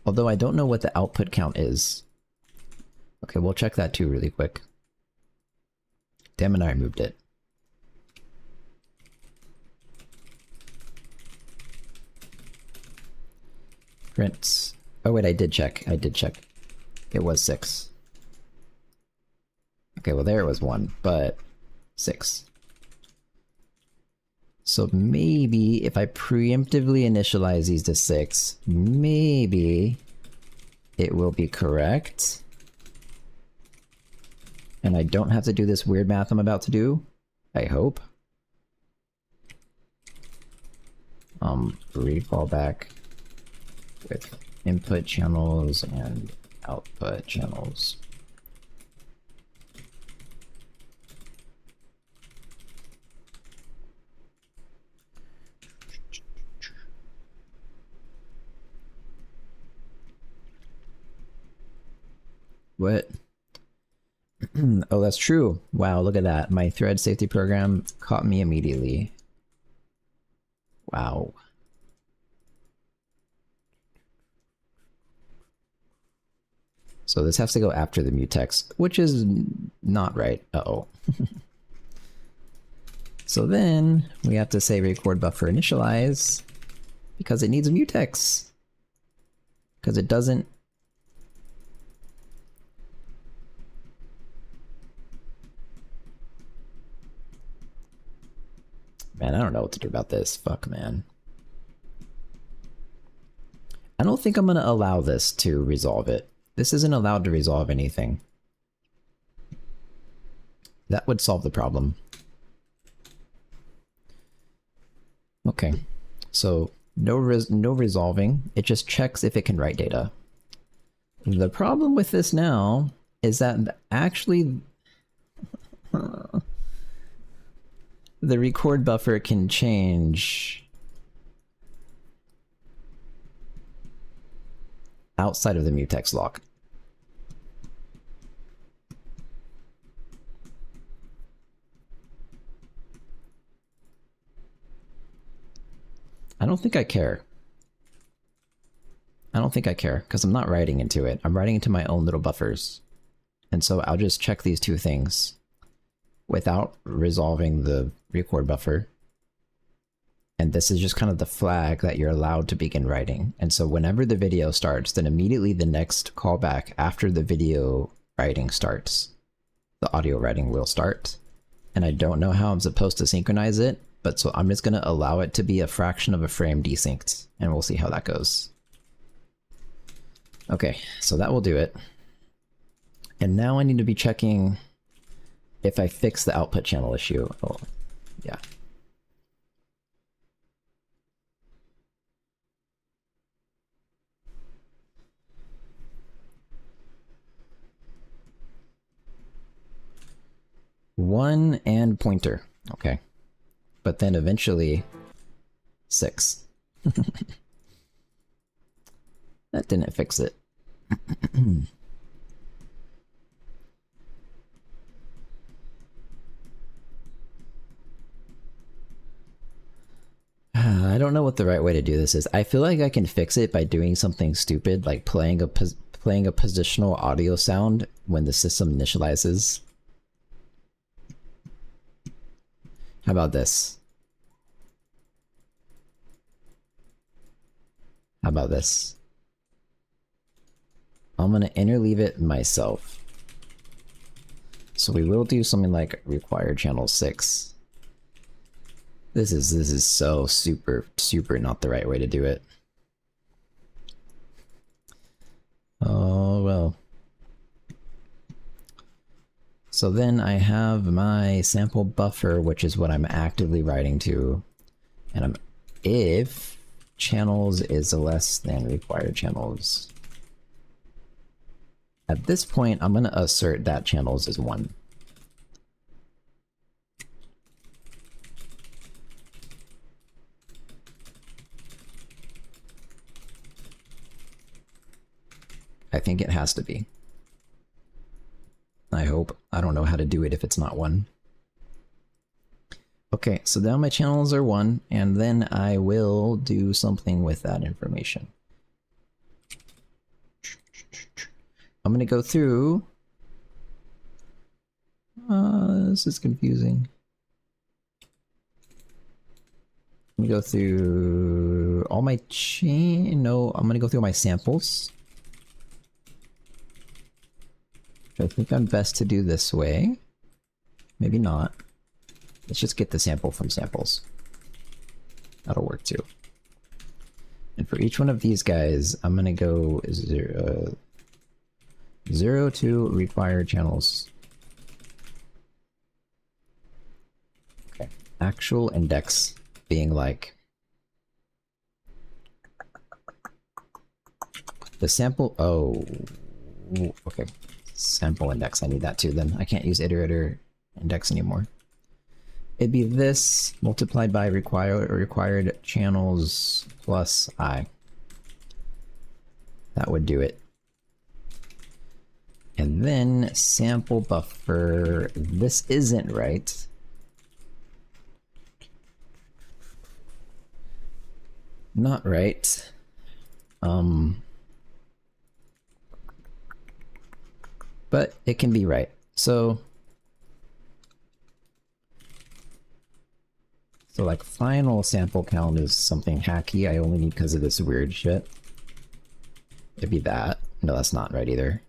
A: Although I don't know what the output count is. Okay, we'll check that too really quick. Damn it, I removed it. Print. Oh wait, I did check. It was 6. Okay, well there it was 1, but 6. So maybe if I preemptively initialize these to 6, maybe it will be correct. And I don't have to do this weird math I'm about to do. I hope. Recall back with input channels and output channels. What? Oh, that's true. Wow, look at that. My thread safety program caught me immediately. Wow. So this has to go after the mutex, which is not right. Uh-oh. So then we have to say record buffer initialize because it needs a mutex. Because it doesn't. Man, I don't know what to do about this. Fuck, man. I don't think I'm going to allow this to resolve it. This isn't allowed to resolve anything. That would solve the problem. Okay, so no resolving. It just checks if it can write data. The problem with this now is that actually the record buffer can change outside of the mutex lock. I don't think I care. I don't think I care, because I'm not writing into it. I'm writing into my own little buffers. And so I'll just check these two things without resolving the record buffer. And this is just kind of the flag that you're allowed to begin writing. And so whenever the video starts, then immediately the next callback after the video writing starts, the audio writing will start. And I don't know how I'm supposed to synchronize it, but so I'm just going to allow it to be a fraction of a frame desynced, and we'll see how that goes. Okay, so that will do it. And now I need to be checking if I fix the output channel issue. Oh, yeah. One and pointer. Okay. But then eventually 6. That didn't fix it. I don't know what the right way to do this is. I feel like I can fix it by doing something stupid, like playing a positional audio sound when the system initializes. How about this? How about this? I'm gonna interleave it myself. So we will do something like require channel 6. This is so super not the right way to do it. Oh well. So then I have my sample buffer, which is what I'm actively writing to, and if channels is less than required channels. At this point, I'm gonna assert that channels is 1. I think it has to be. I hope. I don't know how to do it if it's not 1. Okay, so now my channels are 1, and then I will do something with that information. I'm gonna go through... this is confusing. Let me go through all my No, I'm gonna go through my samples. I think I'm best to do this way. Maybe not. Let's just get the sample from samples. That'll work too. And for each one of these guys, I'm gonna go 0 to required channels. Okay. Actual index being like the sample. Oh, okay. Sample index. I need that too. Then I can't use iterator index anymore. It'd be this multiplied by required channels plus I. That would do it. And then sample buffer. This isn't right. Not right. But it can be right. So like final sample count is something hacky I only need because of this weird shit. It'd be that. No, that's not right either.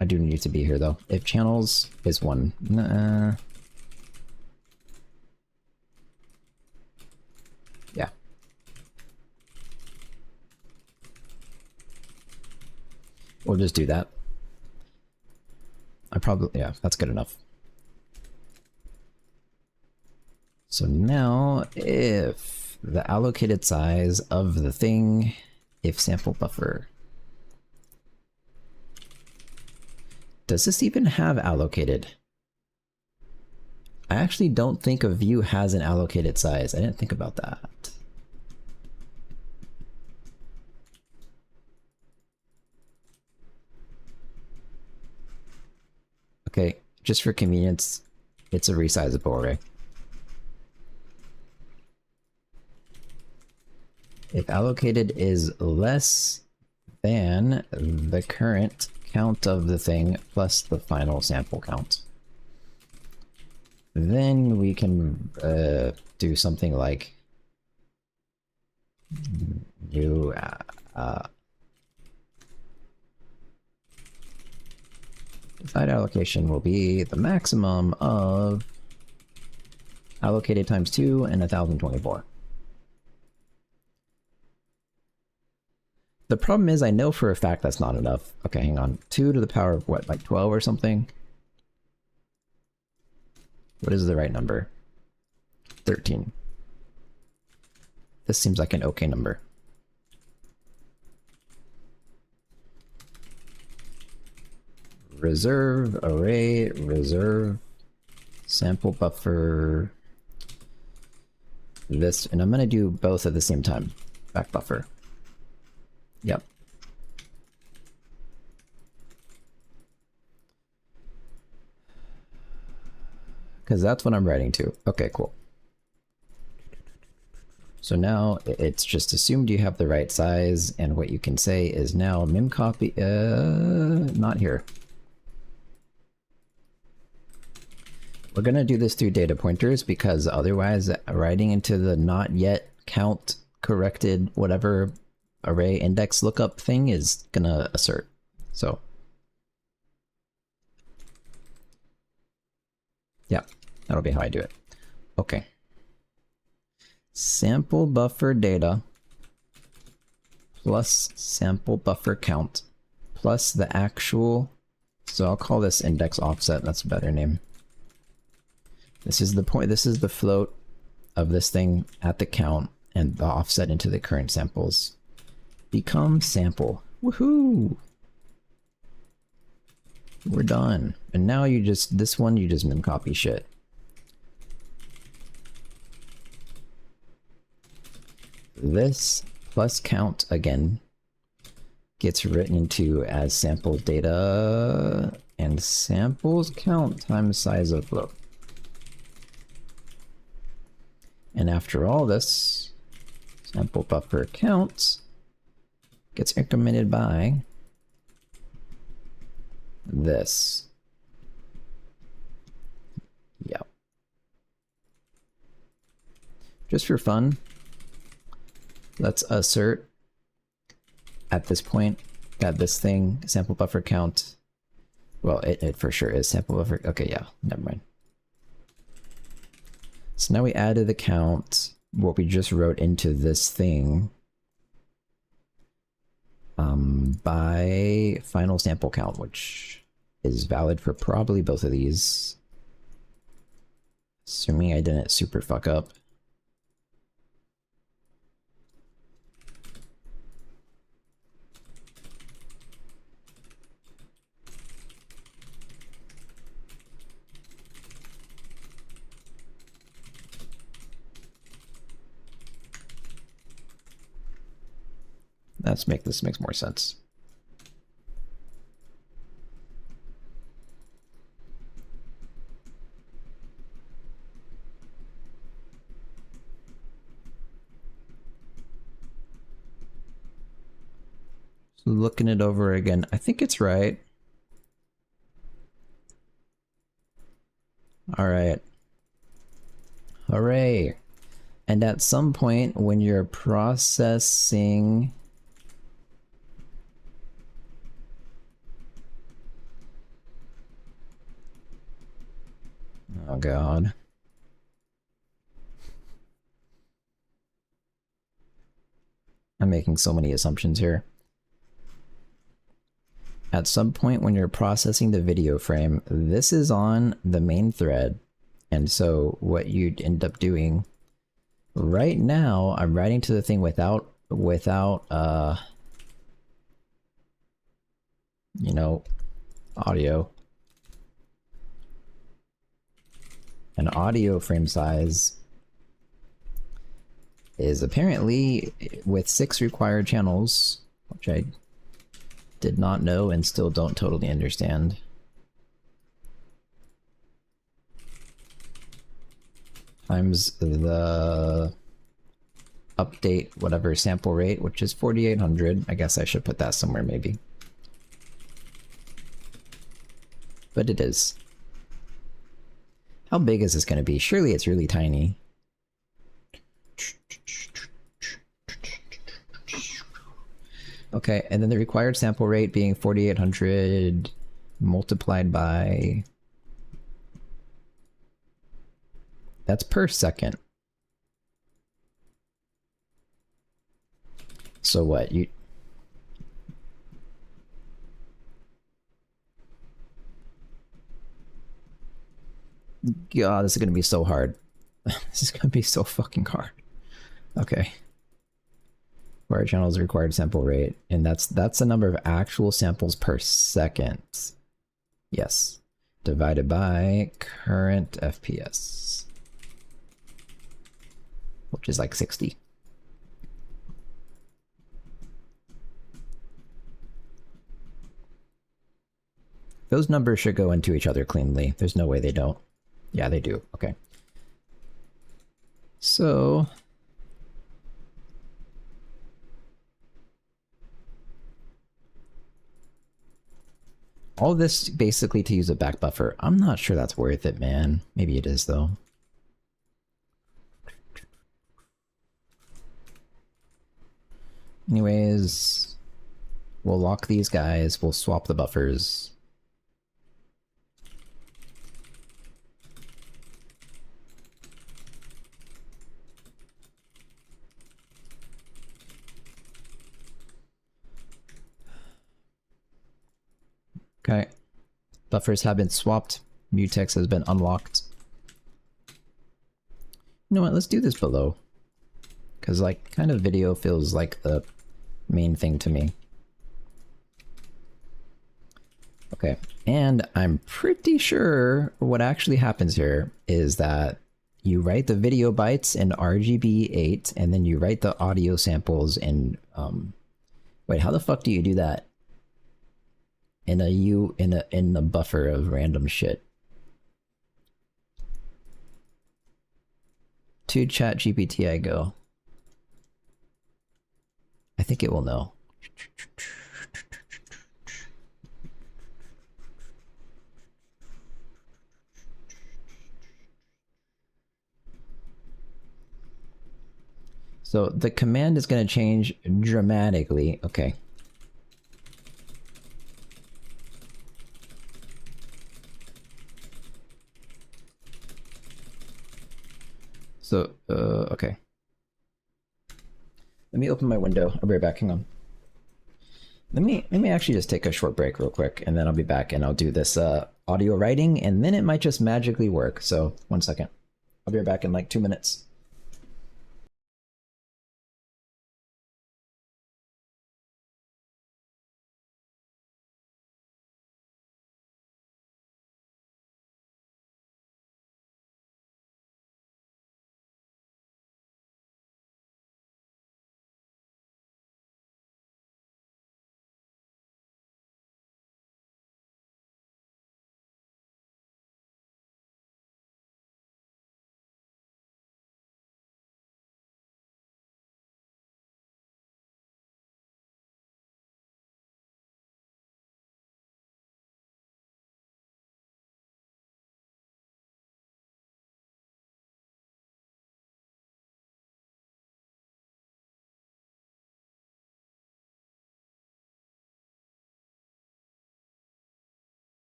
A: I do need to be here though. If channels is 1. Yeah. We'll just do that. Yeah, that's good enough. So now if the allocated size of the thing, if sample buffer. Does this even have allocated? I actually don't think a view has an allocated size. I didn't think about that. Okay, just for convenience, it's a resizable array. If allocated is less than the current count of the thing plus the final sample count, then we can do something like new side allocation will be the maximum of allocated times 2 and 1024. The problem is I know for a fact that's not enough. Okay, hang on. 2 to the power of what, like 12 or something? What is the right number? 13. This seems like an okay number. Reserve, array, reserve, sample buffer, this, and I'm gonna do both at the same time. Back buffer. Yep. Because that's what I'm writing to. Okay, cool. So now it's just assumed you have the right size, and what you can say is now memcopy, not here. We're gonna do this through data pointers because otherwise writing into the not yet count corrected whatever array index lookup thing is gonna assert. So yeah, that'll be how I do it. Okay. Sample buffer data plus sample buffer count plus the actual, so I'll call this index offset, that's a better name. This is the point, this is the float of this thing at the count and the offset into the current samples. Become sample. Woohoo! We're done. And now you just, this one you just memcopy shit. This plus count again gets written into as sample data and samples count times size of float. And after all this, sample buffer count gets incremented by this. Yep. Just for fun, let's assert at this point that this thing, sample buffer count, well, it for sure is sample buffer. Okay, yeah, never mind. So now we added the count, what we just wrote into this thing, by final sample count, which is valid for probably both of these. Assuming I didn't super fuck up. Let's make this makes more sense. So looking it over again, I think it's right. All right. Hooray. And at some point when you're processing oh god. I'm making so many assumptions here. At some point when you're processing the video frame, this is on the main thread. And so what you'd end up doing right now, I'm writing to the thing without you know, audio. An audio frame size is apparently with 6 required channels, which I did not know and still don't totally understand. Times the update whatever sample rate, which is 4800. I guess I should put that somewhere maybe. But it is. How big is this going to be? Surely it's really tiny. Okay, and then the required sample rate being 4800 multiplied by... That's per second. So what, you... God, this is gonna be so hard. This is gonna be so fucking hard. Okay. Wire channels required sample rate, and that's the number of actual samples per second. Yes, divided by current FPS, which is like 60. Those numbers should go into each other cleanly. There's no way they don't. Yeah, they do. Okay. So all this basically to use a back buffer. I'm not sure that's worth it, man. Maybe it is, though. Anyways, we'll lock these guys. We'll swap the buffers. Okay. Buffers have been swapped. Mutex has been unlocked. You know what? Let's do this below. Because, like, kind of video feels like the main thing to me. Okay. And I'm pretty sure what actually happens here is that you write the video bytes in RGB8, and then you write the audio samples in... Wait, how the fuck do you do that? In the buffer of random shit. To ChatGPT I go. I think it will know. So the command is going to change dramatically. Okay. So, okay. Let me open my window. I'll be right back. Hang on. Let me actually just take a short break real quick, and then I'll be back and I'll do this audio writing, and then it might just magically work. So, 1 second. I'll be right back in like 2 minutes.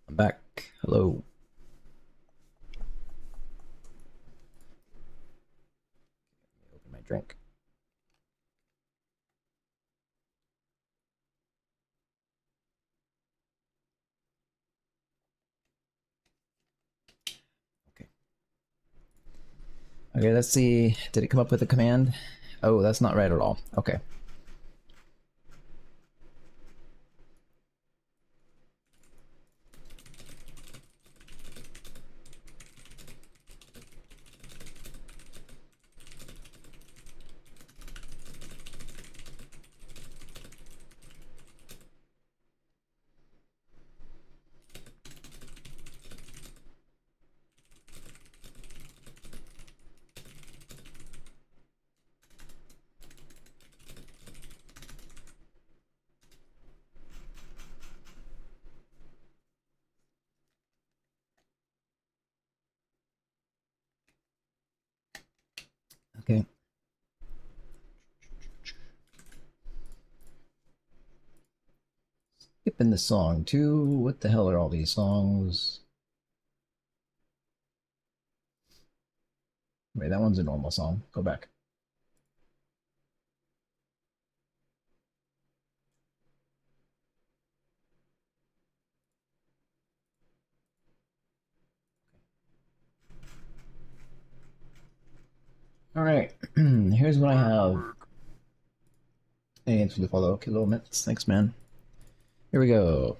A: I'm back. Hello. drink. Okay. Okay, let's see. Did it come up with a command? Oh, that's not right at all. Okay. Okay. Skipping the song too. What the hell are all these songs? Wait, that one's a normal song. Go back. All right. Here's what I have. Hey, thanks for the follow. Okay, little minutes. Thanks, man. Here we go.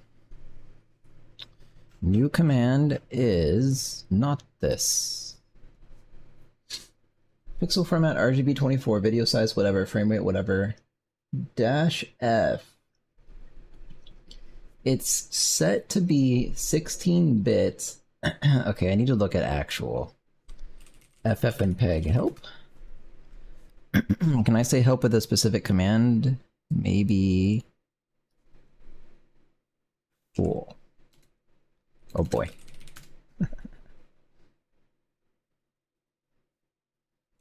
A: New command is not this. Pixel format, RGB 24, video size, whatever, frame rate, whatever. Dash F. It's set to be 16 bits. Okay, I need to look at actual. FF and PEG. Help? Can I say help with a specific command? Maybe. Fool. Oh boy.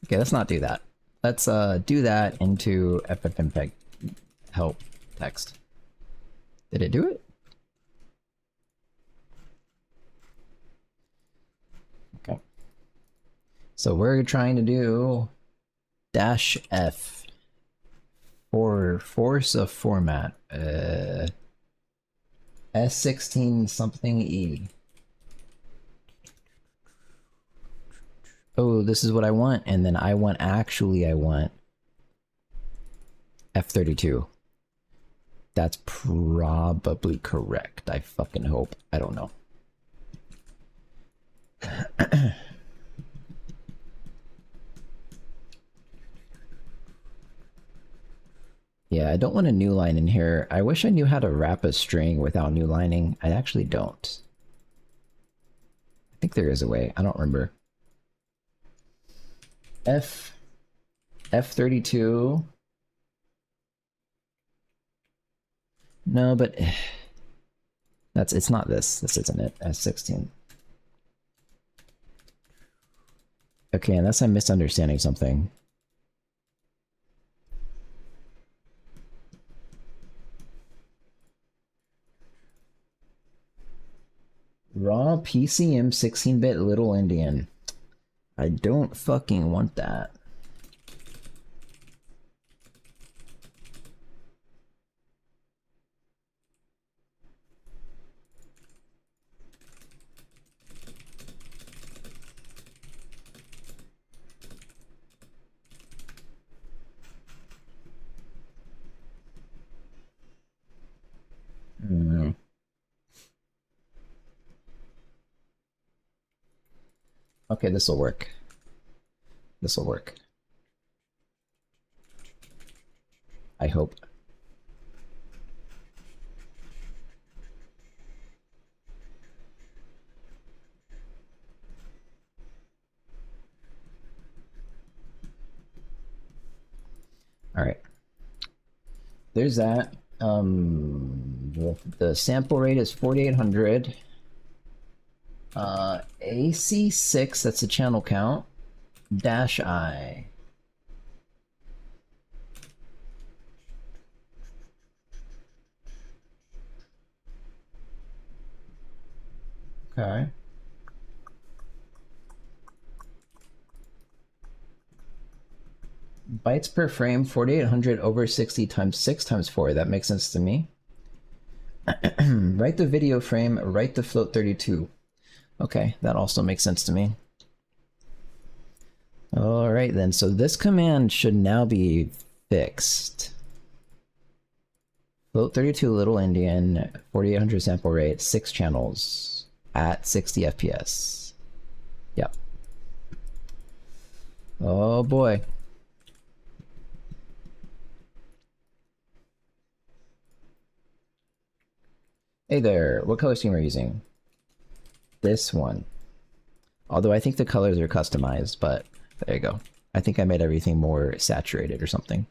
A: Okay, let's not do that. Let's do that into FFmpeg help text. Did it do it? Okay. So we're trying to do dash F for force of format. S16 something E. Oh, this is what I want, and then I want F32. That's probably correct. I fucking hope. I don't know. Yeah, I don't want a new line in here. I wish I knew how to wrap a string without new lining. I actually don't. I think there is a way. I don't remember. F32. No, but it's not this. This isn't it. S16. Okay, unless I'm misunderstanding something. Raw PCM 16-bit Little Indian. I don't fucking want that. Okay, this will work. This will work. I hope. All right. There's that. The sample rate is 4800. AC6, that's the channel count. Dash I. Okay. Bytes per frame, 4800 over 60 times 6 times 4. That makes sense to me. Write the video frame, write the float 32. Okay, that also makes sense to me. Alright then, so this command should now be fixed. Float 32 Little Indian, 4800 sample rate, 6 channels at 60 FPS. Yep. Oh boy. Hey there, what color scheme are you using? This one. Although I think the colors are customized, but there you go. I think I made everything more saturated or something.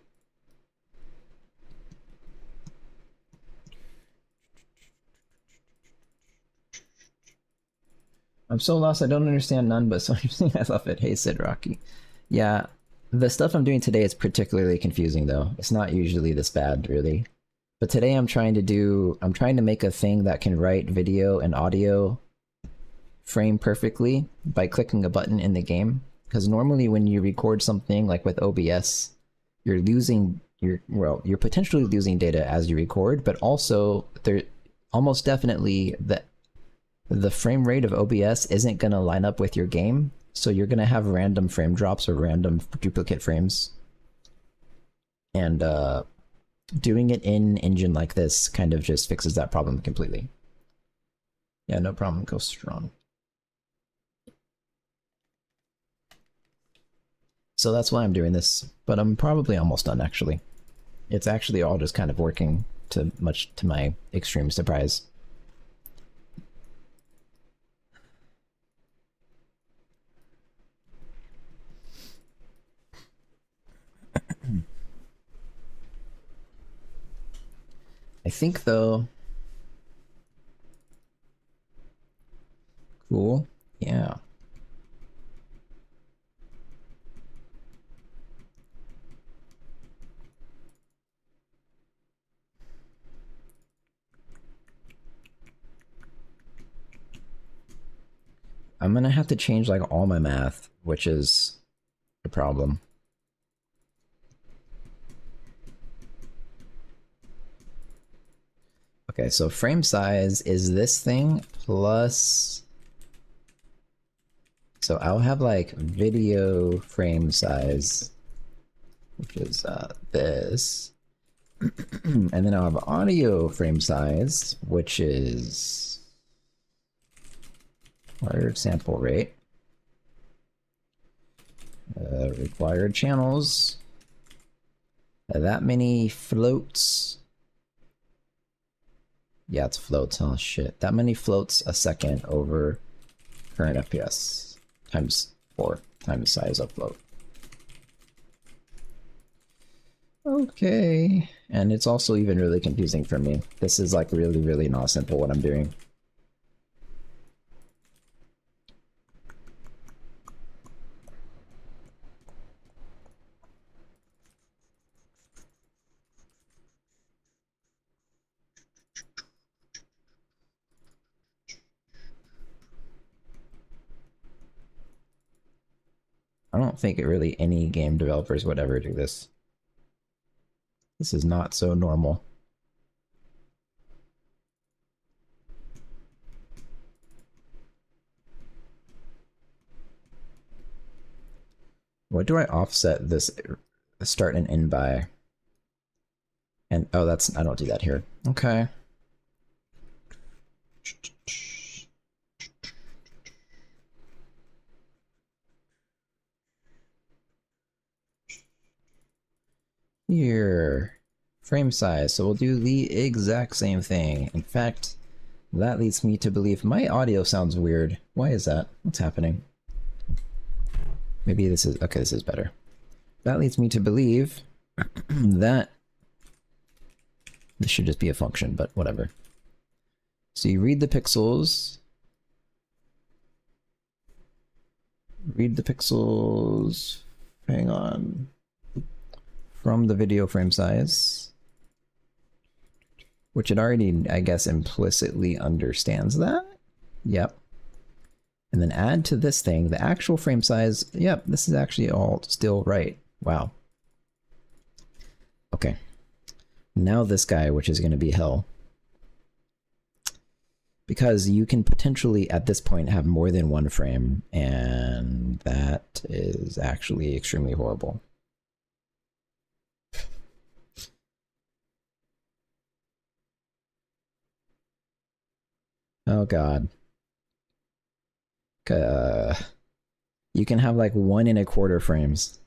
A: I'm so lost, I don't understand none, but so interesting, I love it. Hey, Sid Rocky. Yeah, the stuff I'm doing today is particularly confusing, though. It's not usually this bad, really. But today I'm trying to make a thing that can write video and audio frame perfectly by clicking a button in the game. Because normally when you record something, like with OBS, you're potentially losing data as you record, but also there almost definitely the frame rate of OBS isn't going to line up with your game, so you're going to have random frame drops or random duplicate frames. And doing it in engine like this kind of just fixes that problem completely. Yeah, no problem, go strong. So that's why I'm doing this, but I'm probably almost done actually. It's actually all just kind of working much to my extreme surprise. I think though... Cool, yeah. I'm gonna have to change like all my math, which is a problem. Okay, so frame size is this thing plus... So I'll have like video frame size, which is this. And then I'll have audio frame size, which is required sample rate. Required channels. That many floats. Yeah, it's floats. Oh shit. That many floats a second over current FPS times 4 times size of float. Okay. And it's also even really confusing for me. This is like really, really not simple what I'm doing. I don't think any game developers would ever do this. This is not so normal. What do I offset this start and end by? And oh, I don't do that here. Okay. Here, frame size, so we'll do the exact same thing. In fact, that leads me to believe my audio sounds weird. Why is that? What's happening? Maybe this is, okay, this is better. That leads me to believe that this should just be a function, but whatever. So you read the pixels. Read the pixels, hang on. From the video frame size, which it already, I guess, implicitly understands that. Yep. And then add to this thing the actual frame size. Yep, this is actually all still right. Wow. Okay. Now this guy, which is going to be hell. Because you can potentially, at this point, have more than one frame, and that is actually extremely horrible. Oh god. You can have like 1 1/4 frames.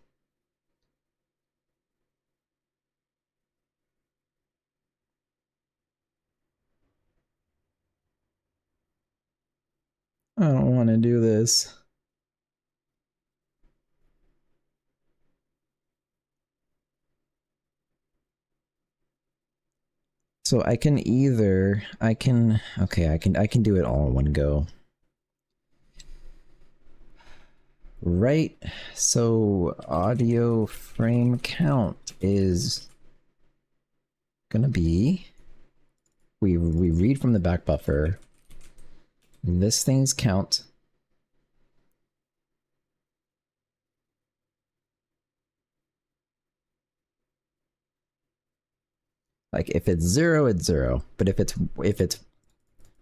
A: I don't want to do this. So I can either I can do it all in one go. Right. So audio frame count is gonna be we read from the back buffer. This thing's count. Like if it's 0, it's 0. But if it's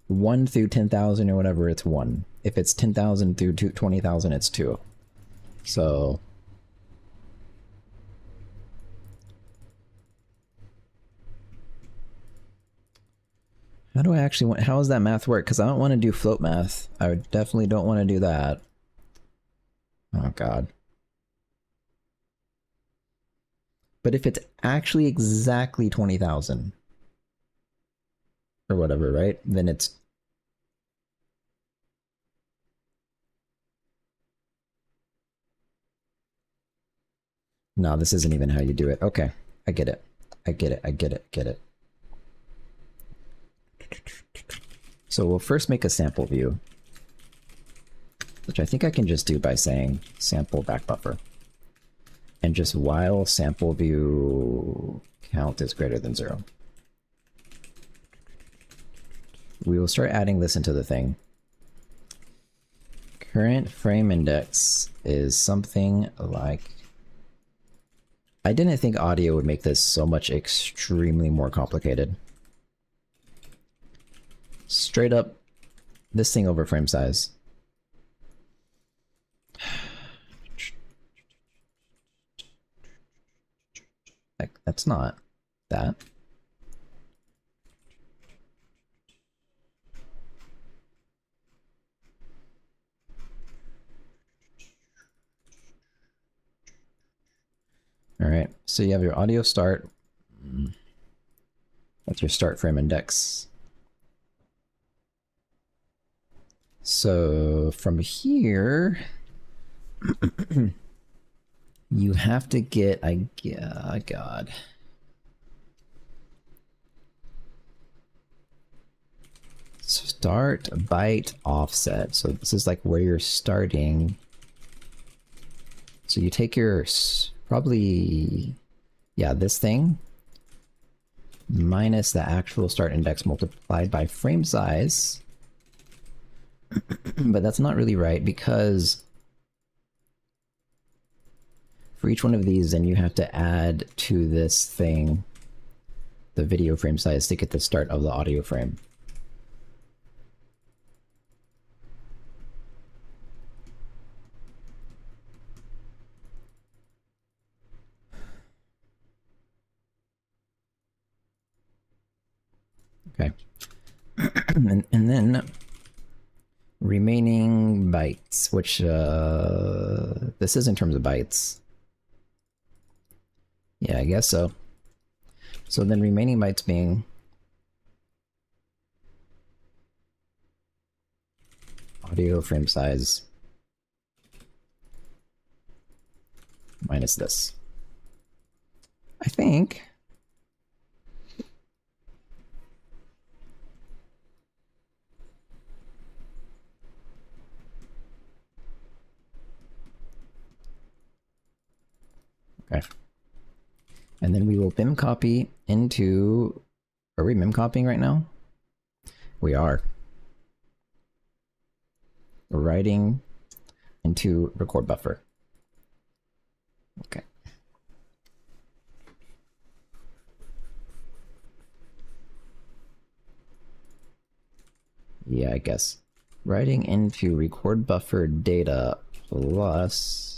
A: 1 through 10,000 or whatever, it's 1. If it's 10,000 through 20,000, it's 2. So how do I actually want, how does that math work? Because I don't want to do float math. I definitely don't want to do that. Oh god. But if it's actually exactly 20,000 or whatever, right? Then it's no, this isn't even how you do it. Okay, I get it. I get it. I get it. Get it. So we'll first make a sample view, which I think I can just do by saying sample back buffer. And just while sample view count is greater than 0. We will start adding this into the thing. Current frame index is something like... I didn't think audio would make this so much extremely more complicated. Straight up, this thing over frame size. Like, that's not that. All right, so you have your audio start. That's your start frame index. So from here, you have to get, God. Start byte offset. So this is like where you're starting. So you take your probably, yeah, this thing minus the actual start index multiplied by frame size. But that's not really right because for each one of these, then you have to add to this thing the video frame size to get the start of the audio frame. Okay. and then remaining bytes, which this is in terms of bytes. Yeah, I guess so. So then remaining bytes being audio frame size minus this. I think. Okay. And then we will mem copy into, are we mem copying right now? We are. We're writing into record buffer. Okay. Yeah, I guess. Writing into record buffer data plus...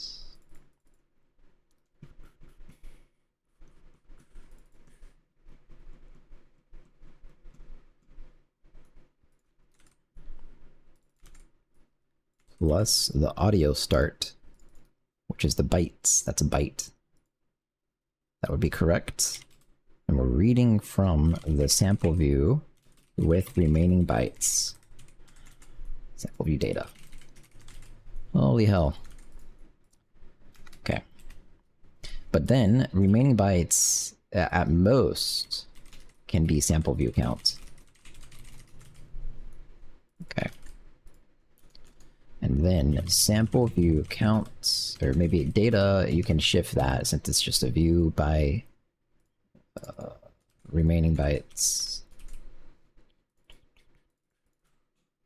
A: plus the audio start, which is the bytes. That's a byte. That would be correct. And we're reading from the sample view with remaining bytes. Sample view data. Holy hell. Okay. But then remaining bytes at most can be sample view count. Okay. And then sample view counts, or maybe data, you can shift that since it's just a view by remaining bytes.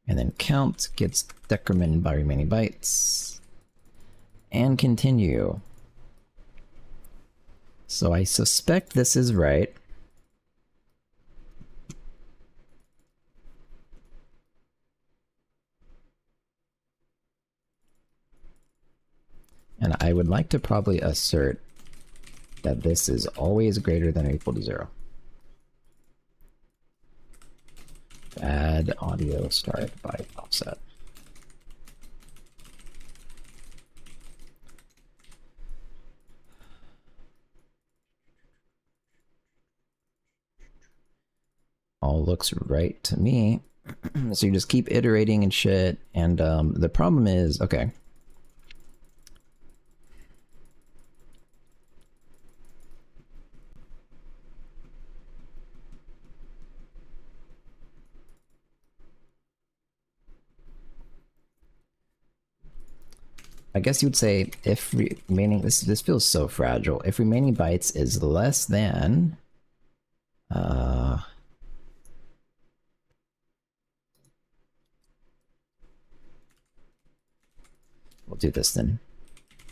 A: And then count gets decremented by remaining bytes. And continue. So I suspect this is right. And I would like to probably assert that this is always greater than or equal to 0. Add audio start by offset. All looks right to me. So you just keep iterating and shit, and the problem is, okay. I guess you would say if remaining, this feels so fragile. If remaining bytes is less than, we'll do this then.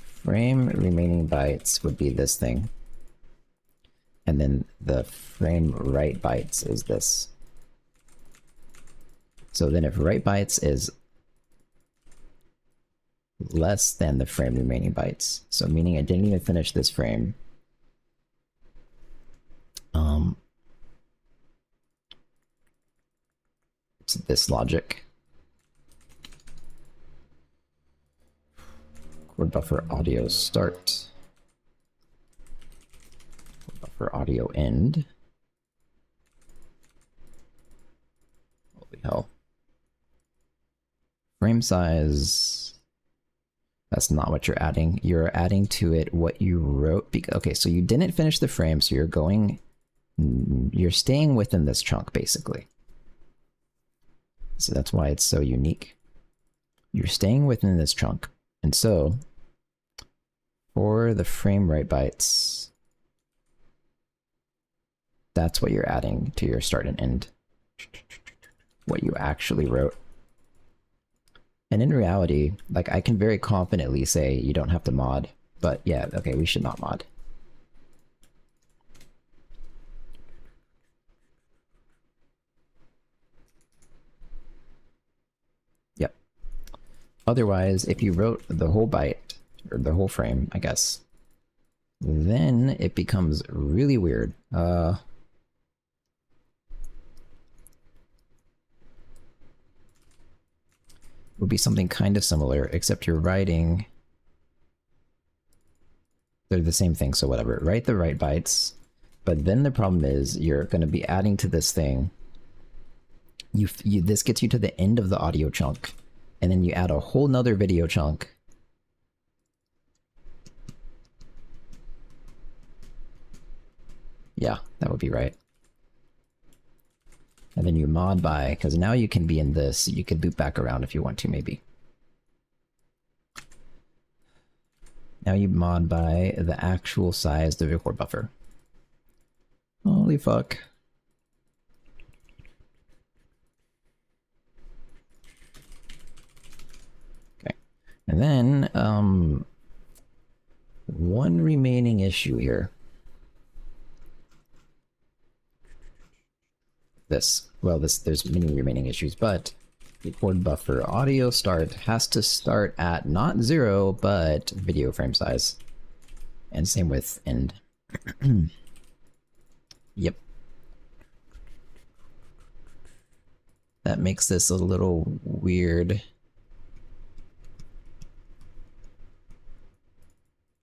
A: Frame remaining bytes would be this thing. And then the frame write bytes is this. So then if write bytes is less than the frame remaining bytes, so meaning I didn't even finish this frame, it's this logic. Record buffer audio start. Record buffer audio end. Holy hell. Frame size. That's not what you're adding. You're adding to it what you wrote. Okay, so you didn't finish the frame, so you're staying within this chunk, basically. So that's why it's so unique. You're staying within this chunk. And so, for the frame write bytes, that's what you're adding to your start and end. What you actually wrote. And in reality, like, I can very confidently say you don't have to mod, but yeah, okay, we should not mod. Yep. Otherwise, if you wrote the whole byte, or the whole frame, I guess, then it becomes really weird. Would be something kind of similar, except you're writing... They're the same thing, so whatever. Write the write bytes, but then the problem is you're going to be adding to this thing. This gets you to the end of the audio chunk, and then you add a whole nother video chunk. Yeah, that would be right. And then you mod by, because now you can be in this, you could loop back around if you want to, maybe. Now you mod by the actual size of the record buffer. Holy fuck. Okay. And then, one remaining issue here. There's many remaining issues, but Record buffer. Audio start has to start at not 0, but video frame size. And same with end. Yep. That makes this a little weird.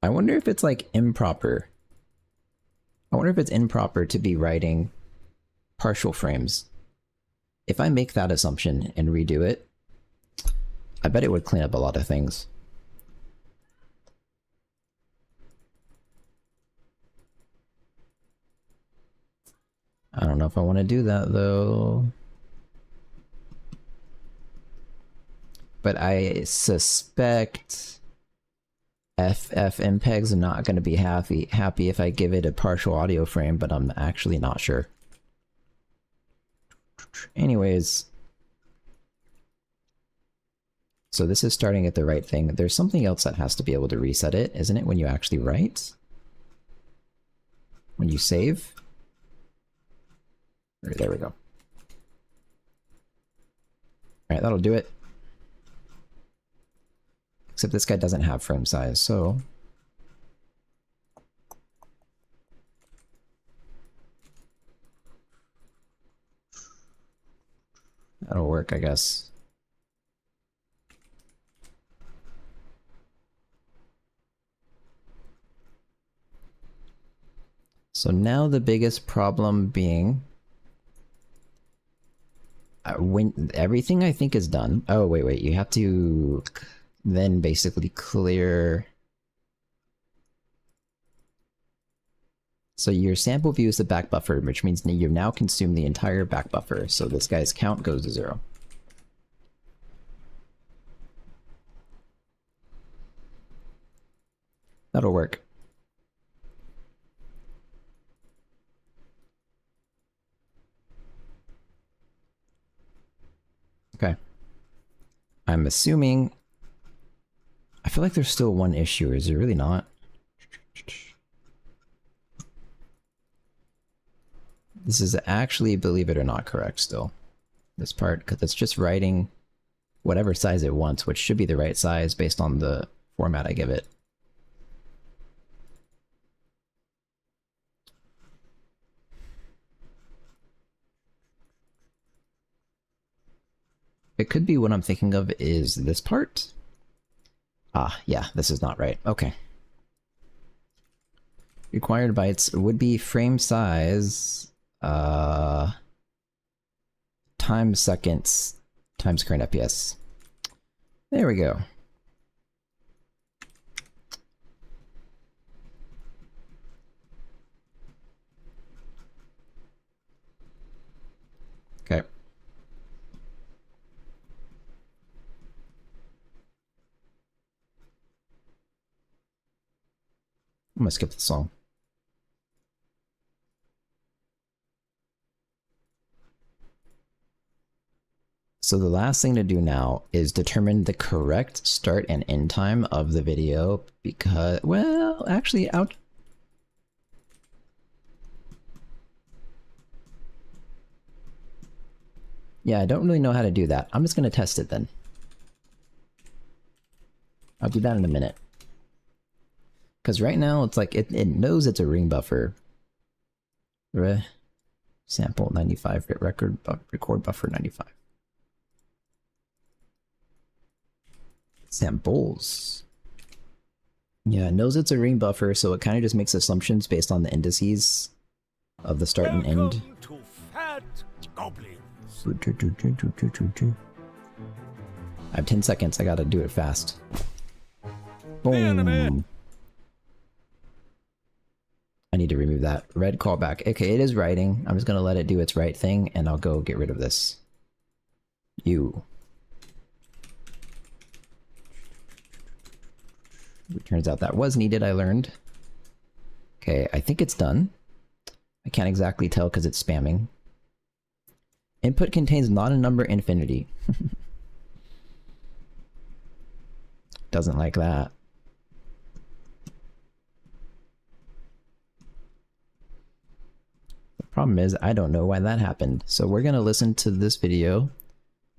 A: I wonder if it's like improper. I wonder if it's improper to be writing partial frames. If I make that assumption and redo it, I bet it would clean up a lot of things. I don't know if I want to do that though. But I suspect FFmpeg's not going to be happy if I give it a partial audio frame, but I'm actually not sure. Anyways, so this is starting at the right thing. There's something else that has to be able to reset it, isn't it, when you actually write? When you save? There we go. Alright, that'll do it. Except this guy doesn't have frame size, so... that'll work, I guess. So now the biggest problem being... when everything I think is done... oh, wait, you have to then basically clear... so your sample view is the back buffer, which means you've now consumed the entire back buffer, so this guy's count goes to 0. That'll work. Okay. I'm assuming... I feel like there's still one issue, is there really not? This is actually, believe it or not, correct still. This part, because it's just writing whatever size it wants, which should be the right size based on the format I give it. It could be what I'm thinking of is this part. Ah, yeah, this is not right. Okay. Required bytes would be frame size... times seconds times current FPS. There we go. Okay. I'm gonna skip the song. So the last thing to do now is determine the correct start and end time of the video because, well, actually, out. Yeah, I don't really know how to do that. I'm just going to test it then. I'll do that in a minute. Because right now, it's like, it knows it's a ring buffer. Sample 95, record buffer 95. Samples. Yeah, it knows it's a ring buffer, so it kind of just makes assumptions based on the indices of the start and end.
B: Welcome to Fat Goblins.
A: I have 10 seconds, I gotta do it fast.
B: Enemy.
A: Boom. I need to remove that. Red callback. Okay, it is writing. I'm just gonna let it do its right thing, and I'll go get rid of this. You. It turns out that was needed, I learned. Okay, I think it's done. I can't exactly tell because it's spamming. Input contains not a number infinity. Doesn't like that. The problem is, I don't know why that happened. So we're gonna listen to this video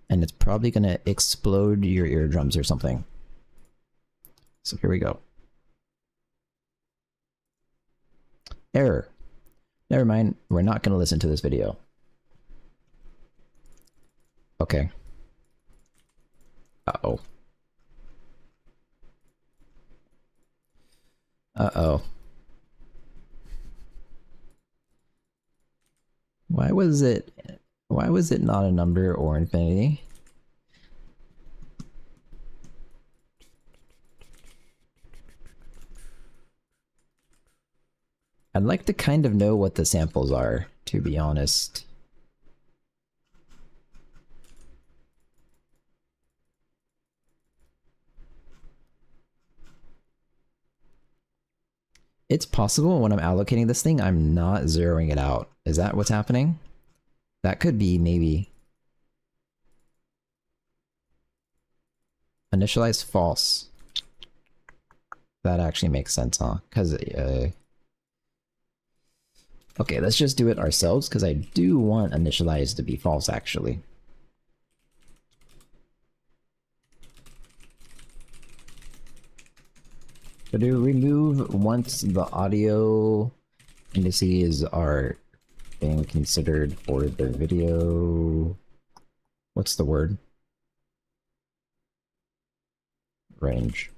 A: And it's probably gonna explode your eardrums or something. So here we go. Error. Never mind, we're not gonna listen to this video. Okay. Uh-oh. Uh-oh. Why was it not a number or infinity? I'd like to kind of know what the samples are, to be honest. It's possible when I'm allocating this thing, I'm not zeroing it out. Is that what's happening? That could be, maybe. Initialize false. That actually makes sense, huh? Because, okay, let's just do it ourselves, because I do want initialize to be false, actually. So to remove once the audio indices are being considered for the video... What's the word? Range.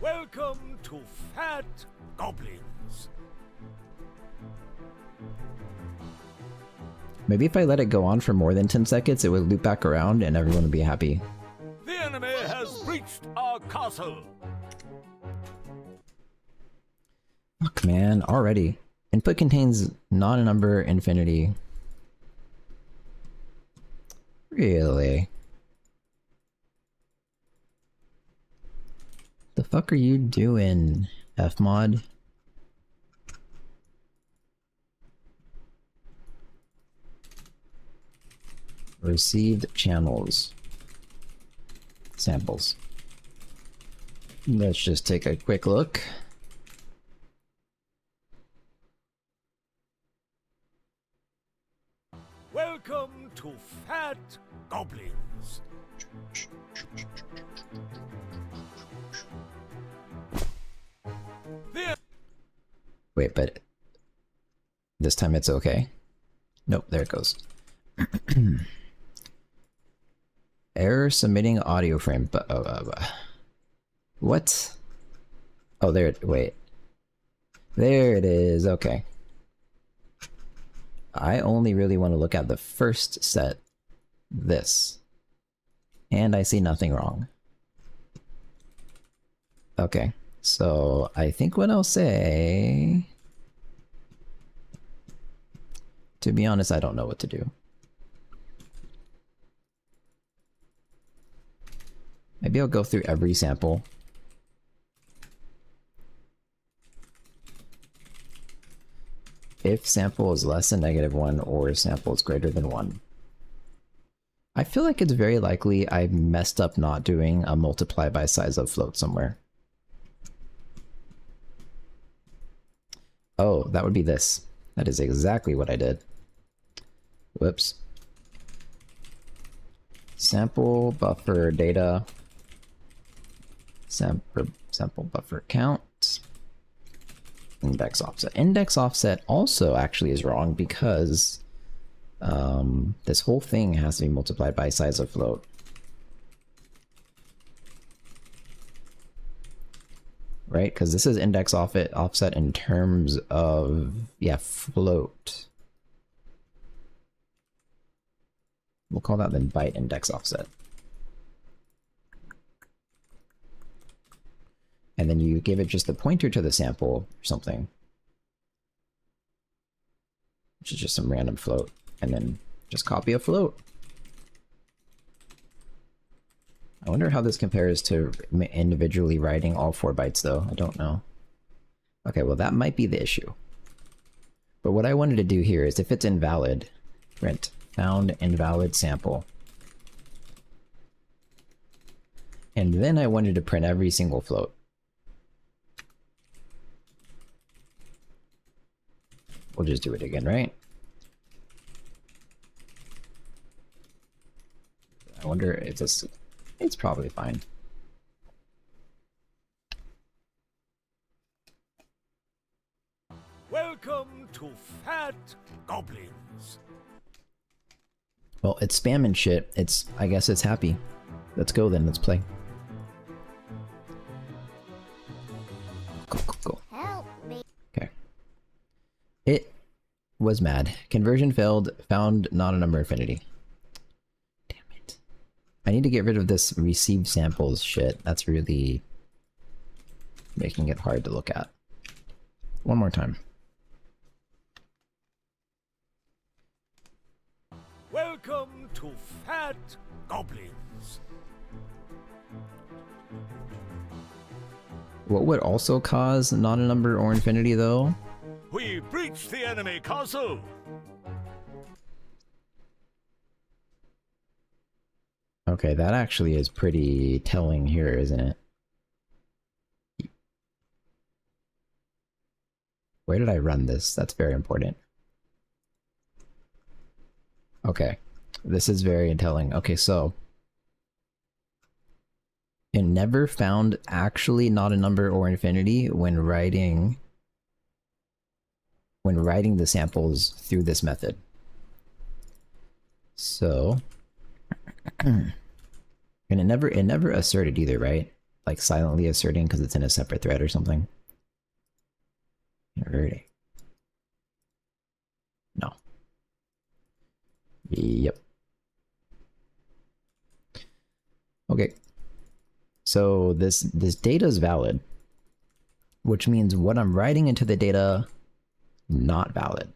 B: Welcome to Fat Goblins.
A: Maybe if I let it go on for more than 10 seconds, it would loop back around and everyone would be happy.
B: The enemy has breached our castle.
A: Fuck, man, already. Input contains not a number, infinity. Really? The fuck are you doing, Fmod? Received channels. Samples. Let's just take a quick look.
B: Welcome to Fat Goblins.
A: Wait, but this time it's okay? Nope, there it goes. Error submitting audio frame, but what? Oh, there it, wait. There it is, okay. I only really want to look at the first set, this. And I see nothing wrong. Okay, so I think what I'll say... To be honest, I don't know what to do. Maybe I'll go through every sample. If sample is less than -1 or sample is greater than 1. I feel like it's very likely I messed up not doing a multiply by size of float somewhere. Oh, that would be this. That is exactly what I did. Whoops. Sample buffer data. Sample buffer count. Index offset. Index offset also actually is wrong because this whole thing has to be multiplied by size of float. Right? Because this is index offset in terms of, yeah, float. We'll call that the byte index offset. And then you give it just the pointer to the sample or something. Which is just some random float. And then just copy a float. I wonder how this compares to individually writing all 4 bytes though. I don't know. Okay, well that might be the issue. But what I wanted to do here is if it's invalid, print found invalid sample. And then I wanted to print every single float. We'll just do it again, right? I wonder if this... It's probably fine.
B: Welcome to Fat Goblins.
A: Well, it's spamming shit. I guess it's happy. Let's go then, let's play. Go, go, go.
C: Help me.
A: Okay. It was mad. Conversion failed. Found not a number infinity. Damn it. I need to get rid of this receive samples shit. That's really making it hard to look at. One more time.
B: Welcome to Fat Goblins.
A: What would also cause not a number or infinity though?
B: We breached the enemy castle.
A: Okay, that actually is pretty telling here, isn't it? Where did I run this? That's very important. Okay, this is very telling. Okay, so it never found actually not a number or infinity when writing the samples through this method. So and it never asserted either, right? Like silently asserting because it's in a separate thread or something. Alrighty. No. Yep. Okay. So this data is valid, which means what I'm writing into the data not valid.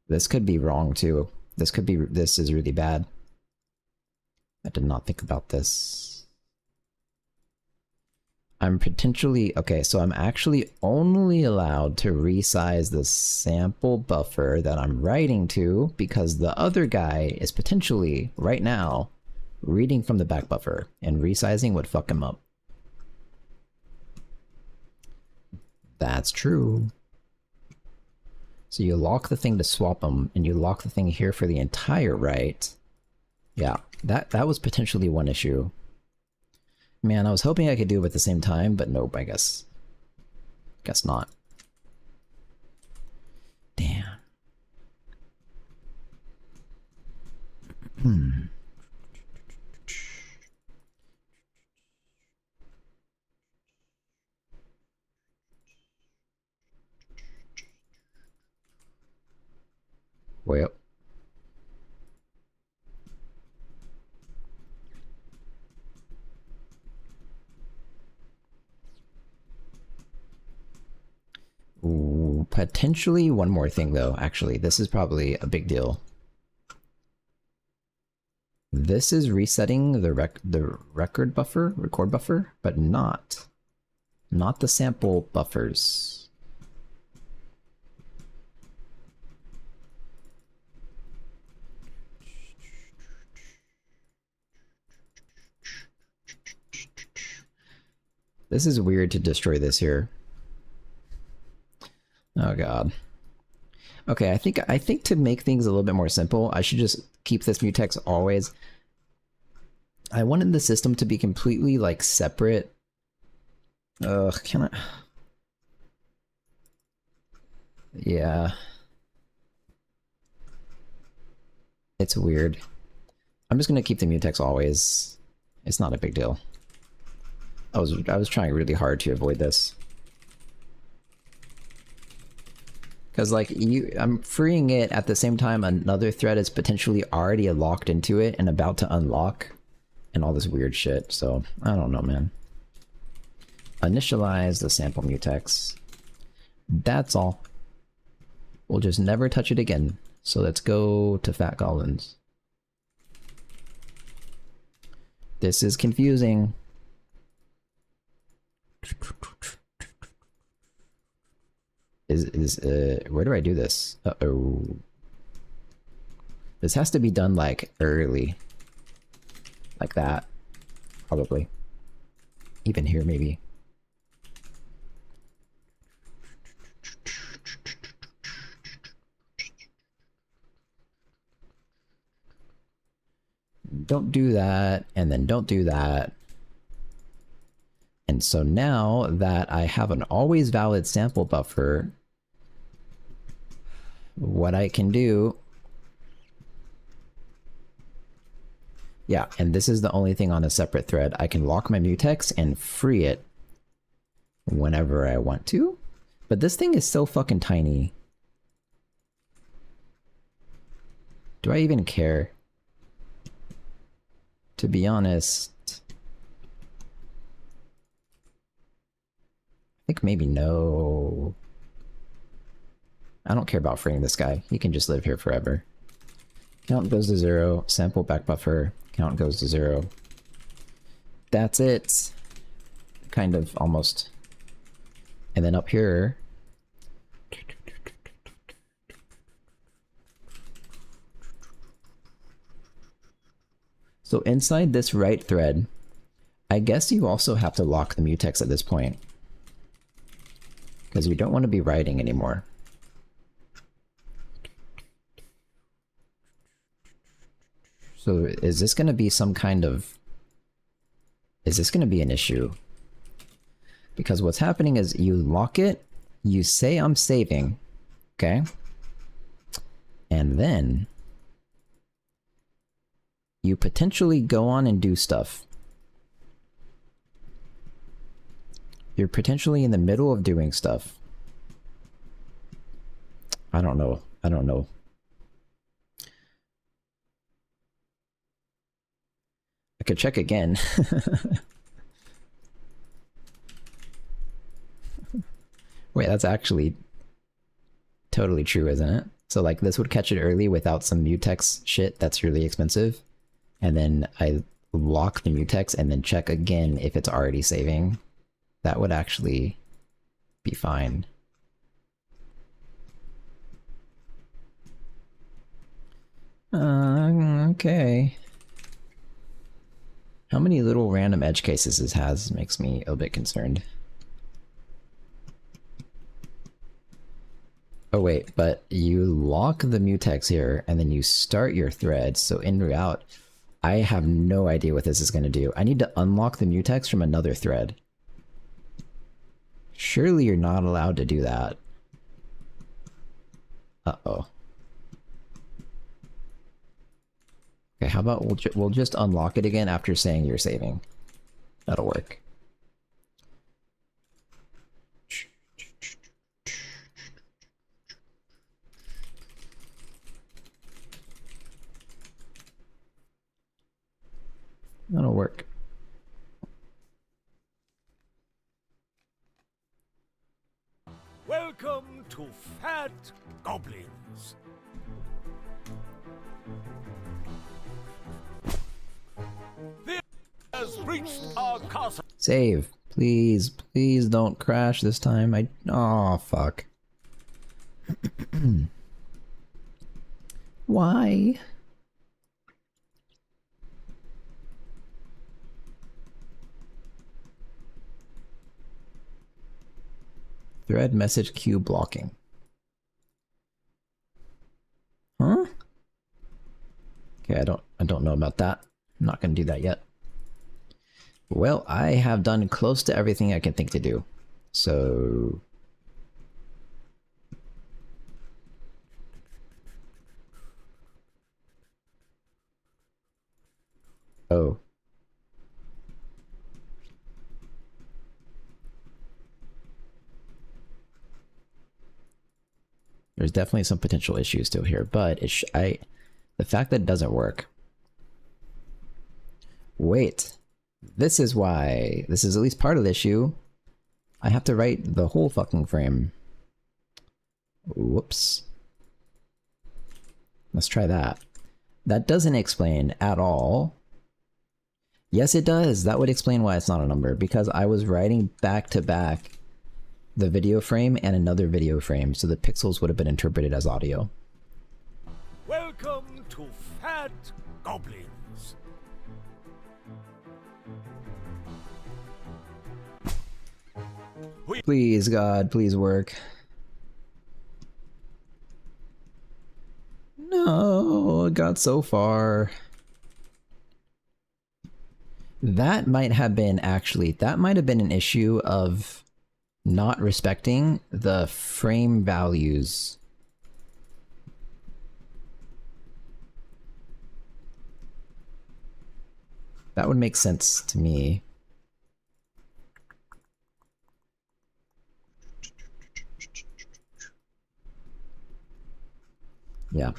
A: This could be wrong too. This is really bad. I did not think about this. I'm potentially, okay, so I'm actually only allowed to resize the sample buffer that I'm writing to because the other guy is potentially, right now, reading from the back buffer, and resizing would fuck him up. That's true. So you lock the thing to swap them, and you lock the thing here for the entire write. Yeah, that was potentially one issue. Man, I was hoping I could do it at the same time, but nope, I guess not. Damn. Way up. Ooh, potentially one more thing though, actually. This is probably a big deal. This is resetting the record buffer, but not the sample buffers. This is weird to destroy this here. Oh god. Okay, I think to make things a little bit more simple, I should just keep this mutex always. I wanted the system to be completely like separate. Can I? Yeah. It's weird. I'm just gonna keep the mutex always. It's not a big deal. I was trying really hard to avoid this. Because like I'm freeing it at the same time another thread is potentially already locked into it and about to unlock and all this weird shit. So I don't know, man. Initialize the sample mutex. That's all. We'll just never touch it again. So let's go to Fat Goblins. This is confusing. Where do I do this? Uh-oh. This has to be done like early. Like that. Probably. Even here maybe. Don't do that, and then don't do that. And so now that I have an always valid sample buffer, what I can do... Yeah, and this is the only thing on a separate thread. I can lock my mutex and free it whenever I want to. But this thing is so fucking tiny. Do I even care? To be honest, I think maybe no. I don't care about freeing this guy. He can just live here forever. Count goes to 0. Sample back buffer. Count goes to 0. That's it. Kind of, almost. And then up here... So inside this right thread, I guess you also have to lock the mutex at this point. Because you don't want to be writing anymore. So is this going to be some kind of... Is this going to be an issue? Because what's happening is you lock it, you say I'm saving, okay? And then... you potentially go on and do stuff. You're potentially in the middle of doing stuff. I don't know. I don't know. I could check again. Wait, that's actually totally true, isn't it? So like this would catch it early without some mutex shit that's really expensive. And then I lock the mutex and then check again if it's already saving. That would actually be fine. Okay. How many little random edge cases this has makes me a bit concerned. Oh wait, but you lock the mutex here and then you start your thread, so in or out, I have no idea what this is going to do. I need to unlock the mutex from another thread. Surely you're not allowed to do that. Uh-oh. Okay, how about we'll just unlock it again after saying you're saving. That'll work. That'll work.
B: Welcome to Fat Goblins. This has reached our castle.
A: Save. Please, please don't crash this time. Oh, fuck. Why? Thread message queue blocking. Huh? Okay, I don't know about that. I'm not gonna do that yet. Well, I have done close to everything I can think to do. So... Oh. There's definitely some potential issues still here, but the fact that it doesn't work. Wait, this is why. This is at least part of the issue. I have to write the whole fucking frame. Whoops. Let's try that. That doesn't explain at all. Yes, it does. That would explain why it's not a number, because I was writing back to back the video frame and another video frame, so the pixels would have been interpreted as audio.
B: Welcome to Fat Goblins.
A: Please, God, please work. No, it got so far. That might have been that might have been an issue of not respecting the frame values. That would make sense to me. Yeah.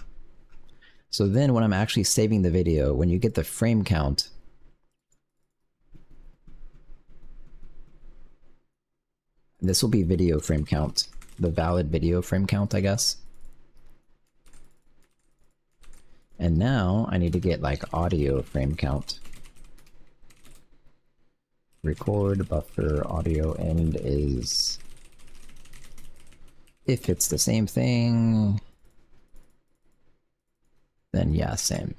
A: So then when I'm actually saving the video, when you get the frame count, this will be video frame count, the valid video frame count, I guess. And now I need to get like audio frame count. Record buffer audio end is, if it's the same thing, then yeah, same.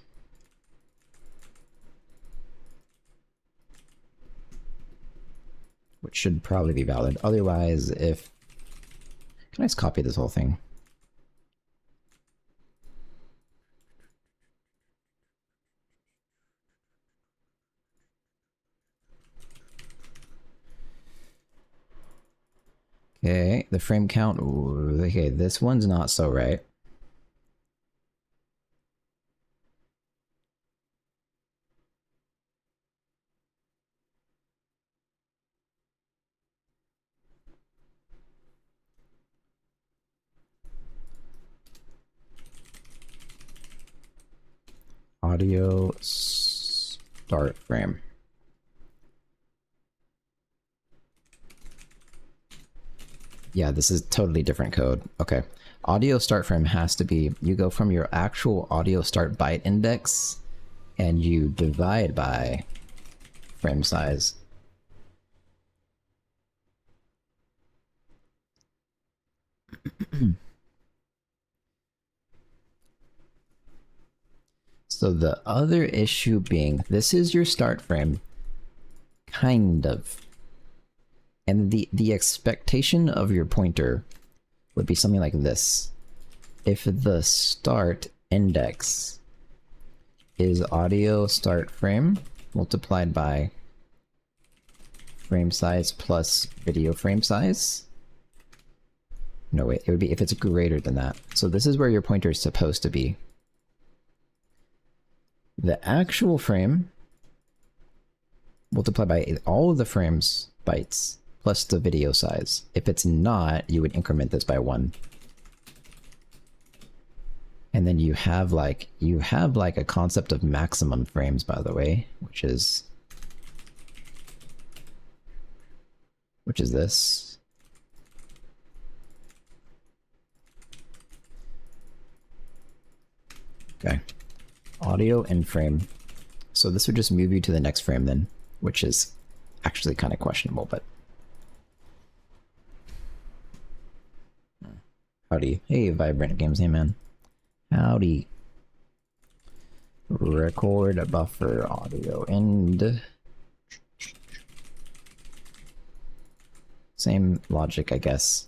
A: Which should probably be valid. Otherwise, if... Can I just copy this whole thing? Okay, the frame count... Ooh, okay, this one's not so right. Audio start frame. Yeah, this is totally different code. Okay. Audio start frame has to be, you go from your actual audio start byte index and you divide by frame size. So the other issue being, this is your start frame, kind of. And the expectation of your pointer would be something like this. If the start index is audio start frame multiplied by frame size plus video frame size. No, wait, it would be if it's greater than that. So this is where your pointer is supposed to be. The actual frame multiplied by all of the frames bytes plus the video size. If it's not, you would increment this by 1. And then you have like a concept of maximum frames, by the way, which is this. Okay. Audio end frame. So this would just move you to the next frame then, which is actually kind of questionable, but howdy. Hey, Vibrant Games. Hey, man. Howdy. Record buffer audio end. Same logic, I guess.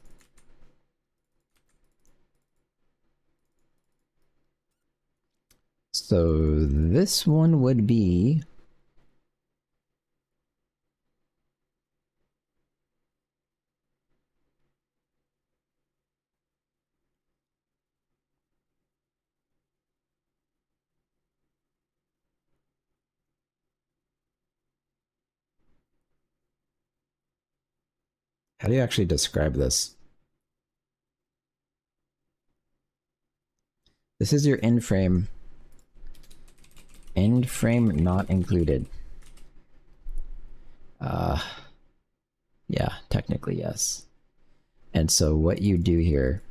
A: So this one would be how do you actually describe this? This is your end frame. End frame not included. Yeah, technically yes. And so what you do here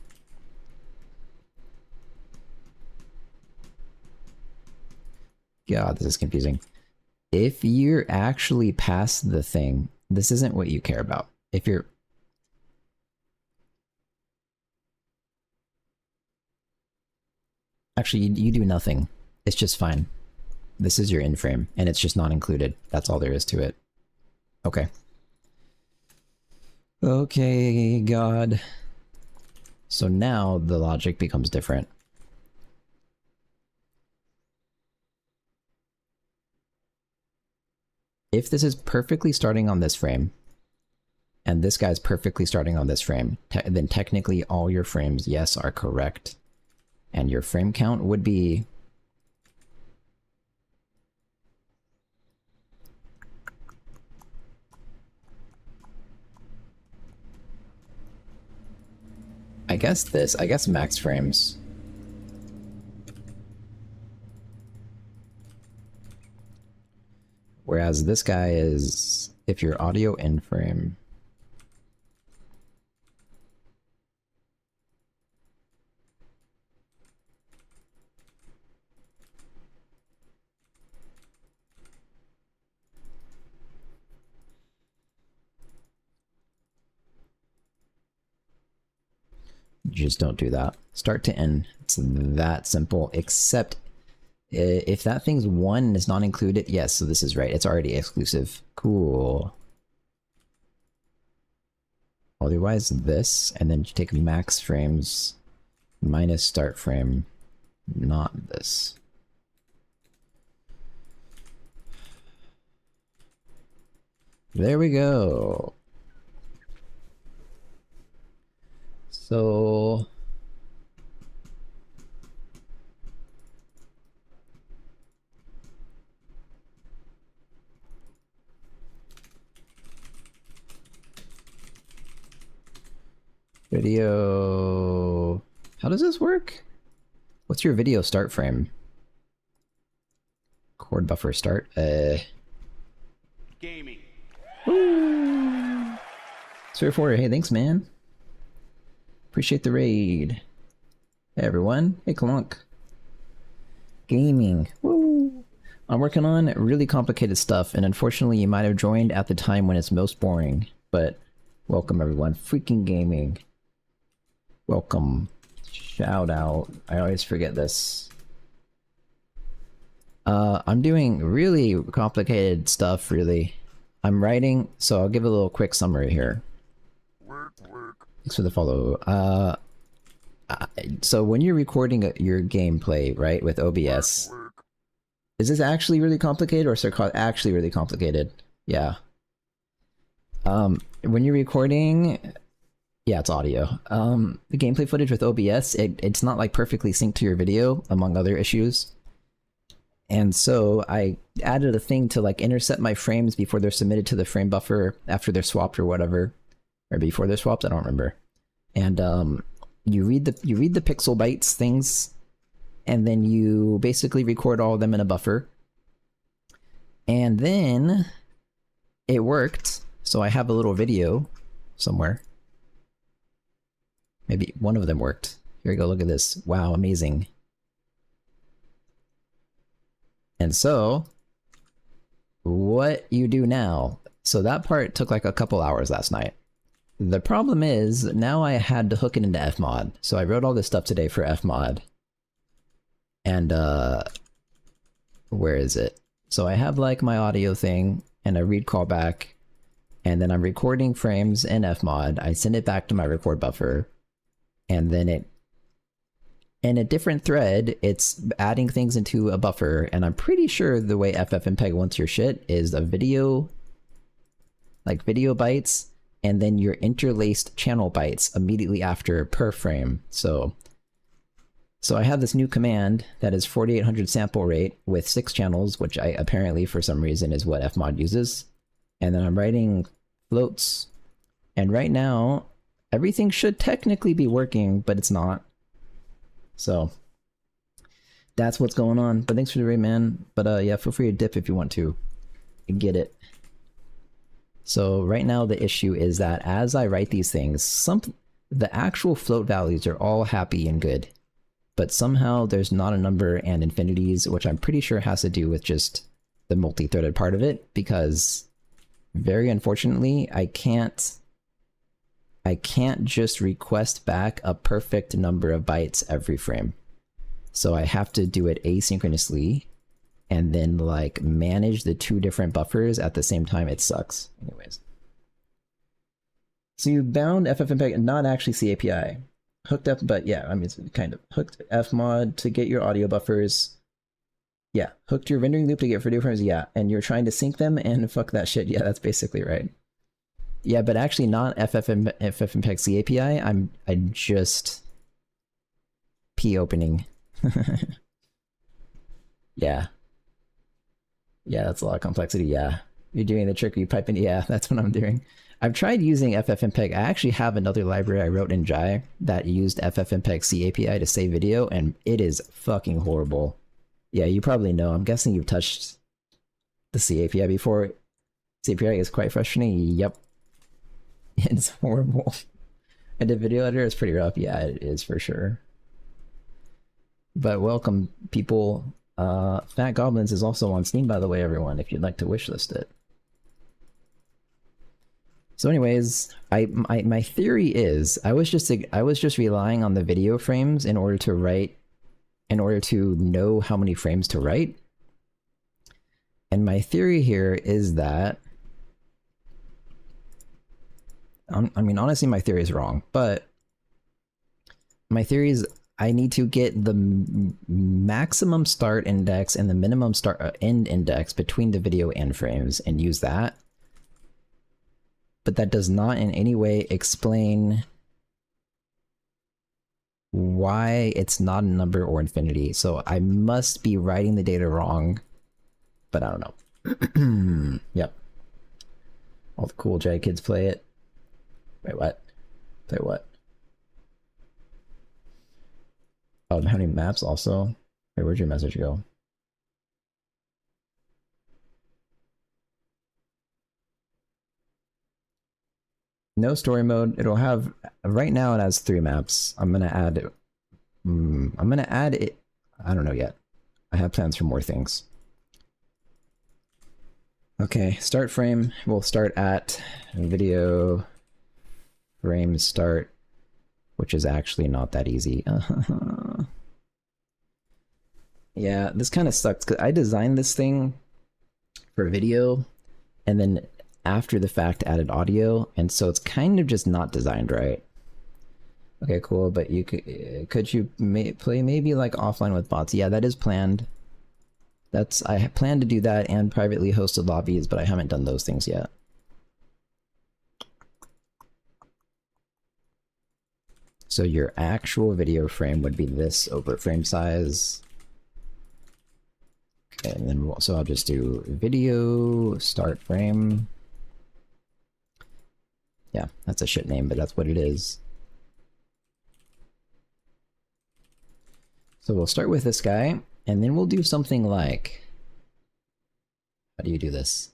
A: God, this is confusing. If you're actually past the thing, this isn't what you care about. If you're... Actually, you do nothing. It's just fine. This is your in frame, and it's just not included. That's all there is to it. Okay. Okay, God. So now the logic becomes different. If this is perfectly starting on this frame, and this guy's perfectly starting on this frame, then technically all your frames, yes, are correct. And your frame count would be... I guess max frames. Whereas this guy is, if your audio in frame. Just don't do that. Start to end. It's that simple, except if that thing's 1 and is not included, yes, so this is right. It's already exclusive. Cool. Otherwise, this, and then you take max frames minus start frame, not this. There we go. So... Video... How does this work? What's your video start frame? Chord buffer start?
B: Gaming.
A: Woo! 04, hey, thanks, man. Appreciate the raid. Hey, everyone. Hey, Clunk. Gaming. Woo! I'm working on really complicated stuff, and unfortunately you might have joined at the time when it's most boring, but welcome, everyone. Freaking gaming. Welcome. Shout out. I always forget this. I'm doing really complicated stuff, really. I'm writing, so I'll give a little quick summary here. Thanks for the follow. So when you're recording your gameplay, right, with OBS, is this actually really complicated or is it actually really complicated? Yeah. When you're recording... Yeah, it's audio. The gameplay footage with OBS, it's not like perfectly synced to your video, among other issues. And so I added a thing to like intercept my frames before they're submitted to the frame buffer after they're swapped or whatever. Or before they're swapped, I don't remember. And you read the pixel bytes things, and then you basically record all of them in a buffer. And then it worked. So I have a little video somewhere. Maybe one of them worked. Here we go, look at this. Wow, amazing. And so, what you do now, so that part took like a couple hours last night. The problem is, now I had to hook it into Fmod. So I wrote all this stuff today for Fmod. And, where is it? So I have like my audio thing, and a read callback, and then I'm recording frames in Fmod. I send it back to my record buffer. And then it, in a different thread, it's adding things into a buffer, and I'm pretty sure the way FFmpeg wants your shit is a video, like video bytes, and then your interlaced channel bytes immediately after per frame. So I have this new command that is 4800 sample rate with 6 channels, which I apparently for some reason is what Fmod uses. And then I'm writing floats, and right now, everything should technically be working, but it's not. So that's what's going on. But thanks for the raid, man. But yeah, feel free to dip if you want to. Get it. So right now the issue is that as I write these things, the actual float values are all happy and good. but somehow there's not a number and infinities, which I'm pretty sure has to do with just the multi-threaded part of it, because very unfortunately, I can't just request back a perfect number of bytes every frame. So I have to do it asynchronously and then like manage the two different buffers at the same time. It sucks. Anyways. So you bound FFmpeg, not actually CAPI. Hooked up, but yeah, I mean, it's kind of hooked fmod to get your audio buffers. Yeah, hooked your rendering loop to get video frames. Yeah, and you're trying to sync them and fuck that shit. Yeah, that's basically right. Yeah, but actually not FFmpeg CAPI. I just P opening. Yeah. Yeah, that's a lot of complexity. Yeah. You're doing the trick where you pipe in. Yeah, that's what I'm doing. I've tried using FFmpeg. I actually have another library I wrote in Jai that used FFmpeg CAPI to save video, and it is fucking horrible. Yeah, you probably know. I'm guessing you've touched the CAPI before. CAPI is quite frustrating. Yep. It's horrible. And the video editor is pretty rough. Yeah, it is for sure. But welcome, people. Fat Goblins is also on Steam, by the way, everyone, if you'd like to wishlist it. So anyways, my theory is I was just relying on the video frames in order to know how many frames to write. And my theory here is that I mean, honestly, my theory is wrong, but my theory is I need to get the maximum start index and the minimum end index between the video and frames and use that. But that does not in any way explain why it's not a number or infinity. So I must be writing the data wrong, but I don't know. Yep. All the cool J kids play it. Wait, what? Play what? Oh, how many maps also? Wait, where'd your message go? No story mode. It'll have, right now it has 3 maps. I'm gonna add it. I don't know yet. I have plans for more things. Okay, start frame. We'll start at video frame start, which is actually not that easy. Yeah, this kind of sucks because I designed this thing for video and then after the fact added audio, and so it's kind of just not designed right. Okay, cool, but you could you play maybe like offline with bots? Yeah, that is planned. I plan to do that and privately hosted lobbies, but I haven't done those things yet. So your actual video frame would be this over frame size. Okay, and then so I'll just do video start frame. Yeah, that's a shit name, but that's what it is. So we'll start with this guy, and then we'll do something like, how do you do this?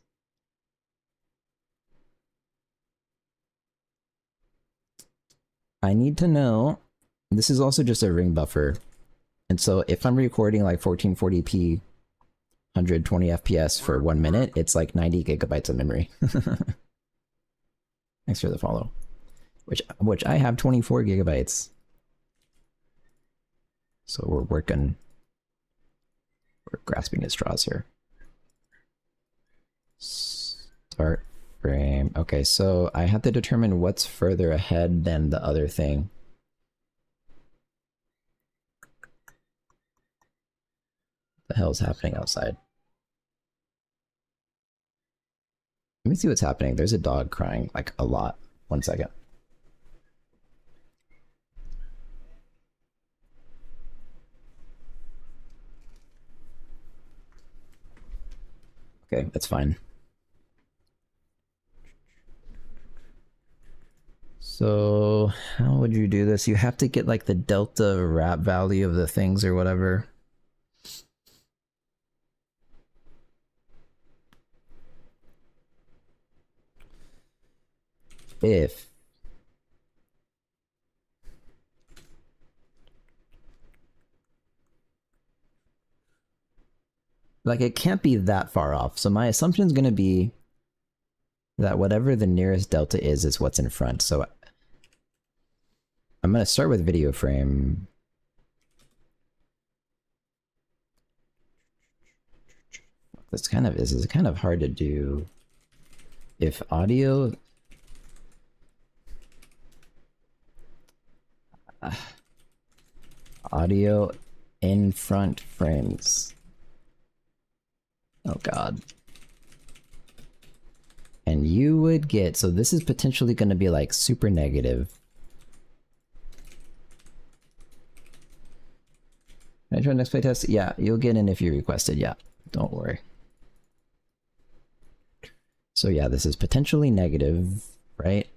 A: I need to know, this is also just a ring buffer. And so if I'm recording like 1440p, 120 FPS for 1 minute, it's like 90 gigabytes of memory. Thanks for the follow. Which I have 24 gigabytes. So we're grasping at straws here. Start frame. Okay, so I have to determine what's further ahead than the other thing. What the hell is happening outside? Let me see what's happening. There's a dog crying, like a lot. 1 second. Okay, that's fine. So how would you do this? You have to get like the delta wrap value of the things or whatever. If Like, it can't be that far off. So my assumption is going to be that whatever the nearest delta is what's in front. So I'm going to start with video frame. This is kind of hard to do. If audio audio in front frames. Oh god. And you would get, so this is potentially going to be like super negative. Can I try next playtest? Yeah, you'll get in if you requested. Yeah, don't worry. So yeah, this is potentially negative, right?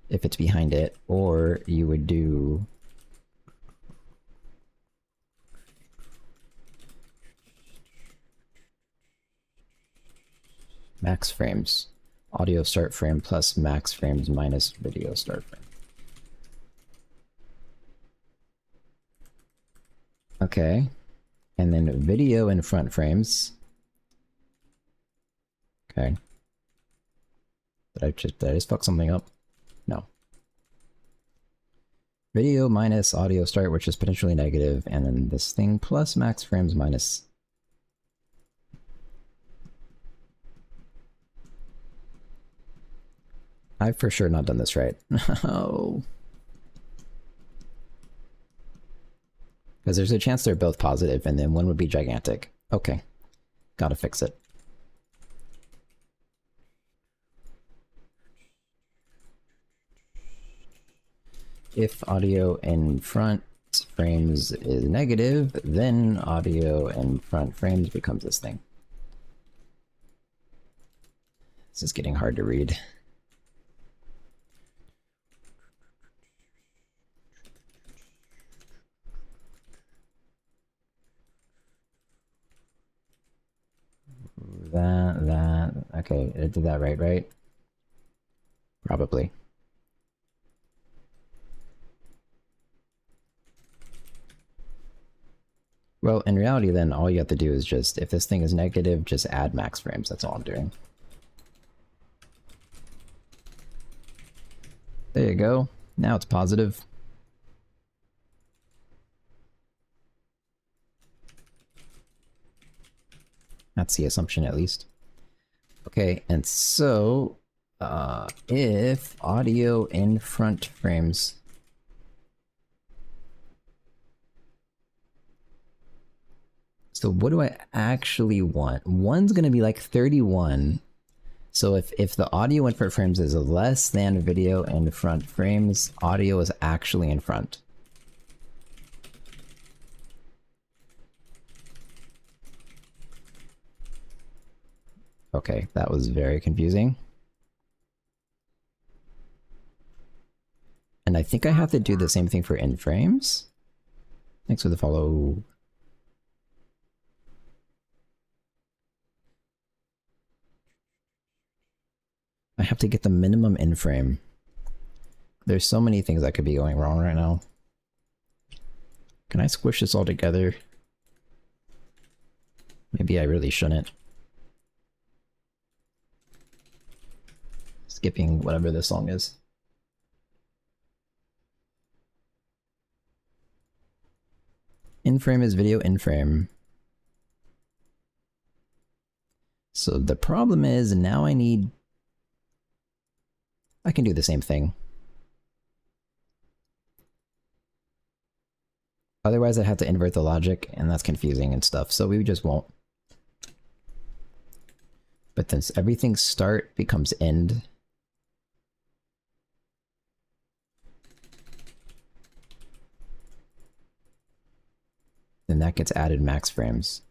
A: If it's behind it, or you would do max frames. Audio start frame plus max frames minus video start frame. Okay. And then video in front frames. Okay. Did I just fuck something up? No. Video minus audio start, which is potentially negative, and then this thing plus max frames minus. I've for sure not done this right. No. Because there's a chance they're both positive, and then one would be gigantic. Okay. Gotta fix it. If audio in front frames is negative, then audio in front frames becomes this thing. This is getting hard to read. Okay, I did that right? Probably. Well, in reality then, all you have to do is just, if this thing is negative, just add max frames, that's all I'm doing. There you go. Now it's positive. That's the assumption, at least. Okay, and so, if audio in front frames... So what do I actually want? One's gonna be like 31. So if the audio in front frames is less than video in front frames, audio is actually in front. Okay, that was very confusing. And I think I have to do the same thing for in frames. Thanks for the follow. I have to get the minimum in frame. There's so many things that could be going wrong right now. Can I squish this all together? Maybe I really shouldn't. Skipping whatever this song is. In frame is video in frame. So the problem is now I can do the same thing. Otherwise I'd have to invert the logic, and that's confusing and stuff, so we just won't. But then everything start becomes end. Then that gets added max frames.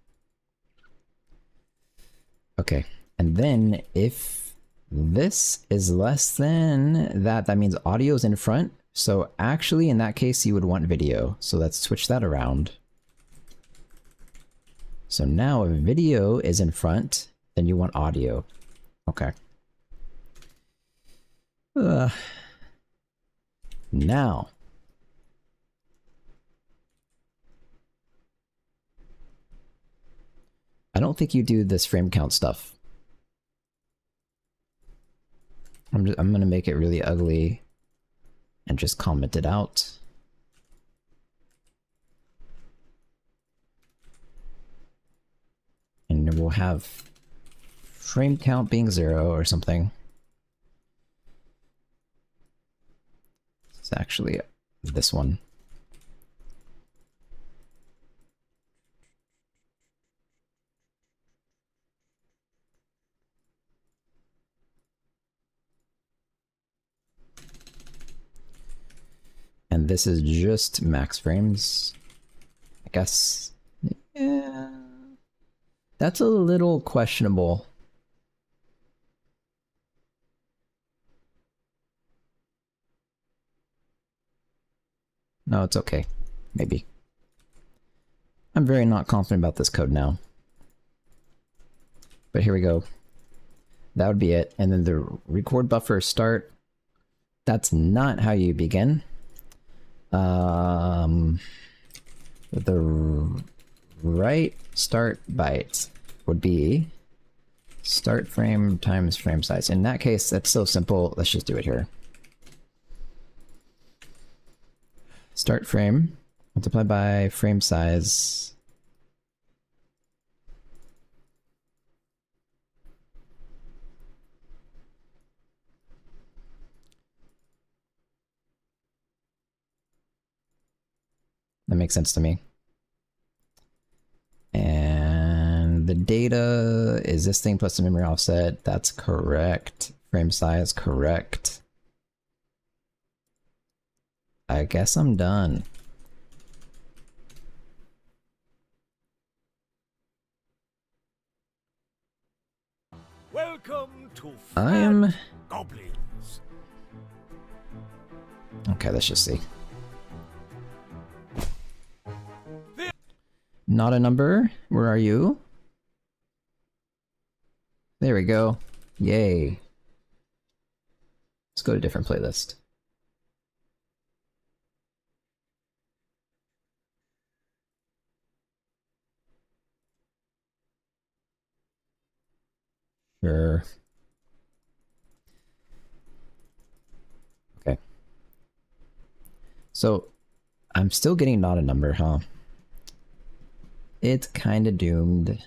A: Okay, and then if this is less than that, that means audio is in front. So actually, in that case, you would want video. So let's switch that around. So now if video is in front, then you want audio. Okay. Now. I don't think you do this frame count stuff. I'm gonna make it really ugly and just comment it out. And we'll have frame count being 0 or something. It's actually this one. And this is just max frames, I guess. Yeah, that's a little questionable. No, it's okay. Maybe. I'm very not confident about this code now. But here we go. That would be it. And then the record buffer start. That's not how you begin. The right start byte would be start frame times frame size. In that case, that's so simple. Let's just do it here. Start frame multiplied by frame size. That makes sense to me. And the data is this thing plus the memory offset. That's correct. Frame size, correct. I guess I'm done.
B: Welcome to
A: I'm...
B: Fat Goblins.
A: Okay, let's just see. Not a number. Where are you? There we go. Yay. Let's go to a different playlist. Sure. Okay. So, I'm still getting not a number, huh? It's kind of doomed.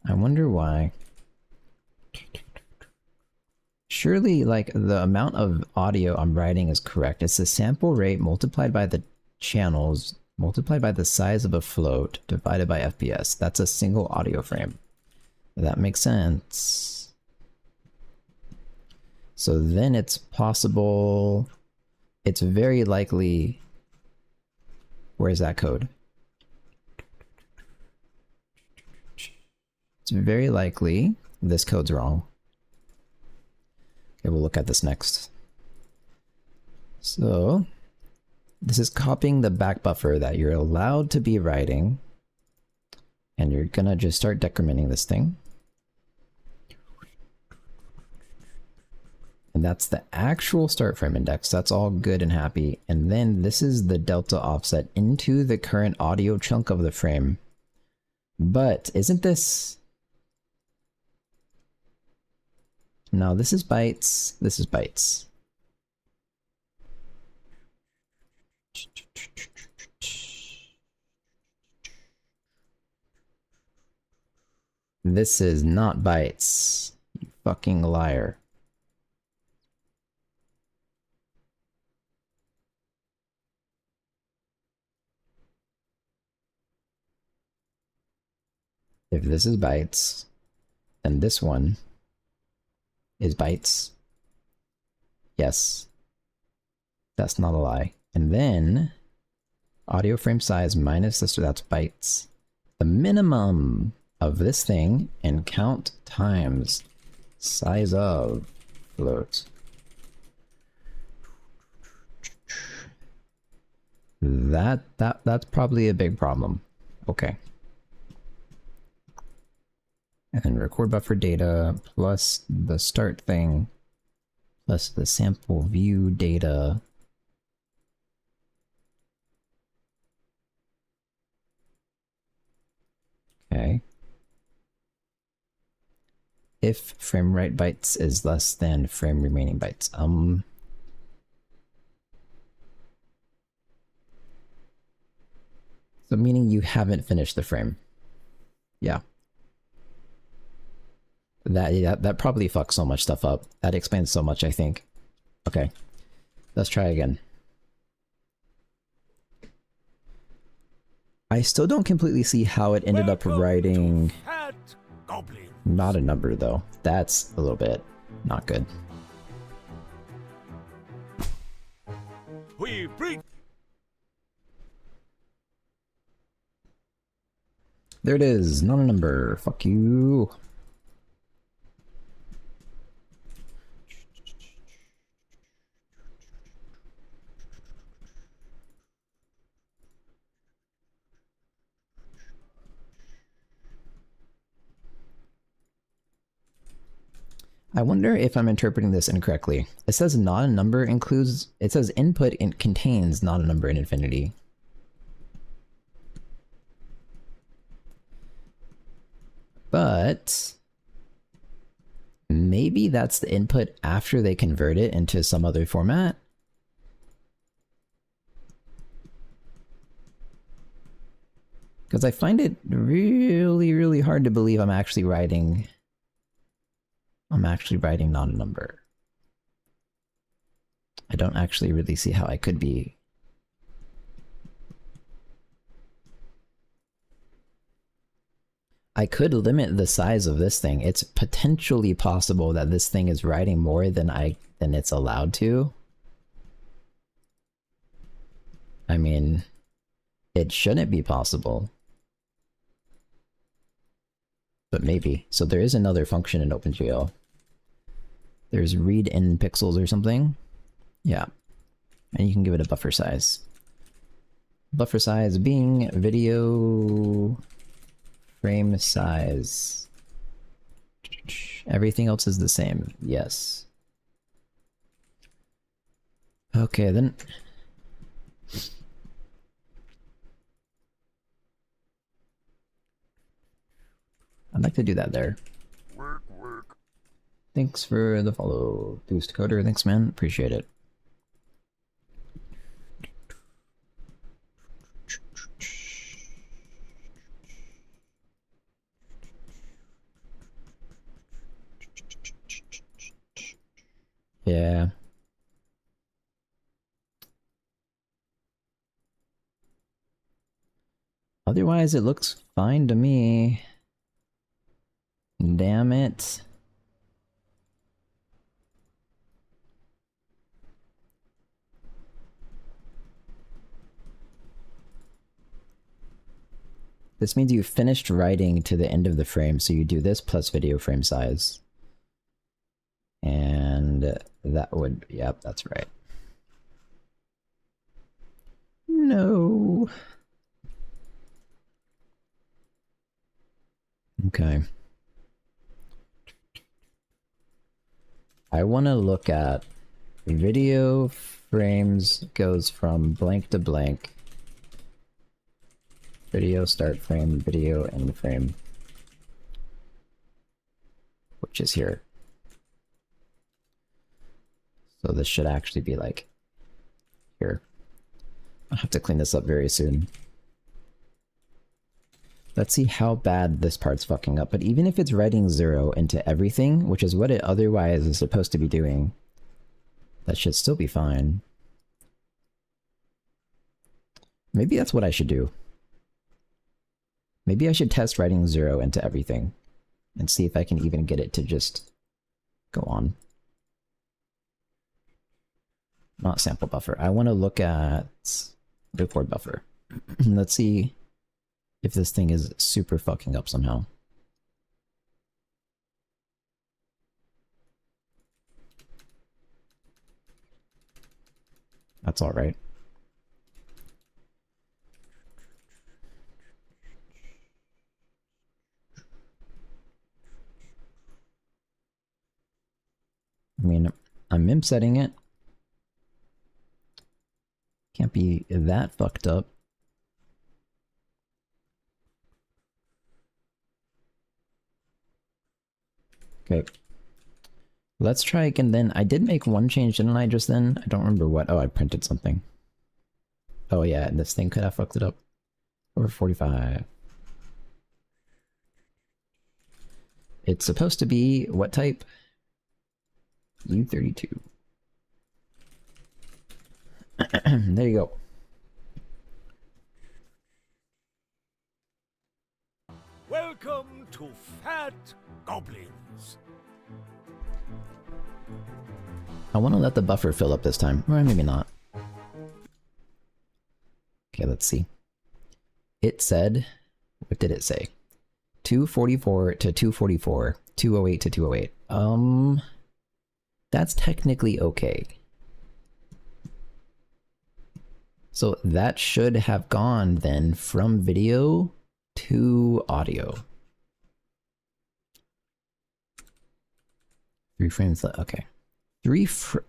A: I wonder why. Surely, like, the amount of audio I'm writing is correct. It's the sample rate multiplied by the channels, multiplied by the size of a float, divided by FPS. That's a single audio frame. That makes sense. So then it's possible... It's very likely... Where's that code? It's very likely this code's wrong. Okay, we'll look at this next. So, this is copying the back buffer that you're allowed to be writing. And you're gonna just start decrementing this thing. And that's the actual start frame index. That's all good and happy. And then this is the delta offset into the current audio chunk of the frame. But isn't this... No, this is bytes. This is bytes. This is not bytes. You fucking liar. If this is bytes, then this one is bytes. Yes. That's not a lie. And then audio frame size minus this, that's bytes. The minimum of this thing and count times size of float. That's probably a big problem. Okay. And then record buffer data plus the start thing plus the sample view data. Okay. If frame rate bytes is less than frame remaining bytes. So meaning you haven't finished the frame. Yeah. That probably fucks so much stuff up. That explains so much, I think. Okay. Let's try again. I still don't completely see how it ended up writing
B: Fat Goblins.
A: not a number though. That's a little bit not good.
B: We bring.
A: There it is, not a number. Fuck you. I wonder if I'm interpreting this incorrectly. It says not a number includes, it says input contains not a number in infinity. But maybe that's the input after they convert it into some other format. Because I find it really, really hard to believe I'm actually writing not a number. I don't actually really see how I could be. I could limit the size of this thing. It's potentially possible that this thing is writing more than it's allowed to. I mean, it shouldn't be possible. But maybe. So there is another function in OpenGL. There's read in pixels or something. Yeah. And you can give it a buffer size. Buffer size being video frame size. Everything else is the same. Yes. Okay, then. I'd like to do that there.
B: Work.
A: Thanks for the follow, Boost Coder. Thanks, man. Appreciate it. Yeah. Otherwise, it looks fine to me. Damn it. This means you finished writing to the end of the frame, so you do this plus video frame size. And that would, yep, that's right. No. Okay. I want to look at video frames goes from blank to blank. Video start frame, video end frame. Which is here. So this should actually be like here. I'll have to clean this up very soon. Let's see how bad this part's fucking up. But even if it's writing 0 into everything, which is what it otherwise is supposed to be doing, that should still be fine. Maybe that's what I should do. Maybe I should test writing 0 into everything and see if I can even get it to just go on. Not sample buffer. I want to look at record buffer. Let's see if this thing is super fucking up somehow. That's all right. I mean, I'm mim setting it. Can't be that fucked up. Okay. Let's try again then. I did make one change, didn't I, just then? I don't remember what. Oh, I printed something. Oh yeah, and this thing could have fucked it up. Over 45. It's supposed to be what type? U32. There you go.
B: Welcome to Fat Goblins.
A: I want to let the buffer fill up this time. Or maybe not. Okay, let's see. It said, what did it say? 244 to 244, 208 to 208. That's technically okay. So that should have gone then from video to audio. 3 frames left, okay.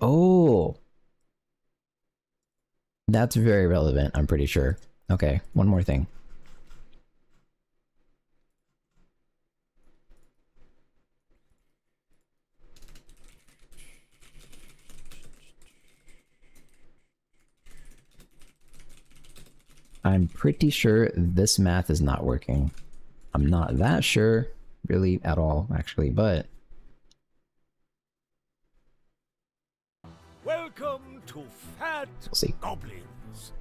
A: Oh! That's very relevant, I'm pretty sure. Okay, one more thing. I'm pretty sure this math is not working. I'm not that sure, really, at all, actually, but...
B: Welcome to Fat
A: we'll see.
B: Goblins.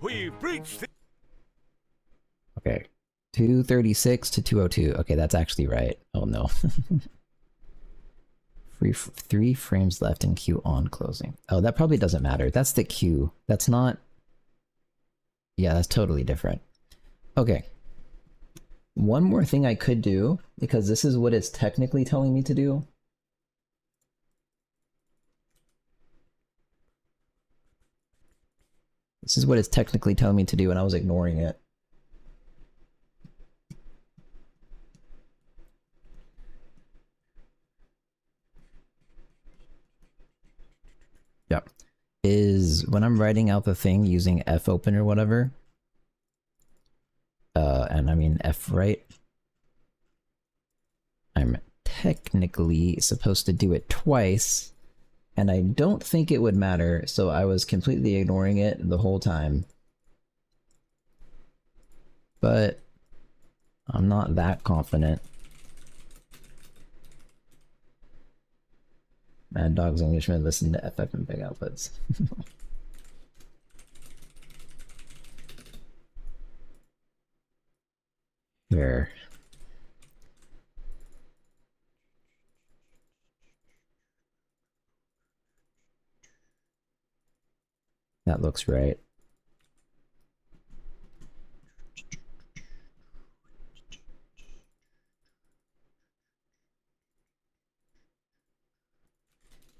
B: We've breached the...
A: Okay. 236 to 202. Okay, that's actually right. Oh no. 3 frames left in queue on closing. Oh, that probably doesn't matter. That's the queue. That's not... Yeah, that's totally different. Okay. One more thing I could do, because this is what it's technically telling me to do. This is what it's technically telling me to do, and I was ignoring it. Yep. Is when I'm writing out the thing using fopen or whatever, and I mean fwrite, I'm technically supposed to do it twice, and I don't think it would matter, so I was completely ignoring it the whole time. But I'm not that confident. Mad Dog's Englishman listen to FF and big outputs. Here. That looks right.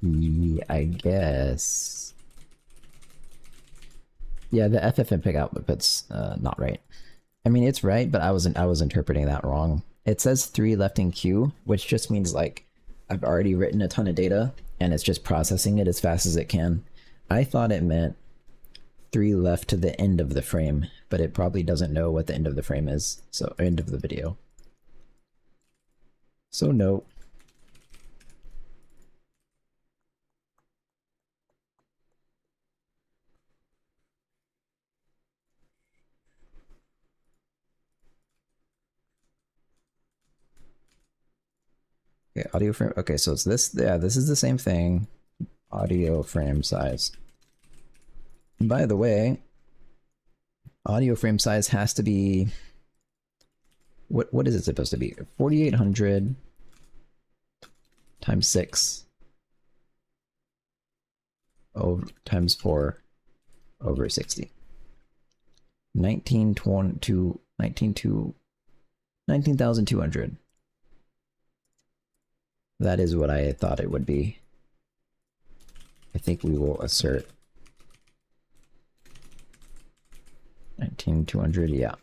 A: Yeah, I guess. Yeah, the FFmpeg output's not right. I mean, it's right, but I was interpreting that wrong. It says 3 left in queue, which just means like I've already written a ton of data and it's just processing it as fast as it can. I thought it meant 3 left to the end of the frame, but it probably doesn't know what the end of the frame is, so end of the video. So no. Okay, audio frame. Okay, so it's this. Yeah, this is the same thing. Audio frame size. And by the way, audio frame size has to be. What is it supposed to be? 4800 times 6 over times 4 over 60. 19,200. That is what I thought it would be. I think we will assert 19,200, yeah.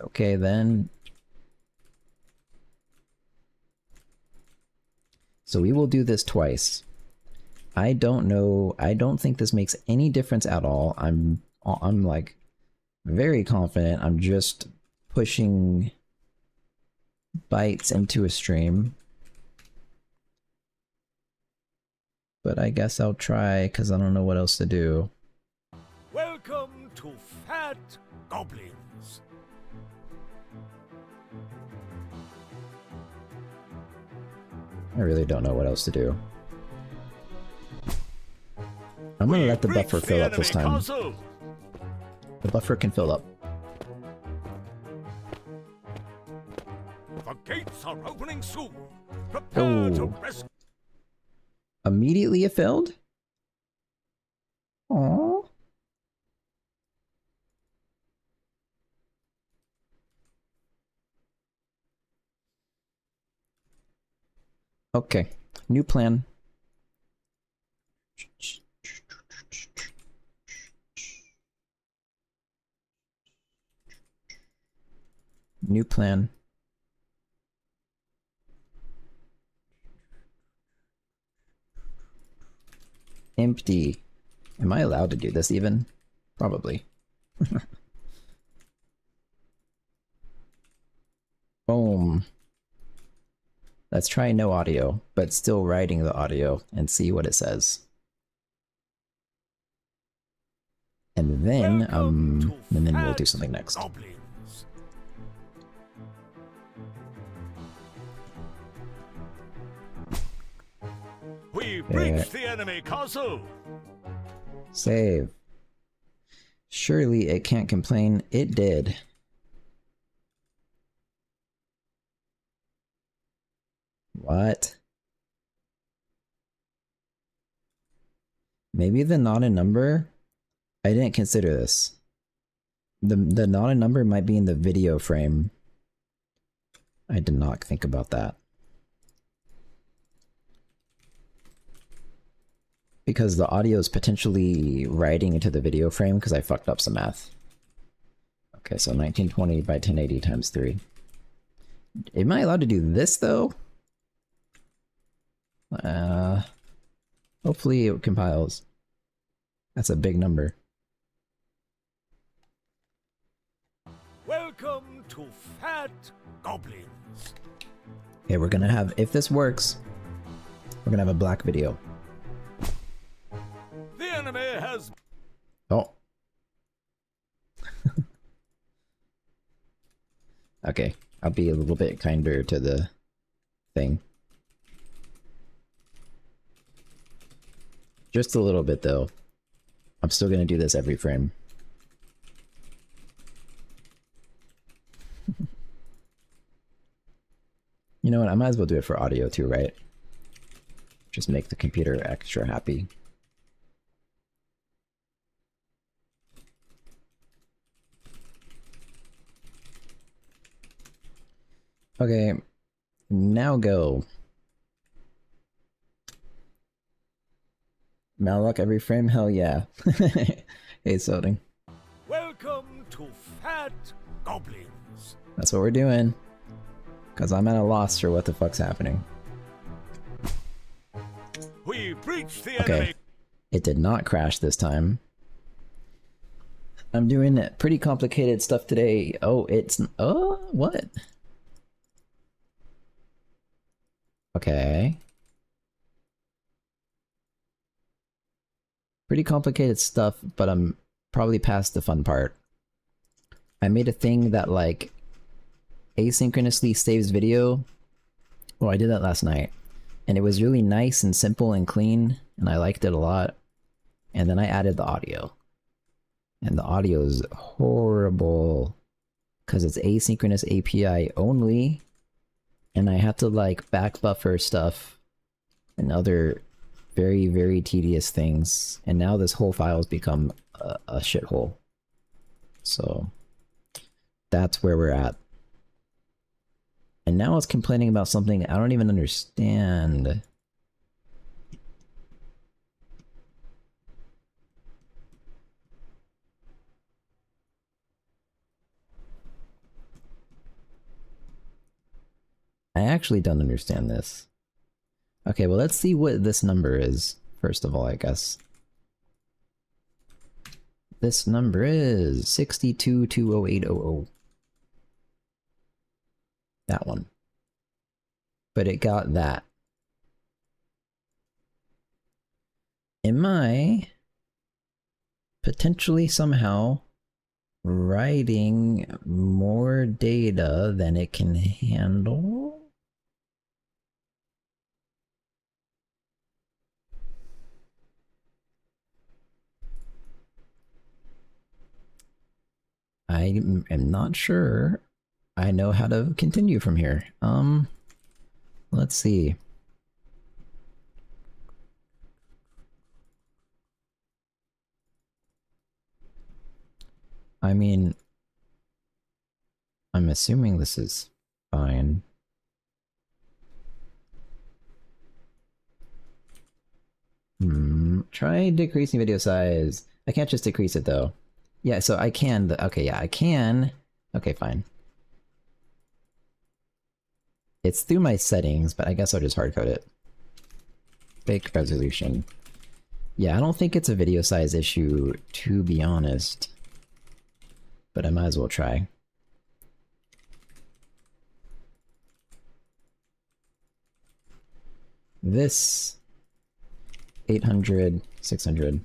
A: Okay, then. So we will do this twice. I don't know. I don't think this makes any difference at all. I'm like very confident. I'm just pushing bytes into a stream. But I guess I'll try because I don't know what else to do.
B: Welcome to Fat Goblins.
A: I really don't know what else to do. I'm gonna let the buffer fill up this time.
B: Castle.
A: The buffer can fill up.
B: The gates are opening soon. Prepare to
A: Oh.
B: rescue.
A: Immediately it filled? Aww. Okay, new plan. New plan. Empty. Am I allowed to do this even? Probably. Boom. Let's try no audio, but still writing the audio and see what it says. And then we'll do something next.
B: Goblins. We've reached the enemy castle.
A: Save. Surely it can't complain. It did. What? Maybe the not a number? I didn't consider this. The not a number might be in the video frame. I did not think about that. Because the audio is potentially writing into the video frame because I fucked up some math. Okay, so 1920 by 1080 times 3. Am I allowed to do this though? Hopefully it compiles. That's a big number.
B: Welcome to Fat Goblins.
A: Okay, we're gonna have, if this works, we're gonna have a black video.
B: The enemy has...
A: Oh. Okay, I'll be a little bit kinder to the thing. Just a little bit though. I'm still gonna do this every frame. You know what, I might as well do it for audio too, right? Just make the computer extra happy. Okay, now go. Malloc every frame? Hell yeah. Hey, Solding.
B: Welcome to Fat Goblins.
A: That's what we're doing. Because I'm at a loss for what the fuck's happening.
B: We've reached the
A: Okay.
B: enemy.
A: It did not crash this time. I'm doing pretty complicated stuff today. Oh, it's... Oh, what? Okay. Pretty complicated stuff, but I'm probably past the fun part. I made a thing that, like, asynchronously saves video. Well, I did that last night. And it was really nice and simple and clean, and I liked it a lot. And then I added the audio. And the audio is horrible. Because it's asynchronous API only. And I have to, like, back buffer stuff and other very, very tedious things. And now this whole file has become a shithole. So that's where we're at. And now it's complaining about something I don't even understand. I actually don't understand this. Okay, well, let's see what this number is first of all, I guess. This number is 6220800. That one. But it got that. Am I potentially somehow writing more data than it can handle? I am not sure I know how to continue from here. Let's see. I mean, I'm assuming this is fine. Try decreasing video size. I can't just decrease it though. Yeah, so I can, okay, yeah, I can. Okay, fine. It's through my settings, but I guess I'll just hardcode it. Fake resolution. Yeah, I don't think it's a video size issue, to be honest. But I might as well try. This 800, 600.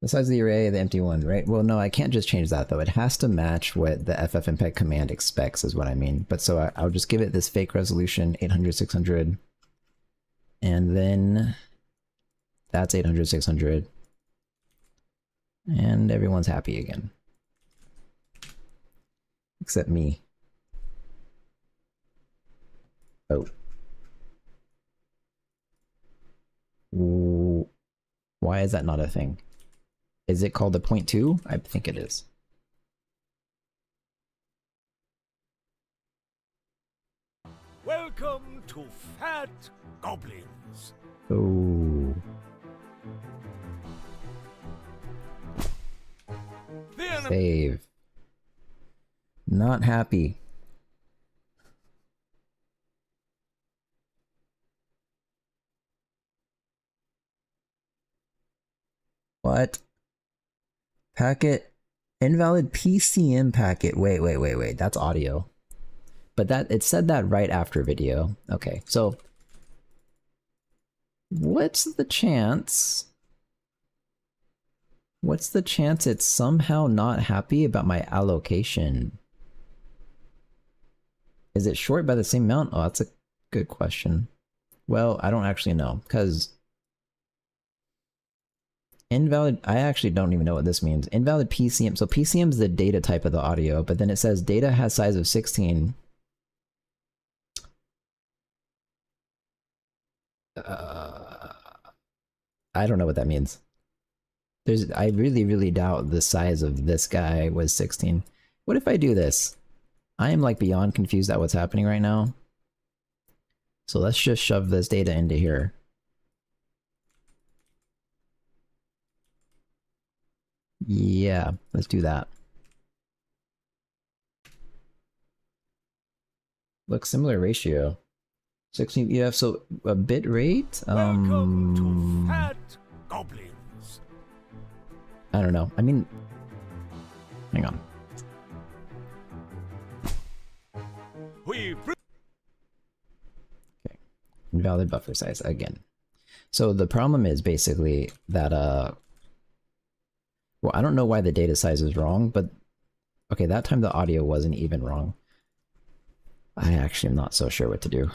A: The size of the array, the empty one, right? Well, no, I can't just change that though. It has to match what the ffmpeg command expects is what I mean. But so I'll just give it this fake resolution, 800, 600. And then that's 800, 600. And everyone's happy again. Except me. Oh. Ooh. Why is that not a thing? Is it called a 0.2? I think it is.
B: Welcome to Fat Goblins.
A: Oh. Save. Not happy. What? Packet, invalid PCM packet. Wait. That's audio. But that, it said that right after video. Okay, so what's the chance? What's the chance it's somehow not happy about my allocation? Is it short by the same amount? Oh, that's a good question. Well, I don't actually know, because invalid, I actually don't even know what this means. Invalid PCM, so PCM is the data type of the audio, but then it says data has size of 16. I don't know what that means. I really doubt the size of this guy was 16. What if I do this? I am like beyond confused at what's happening right now. So let's just shove this data into here. Yeah, let's do that. Look, similar ratio. 16, yeah, so a bit rate?
B: Welcome to Fat Goblins.
A: I don't know. I mean, hang on.
B: Okay.
A: Invalid buffer size again. So the problem is basically that, well, I don't know why the data size is wrong, but okay, that time the audio wasn't even wrong. I actually am not so sure what to do.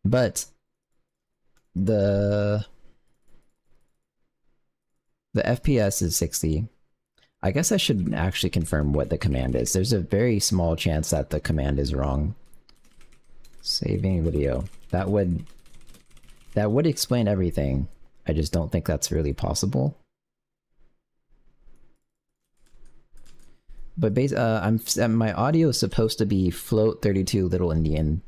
A: But the FPS is 60. I guess I should actually confirm what the command is. There's a very small chance that the command is wrong. Saving video. That would explain everything. I just don't think that's really possible. But my audio is supposed to be float 32 little Indian.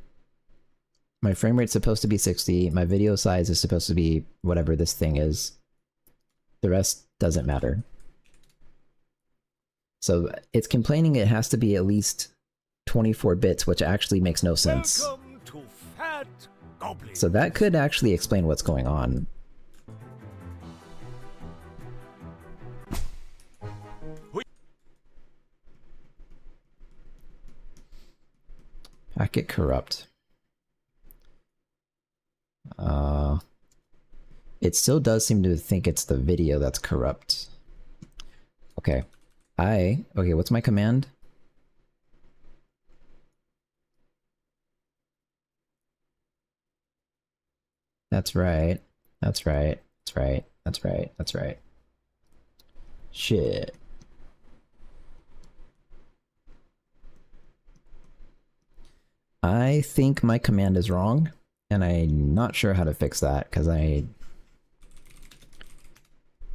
A: My frame rate's supposed to be 60. My video size is supposed to be whatever this thing is. The rest doesn't matter. So it's complaining it has to be at least 24 bits, which actually makes no sense.
B: Welcome to Fat Goblins.
A: So that could actually explain what's going on. Packet corrupt. It still does seem to think it's the video that's corrupt. Okay. Okay, what's my command? That's right. That's right. That's right. That's right. That's right. Shit. I think my command is wrong, and I'm not sure how to fix that, because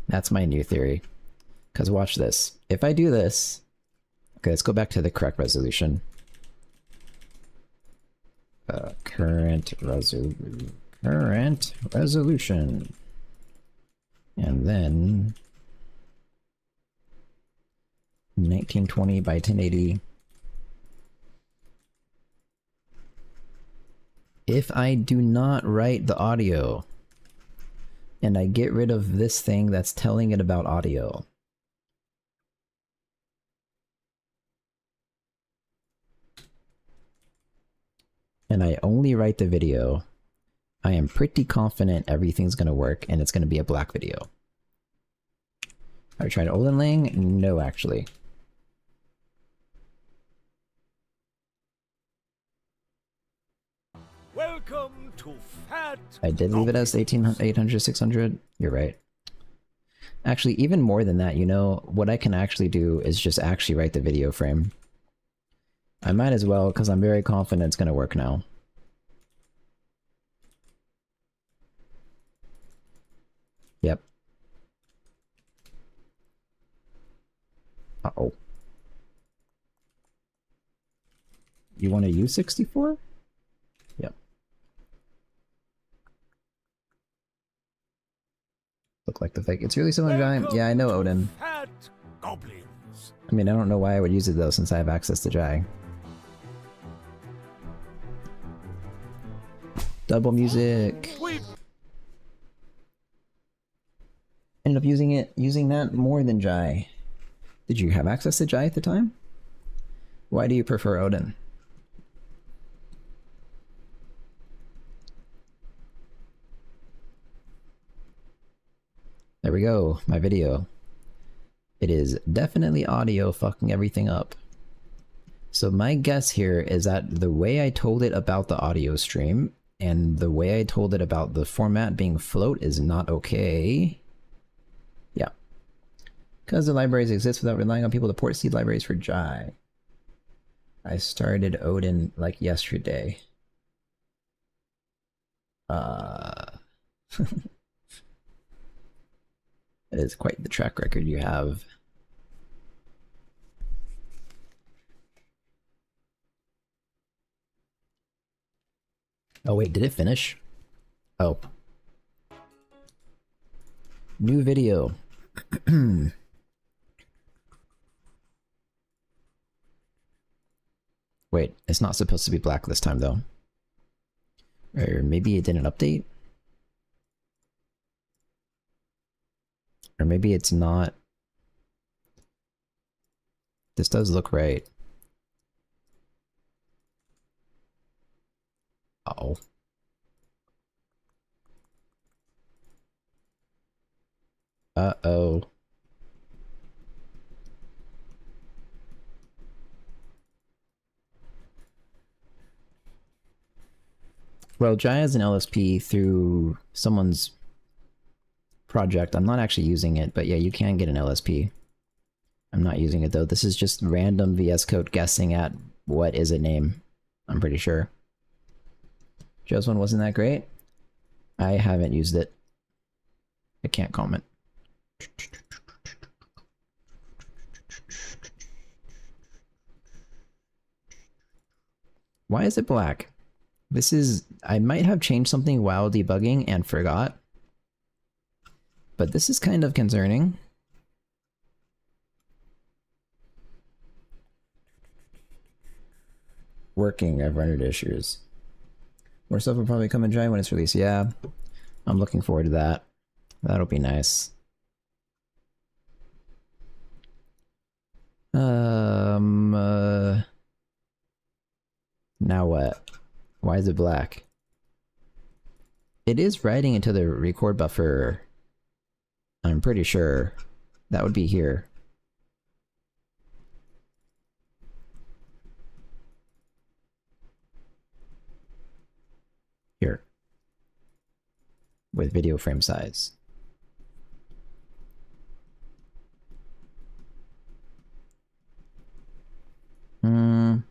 A: that's my new theory. Because watch this. If I do this... Okay, let's go back to the correct resolution. Current resolution. And then... 1920 by 1080. If I do not write the audio, and I get rid of this thing that's telling it about audio, and I only write the video, I am pretty confident everything's gonna work and it's gonna be a black video. Are we trying Olin Lang? No, actually.
B: Welcome to Fat
A: I did leave it as 800, 600. You're right. Actually, even more than that, you know, what I can actually do is just actually write the video frame. I might as well, because I'm very confident it's going to work now. Yep. Uh-oh. You want to use 64? Yep. Look like the fake. It's really similar to Giant. Yeah, I know Odin.
B: Fat Goblins.
A: I mean, I don't know why I would use it though, since I have access to Jai. Double music. Ended up using that more than Jai. Did you have access to Jai at the time? Why do you prefer Odin? There we go, my video. It is definitely audio fucking everything up. So my guess here is that the way I told it about the audio stream and the way I told it about the format being float is not okay. Yeah. Because the libraries exist without relying on people to port seed libraries for Jai. I started Odin like yesterday. It is quite the track record you have. Oh wait, did it finish? Oh. New video. Wait, it's not supposed to be black this time though. Or maybe it didn't update? Or maybe it's not. This does look right. Uh-oh. Uh-oh. Well, Jai has an LSP through someone's project. I'm not actually using it, but yeah, you can get an LSP. I'm not using it though. This is just random VS Code guessing at what is a name. I'm pretty sure. Joe's one wasn't that great. I haven't used it. I can't comment. Why is it black? This is... I might have changed something while debugging and forgot. But this is kind of concerning. Working, I've run into issues. More stuff will probably come in dry when it's released. Yeah, I'm looking forward to that. That'll be nice. Now what? Why is it black? It is writing into the record buffer. I'm pretty sure that would be here. Here. With video frame size. I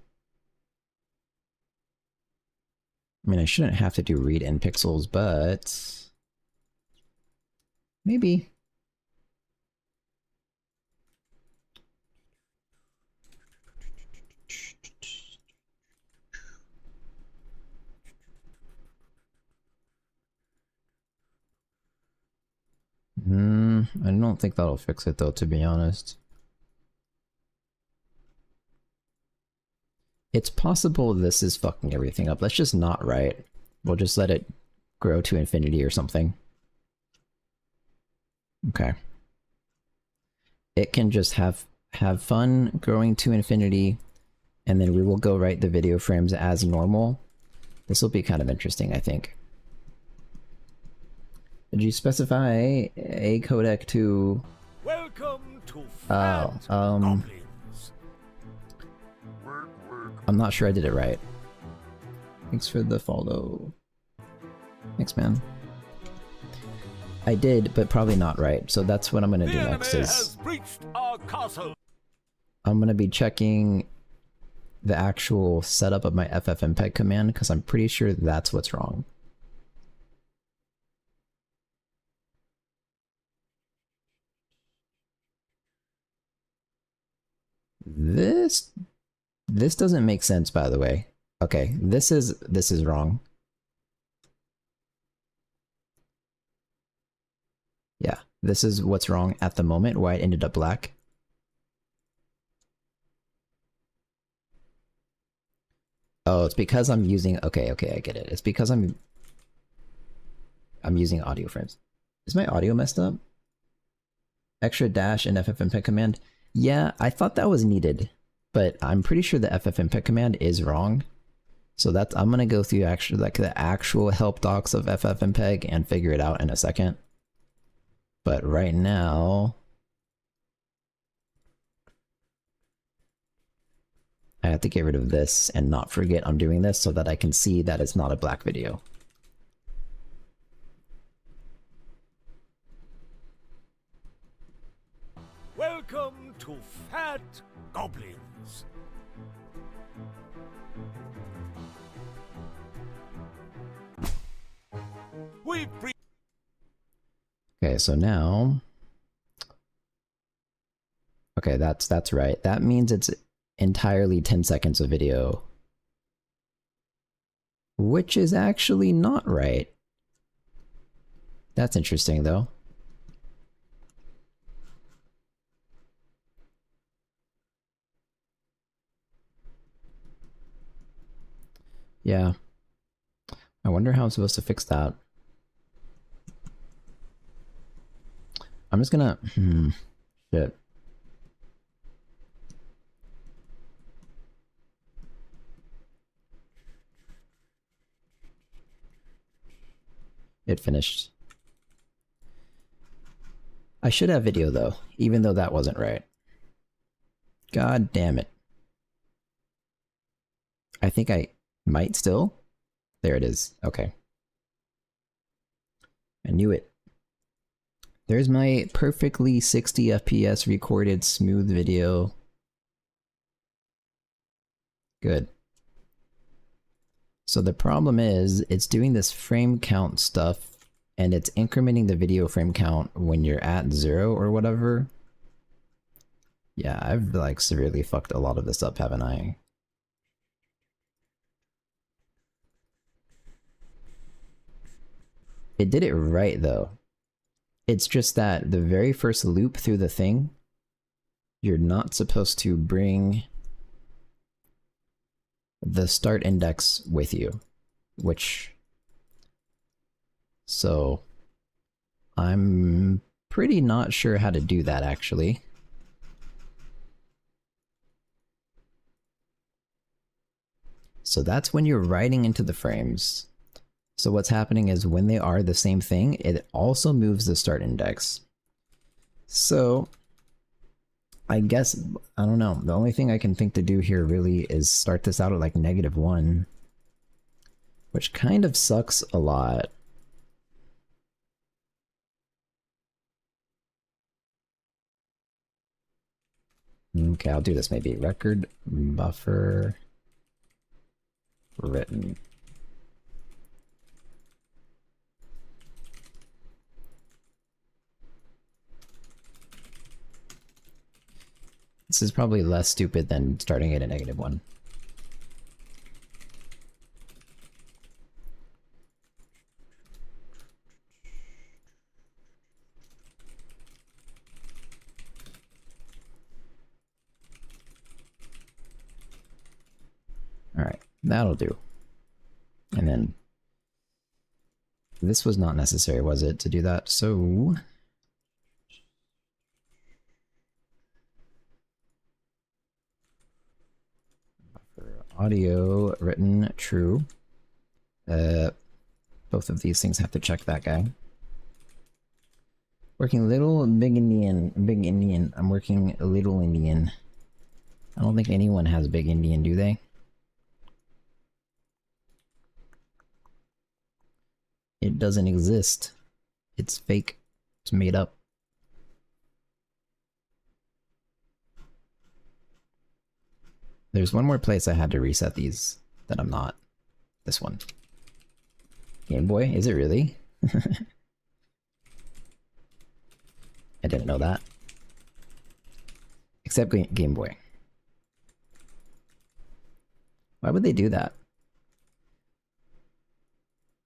A: mean, I shouldn't have to do read in pixels, but maybe. I don't think that'll fix it though, to be honest. It's possible this is fucking everything up. Let's just not write. We'll just let it grow to infinity or something. Okay. It can just have fun growing to infinity, and then we will go write the video frames as normal. This will be kind of interesting, I think. Did you specify a codec to...
B: Welcome to Fat Goblins.
A: I'm not sure I did it right. Thanks for the follow. Thanks, man. I did, but probably not right. So that's what I'm gonna do next is...
B: breached our castle.
A: I'm gonna be checking the actual setup of my ffmpeg command, because I'm pretty sure that's what's wrong. This doesn't make sense, by the way. Okay, this is wrong. Yeah, this is what's wrong at the moment, why it ended up black. Oh, it's because I'm using... Okay, I get it. It's because I'm using audio frames. Is my audio messed up? Extra dash and ffmpeg command? Yeah, I thought that was needed, but I'm pretty sure the ffmpeg command is wrong. So that's... I'm gonna go through actually like the actual help docs of ffmpeg and figure it out in a second. But right now... I have to get rid of this and not forget I'm doing this so that I can see that it's not a black video.
B: Welcome to Fat Goblins.
A: Okay, so now... Okay, that's right. That means it's entirely 10 seconds of video. Which is actually not right. That's interesting, though. Yeah. I wonder how I'm supposed to fix that. I'm just gonna... Shit. It finished. I should have video though, even though that wasn't right. God damn it. I think I might still. There it is. Okay. I knew it. There's my perfectly 60 FPS recorded smooth video. Good. So the problem is, it's doing this frame count stuff, and it's incrementing the video frame count when you're at 0 or whatever. Yeah, I've like severely fucked a lot of this up, haven't I? It did it right though. It's just that the very first loop through the thing, you're not supposed to bring the start index with you. which... So... I'm pretty not sure how to do that, actually. So that's when you're writing into the frames. So what's happening is when they are the same thing, it also moves the start index. So I guess, I don't know, the only thing I can think to do here really is start this out at like -1, which kind of sucks a lot. Okay, I'll do this maybe. Record buffer written. This is probably less stupid than starting at a -1. Alright, that'll do. And then this was not necessary, was it, to do that? So audio written true. Both of these things have to check that guy. Working little big Indian. I'm working a little Indian. I don't think anyone has big Indian, do they? It doesn't exist. It's fake. It's made up. There's one more place I had to reset these that I'm not. This one. Game Boy? Is it really? I didn't know that. Except Game Boy. Why would they do that?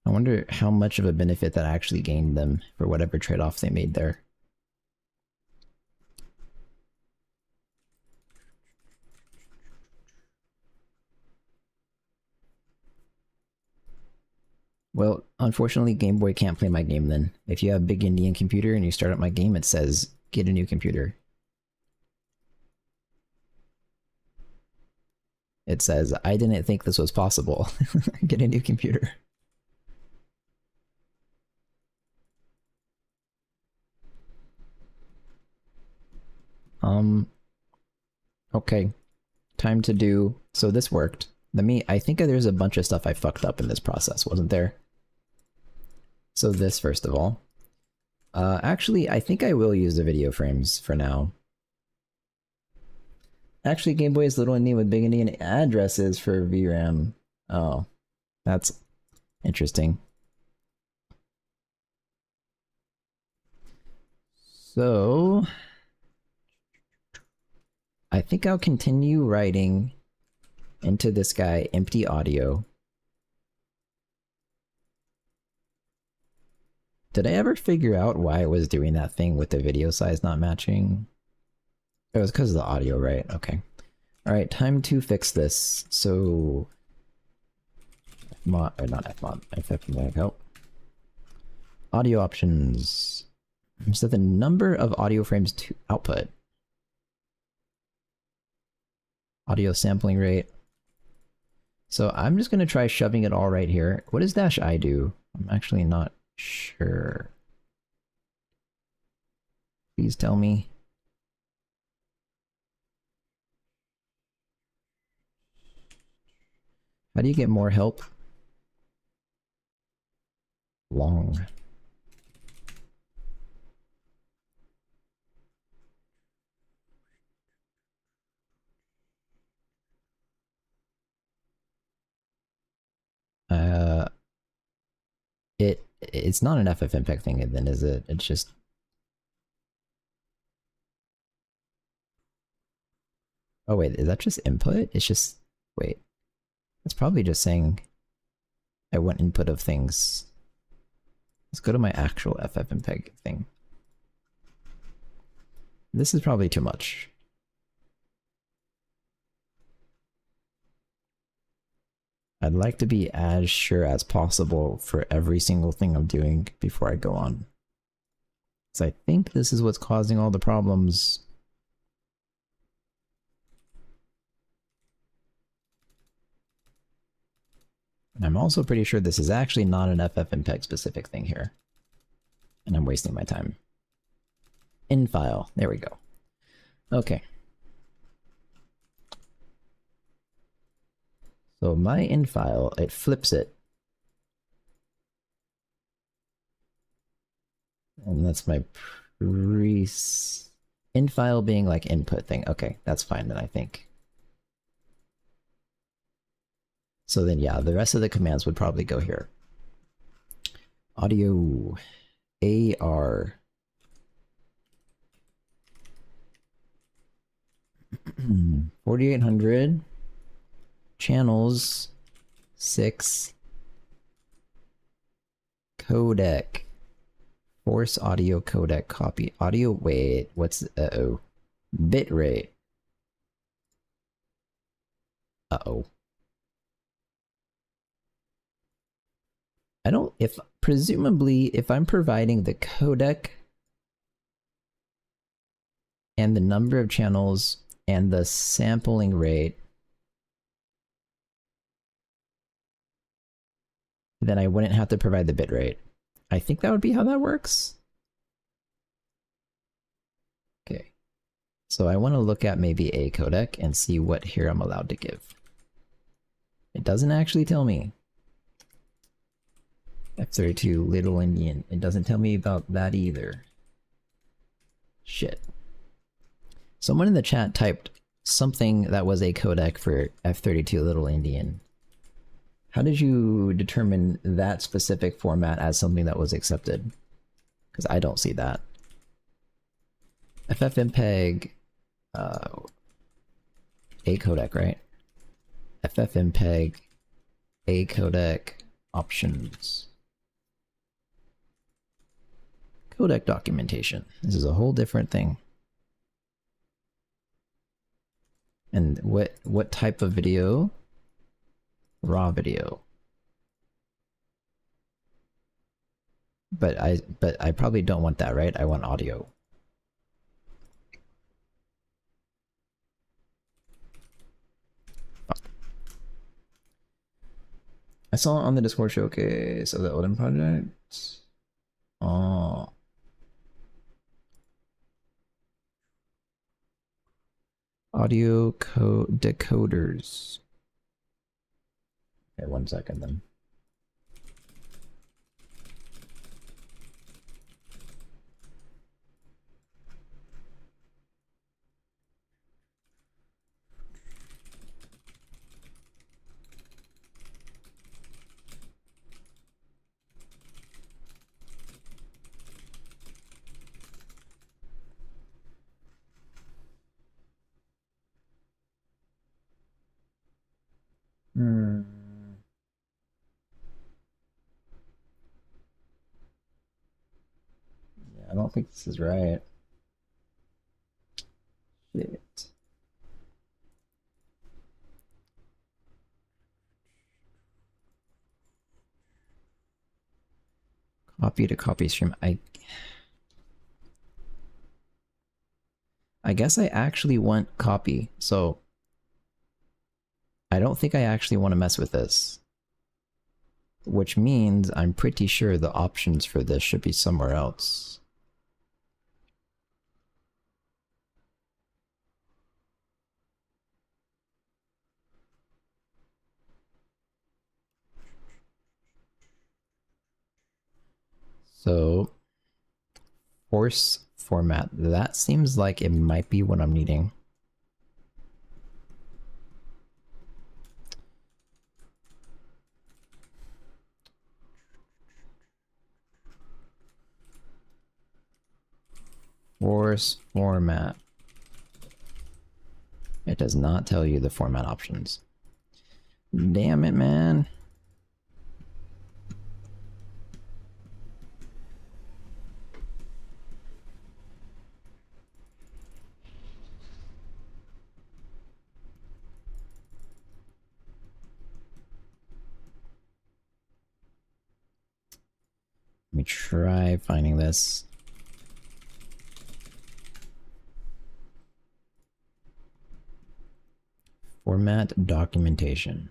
A: I wonder how much of a benefit that actually gained them for whatever trade-off they made there. Well, unfortunately, Game Boy can't play my game then. If you have a big Indian computer and you start up my game, it says, get a new computer. It says, I didn't think this was possible. Get a new computer. Okay. Time to do... So this worked. I think there's a bunch of stuff I fucked up in this process, wasn't there? So this, first of all. Actually, I think I will use the video frames for now. Actually, Game Boy is little Indian with big Indian addresses for VRAM. Oh, that's interesting. So... I think I'll continue writing into this guy empty audio. Did I ever figure out why it was doing that thing with the video size not matching? It was because of the audio, right? Okay. Alright, time to fix this. So... Fmod, or not Fmod, FFmpeg help. Audio options. So the number of audio frames to output. Audio sampling rate. So I'm just going to try shoving it all right here. What does -I do? I'm actually not sure. Please tell me. How do you get more help? Long. It's not an FFmpeg thing then, is it? It's just... Oh wait, is that just input? It's just... Wait. It's probably just saying I want input of things. Let's go to my actual FFmpeg thing. This is probably too much. I'd like to be as sure as possible for every single thing I'm doing before I go on. So I think this is what's causing all the problems. And I'm also pretty sure this is actually not an FFmpeg specific thing here. And I'm wasting my time. In file. There we go. Okay. So my in file, it flips it. And that's my in file being like input thing. Okay, that's fine then, I think. So then, yeah, the rest of the commands would probably go here. Audio AR 4800 channels 6 codec force audio codec copy audio. Wait, what's bit rate? I don't, if presumably if I'm providing the codec and the number of channels and the sampling rate, then I wouldn't have to provide the bit rate. I think that would be how that works. Okay. So I want to look at maybe a codec and see what here I'm allowed to give. It doesn't actually tell me. F32 Little Indian. It doesn't tell me about that either. Shit. Someone in the chat typed something that was a codec for F32 Little Indian. How did you determine that specific format as something that was accepted? Because I don't see that. FFmpeg, a codec, right? FFmpeg, a codec, options. Codec documentation. This is a whole different thing. And what type of video? Raw video. But I probably don't want that, right? I want audio. I saw on the Discord showcase of the Odin project. Oh. Audio decoders. Okay, 1 second then. Yeah, I don't think this is right. Shit. Copy to copy stream. I guess I actually want copy, so I don't think I actually want to mess with this. Which means I'm pretty sure the options for this should be somewhere else. So, force format. That seems like it might be what I'm needing. Force format. It does not tell you the format options. Damn it, man. Let me try finding this. Format documentation.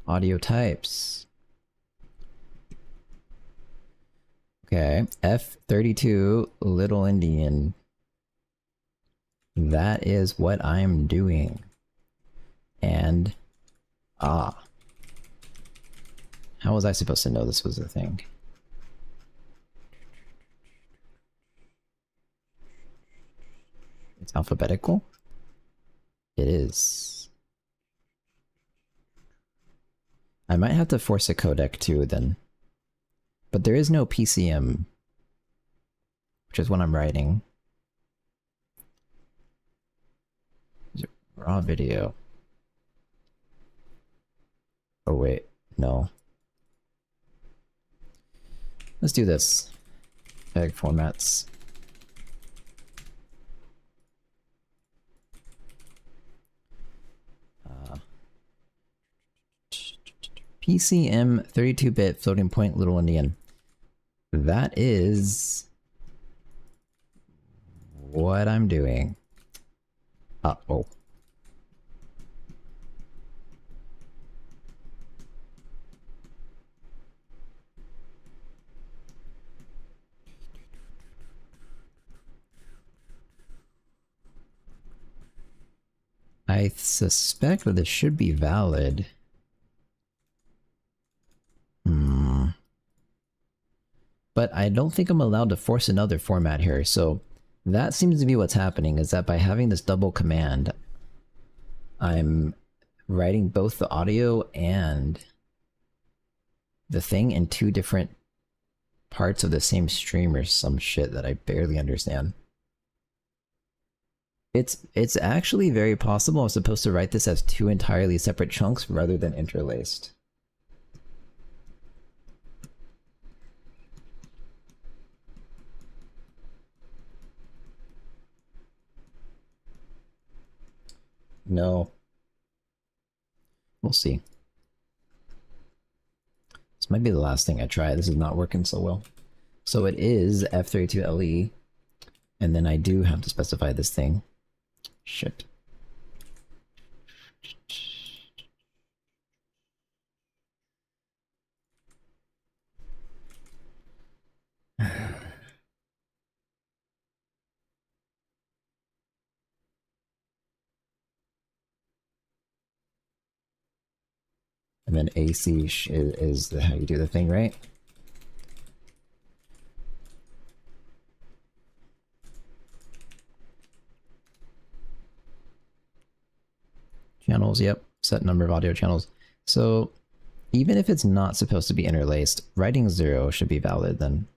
A: Audio types. Okay, F32 Little Indian. That is what I'm doing. And how was I supposed to know this was a thing? It's alphabetical? It is. I might have to force a codec too then. But there is no PCM, which is what I'm writing. Raw video. Oh wait, no. Let's do this. Tag formats. PCM 32-bit floating point Little Indian. That is what I'm doing. Oh. I suspect that this should be valid. But I don't think I'm allowed to force another format here, so that seems to be what's happening, is that by having this double command, I'm writing both the audio and the thing in two different parts of the same stream or some shit that I barely understand. It's actually very possible I'm supposed to write this as two entirely separate chunks rather than interlaced. No. We'll see. This might be the last thing I try. This is not working so well. So it is F32LE, and then I do have to specify this thing. Shit. And then AC is how you do the thing, right? Channels, yep. Set number of audio channels. So even if it's not supposed to be interlaced, writing 0 should be valid then.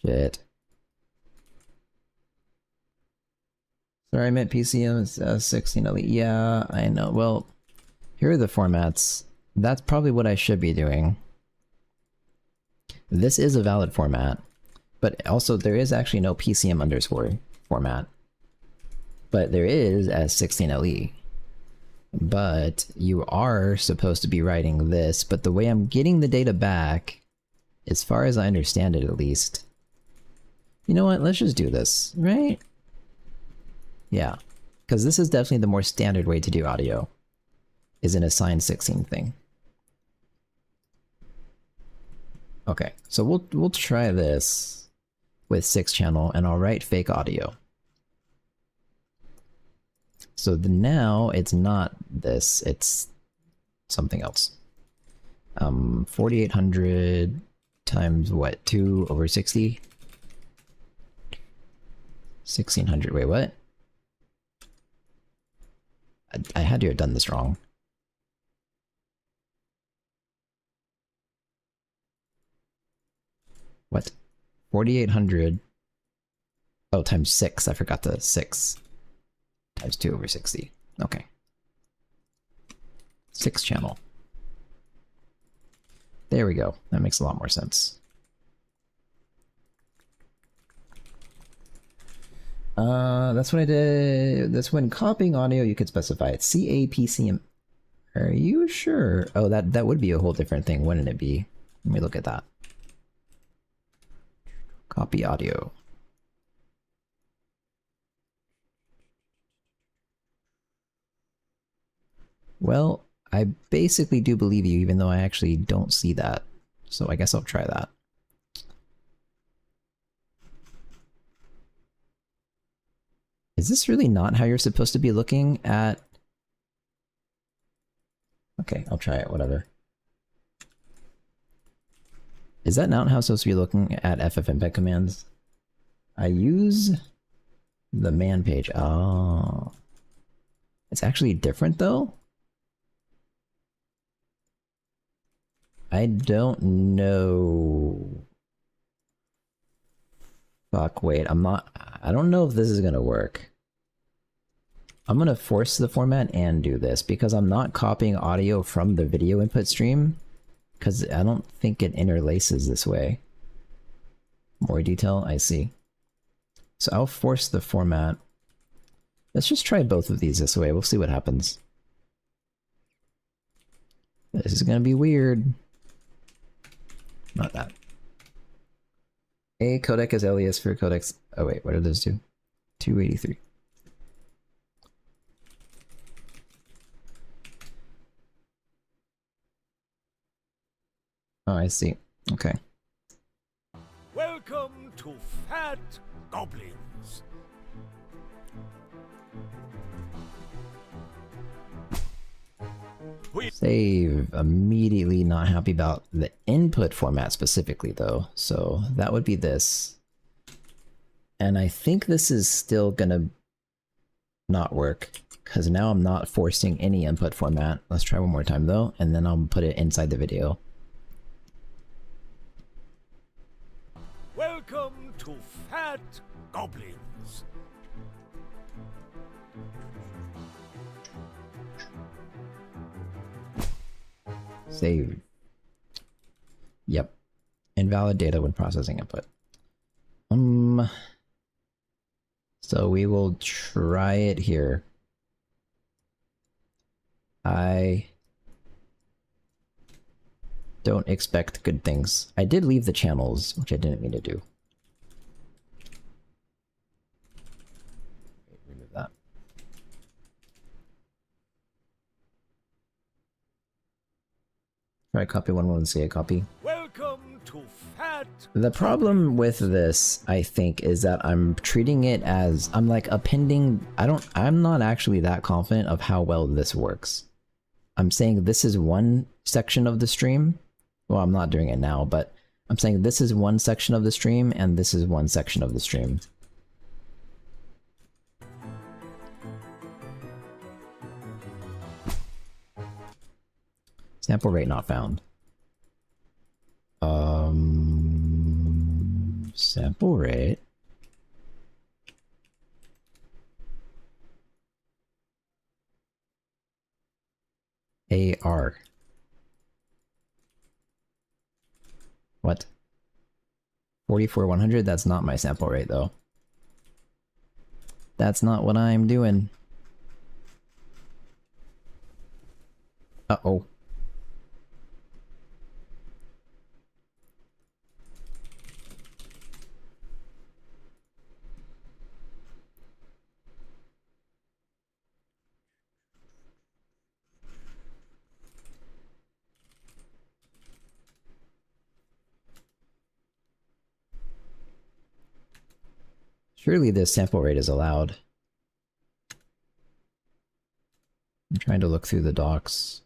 A: Shit. Sorry, I meant PCM is 16 LE. Yeah, I know. Well, here are the formats. That's probably what I should be doing. This is a valid format, but also there is actually no PCM underscore format. But there is as 16 LE. But you are supposed to be writing this, but the way I'm getting the data back, as far as I understand it at least, you know what, let's just do this, right? Yeah, because this is definitely the more standard way to do audio, is an assigned 16 thing. Okay, so we'll try this with 6 channel, and I'll write fake audio. So now it's not this, it's something else. 4800 times what? 2 over 60? 1600, wait, what? I had to have done this wrong. What? 4800. Oh, times 6. I forgot the 6. Times 2 over 60. Okay. 6 channel. There we go. That makes a lot more sense. That's what I did. That's when copying audio, you could specify it. CAPCM. Are you sure? Oh, that would be a whole different thing, wouldn't it be? Let me look at that. Copy audio. Well, I basically do believe you, even though I actually don't see that. So I guess I'll try that. Is this really not how you're supposed to be looking at... Okay, I'll try it, whatever. Is that not how I'm supposed to be looking at FFmpeg commands? I use the man page. Oh. It's actually different though? I don't know. Fuck, wait, I don't know if this is gonna work. I'm gonna force the format and do this because I'm not copying audio from the video input stream because I don't think it interlaces this way. More detail, I see. So I'll force the format. Let's just try both of these this way. We'll see what happens. This is gonna be weird. Not that. A codec is alias for codecs. Oh wait, what are those two? 283. Oh, I see. Okay.
B: Welcome to Fat Goblins.
A: Save. Immediately not happy about the input format specifically though. So that would be this. And I think this is still gonna not work because now I'm not forcing any input format. Let's try one more time though, and then I'll put it inside the video.
B: Welcome to Fat Goblins.
A: Save. Yep. Invalid data when processing input. So we will try it here. I don't expect good things. I did leave the channels, which I didn't mean to do. Remove that. Try copy one and say a copy.
B: Welcome to Fat.
A: The problem with this, I think, is that I'm treating it as I'm like appending. I'm not actually that confident of how well this works. I'm saying this is one section of the stream. Well, I'm not doing it now, but I'm saying this is one section of the stream and this is one section of the stream. Sample rate not found. Sample rate. AR. What? 44,100? That's not my sample rate though. That's not what I'm doing. Uh-oh. Surely this sample rate is allowed. I'm trying to look through the docs.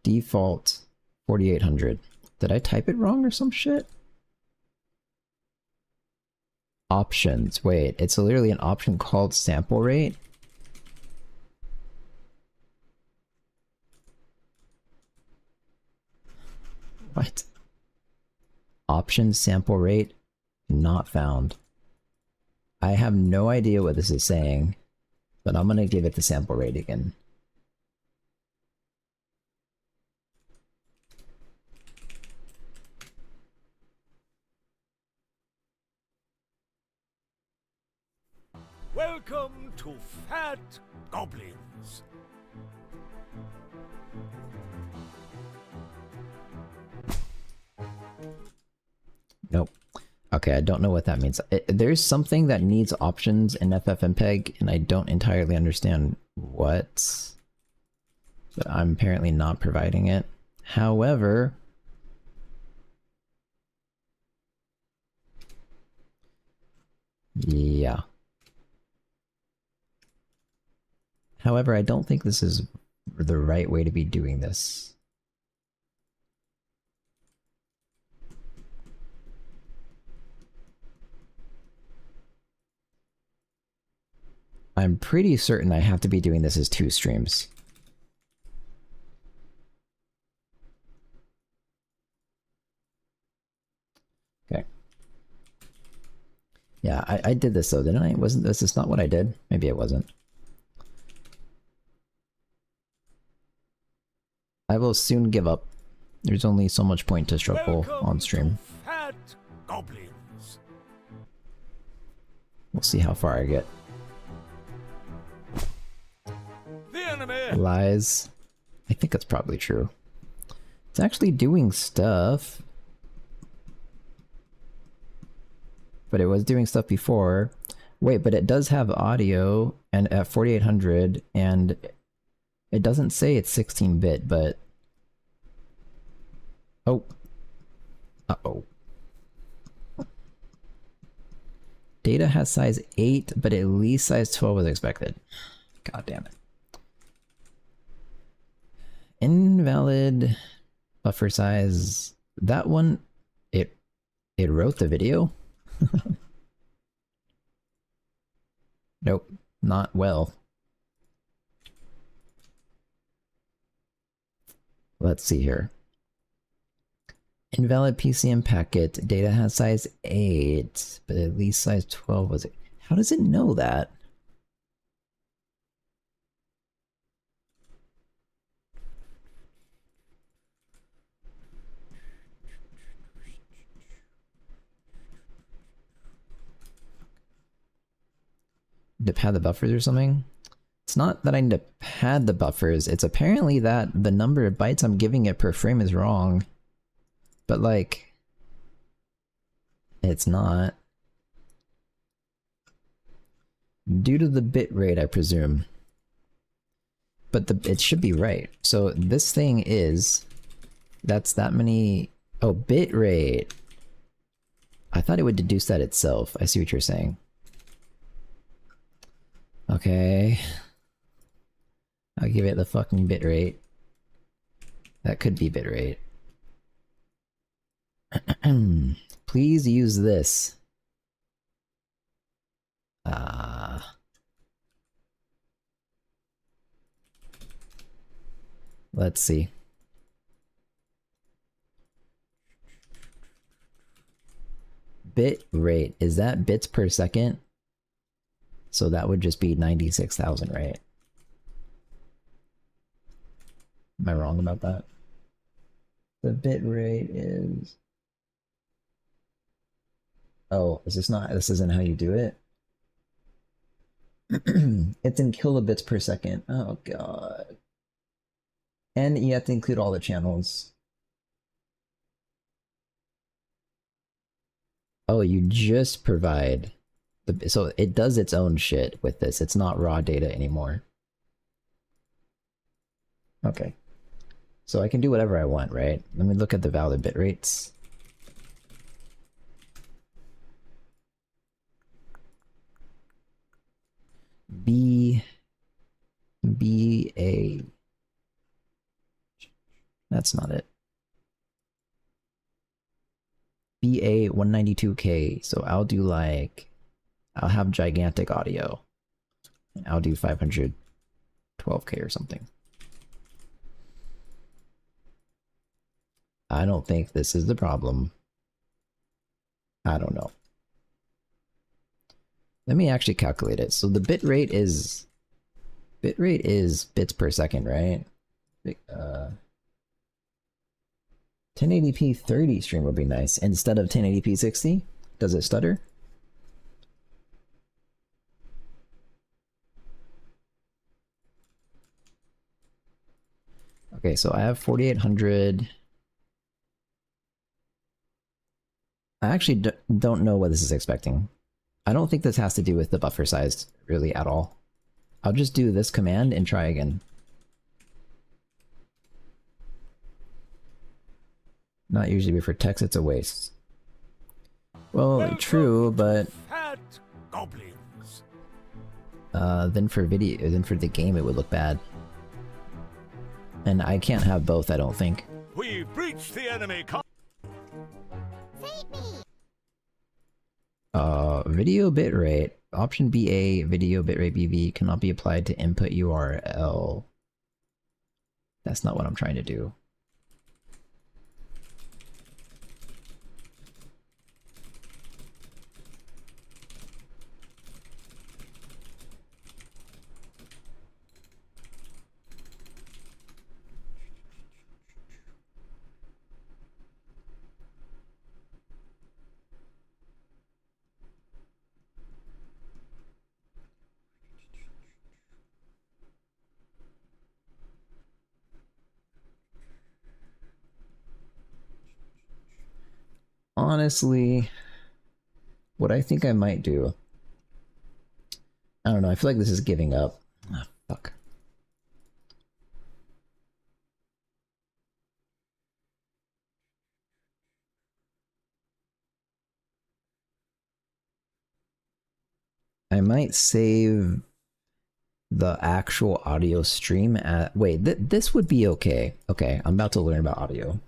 A: Default 4800. Did I type it wrong or some shit? Options. Wait, it's literally an option called sample rate? What? Option sample rate not found. I have no idea what this is saying, but I'm gonna give it the sample rate again.
B: Welcome to Fat Goblins.
A: Nope. Okay, I don't know what that means. There's something that needs options in FFmpeg, and I don't entirely understand what. But I'm apparently not providing it. However, yeah. However, I don't think this is the right way to be doing this. I'm pretty certain I have to be doing this as 2 streams. Okay. Yeah, I did this though, didn't I? Wasn't this is not what I did? Maybe it wasn't. I will soon give up. There's only so much point to struggle on stream.
B: Fat Goblins.
A: We'll see how far I get.
B: The enemy.
A: Lies. I think that's probably true. It's actually doing stuff. But it was doing stuff before. Wait, but it does have audio and at 4800, and it doesn't say it's 16-bit, but... Oh. Uh-oh. Data has size 8, but at least size 12 was expected. God damn it. Invalid buffer size. That one, it wrote the video? Nope, not well. Let's see here. Invalid PCM packet. Data has size 8, but at least size 12 was it? How does it know that? To pad the buffers or something? It's not that I need to pad the buffers, it's apparently that the number of bytes I'm giving it per frame is wrong. But like, it's not. Due to the bit rate, I presume. But it should be right. So this thing is, that's that many, oh, bit rate. I thought it would deduce that itself. I see what you're saying. Okay. I'll give it the fucking bitrate. That could be bitrate. Please use this. Let's see. Bit rate. Is that bits per second? So that would just be 96,000, right? Am I wrong about that? The bit rate is... Oh, is this not... This isn't how you do it? It's in kilobits per second. Oh, God. And you have to include all the channels. Oh, you just provide... So it does its own shit with this. It's not raw data anymore. Okay. So I can do whatever I want, right? Let me look at the valid bit rates. A. That's not it. BA 192K. So I'll do like... I'll have gigantic audio. And I'll do 512K or something. I don't think this is the problem. I don't know. Let me actually calculate it. So the bitrate is bits per second, right? 1080p 30 stream would be nice instead of 1080p 60. Does it stutter? Okay, so I have 4800. I actually don't know what this is expecting. I don't think this has to do with the buffer size really at all. I'll just do this command and try again. Not usually for text, it's a waste. Well, true, but
B: Fat Goblins.
A: then for the game it would look bad. And I can't have both, I don't think.
B: We've breached the enemy.
A: Video bitrate. Option BA, video bitrate BV cannot be applied to input URL. That's not what I'm trying to do. Honestly, what I think I might do, I don't know, I feel like this is giving up. Ah, fuck. I might save the actual audio stream at, wait, this would be okay. Okay, I'm about to learn about audio.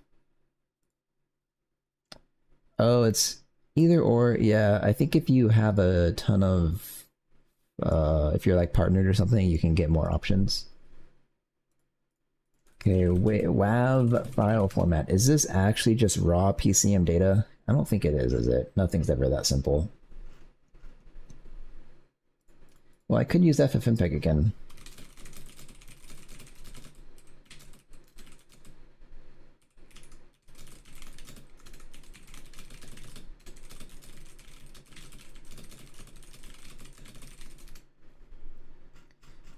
A: Oh, it's either or. Yeah, I think if you have a ton of, if you're like partnered or something, you can get more options. Okay, wait, WAV file format. Is this actually just raw PCM data? I don't think it is it? Nothing's ever that simple. Well, I could use FFmpeg again.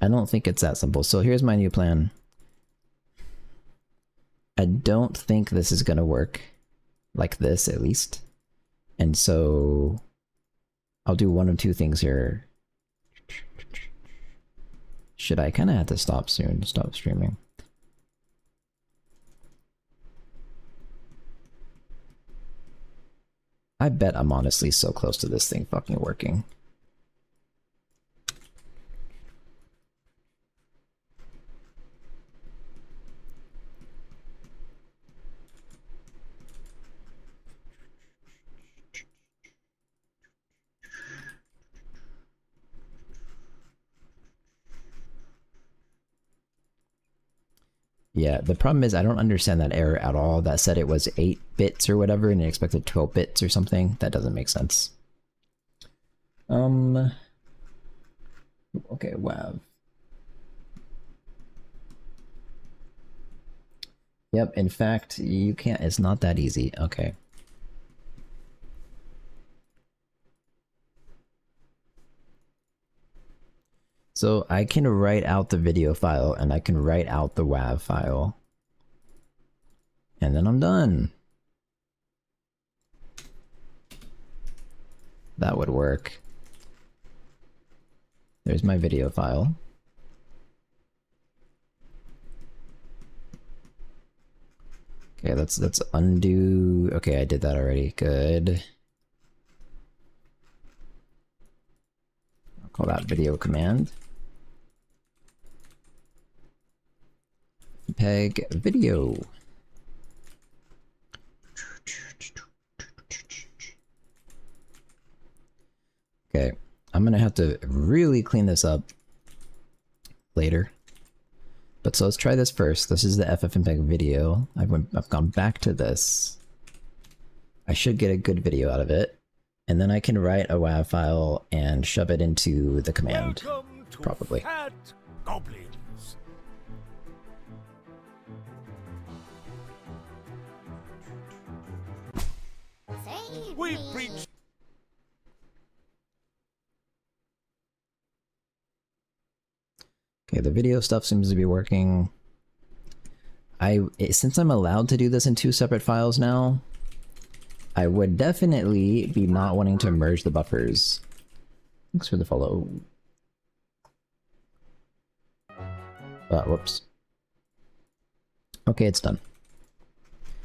A: I don't think it's that simple. So here's my new plan. I don't think this is gonna work like this, at least. And so I'll do one of two things here. Should I kind of have to stop soon, stop streaming? I bet I'm honestly so close to this thing fucking working. Yeah, the problem is I don't understand that error at all. That said it was 8 bits or whatever and it expected 12 bits or something. That doesn't make sense. Okay, wow. Yep, in fact, you can't, it's not that easy. Okay. So I can write out the video file and I can write out the WAV file. And then I'm done. That would work. There's my video file. Okay, let's undo. Okay, I did that already. Good. I'll call that video command. Peg video. Okay, I'm gonna have to really clean this up later. But so let's try this first. This is the FFmpeg video. I've gone back to this. I should get a good video out of it. And then I can write a WAV file and shove it into the command.
B: Welcome to
A: Probably.
B: Fat Goblins.
C: Save
B: We've
C: me.
B: reached
A: Okay, the video stuff seems to be working. Since I'm allowed to do this in 2 separate files now, I would definitely be not wanting to merge the buffers. Thanks for the follow. Whoops. Okay, it's done.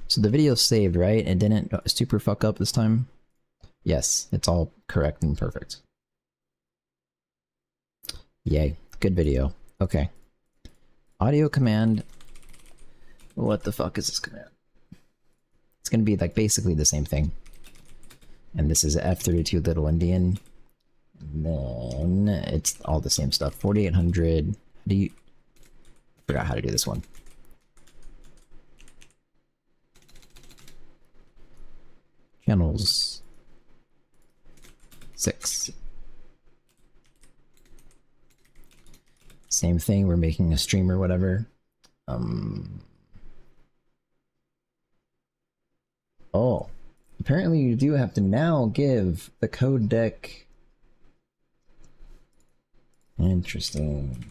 A: So the video's saved, right? It didn't super fuck up this time? Yes, it's all correct and perfect. Yay, good video. Okay. Audio command. What the fuck is this command? It's gonna be like basically the same thing. And this is F32 Little Indian. And then it's all the same stuff. 4800. Forgot how to do this one. Channels 6. Same thing, we're making a stream or whatever. Oh, apparently you do have to now give the codec. Interesting.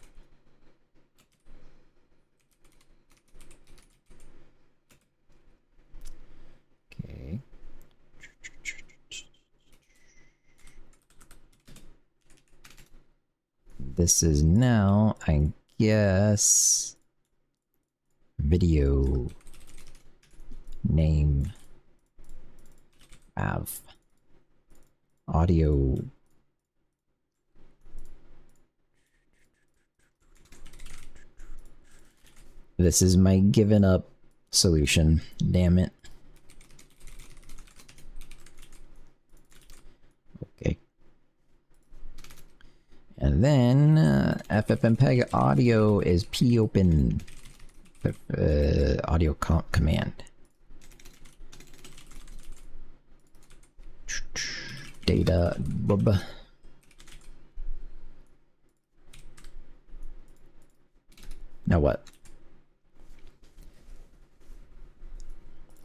A: Okay. This is now, I guess, video name av audio this is my given up solution, damn it. Okay. And then FFmpeg audio is popen audio command. Data bub. Now what?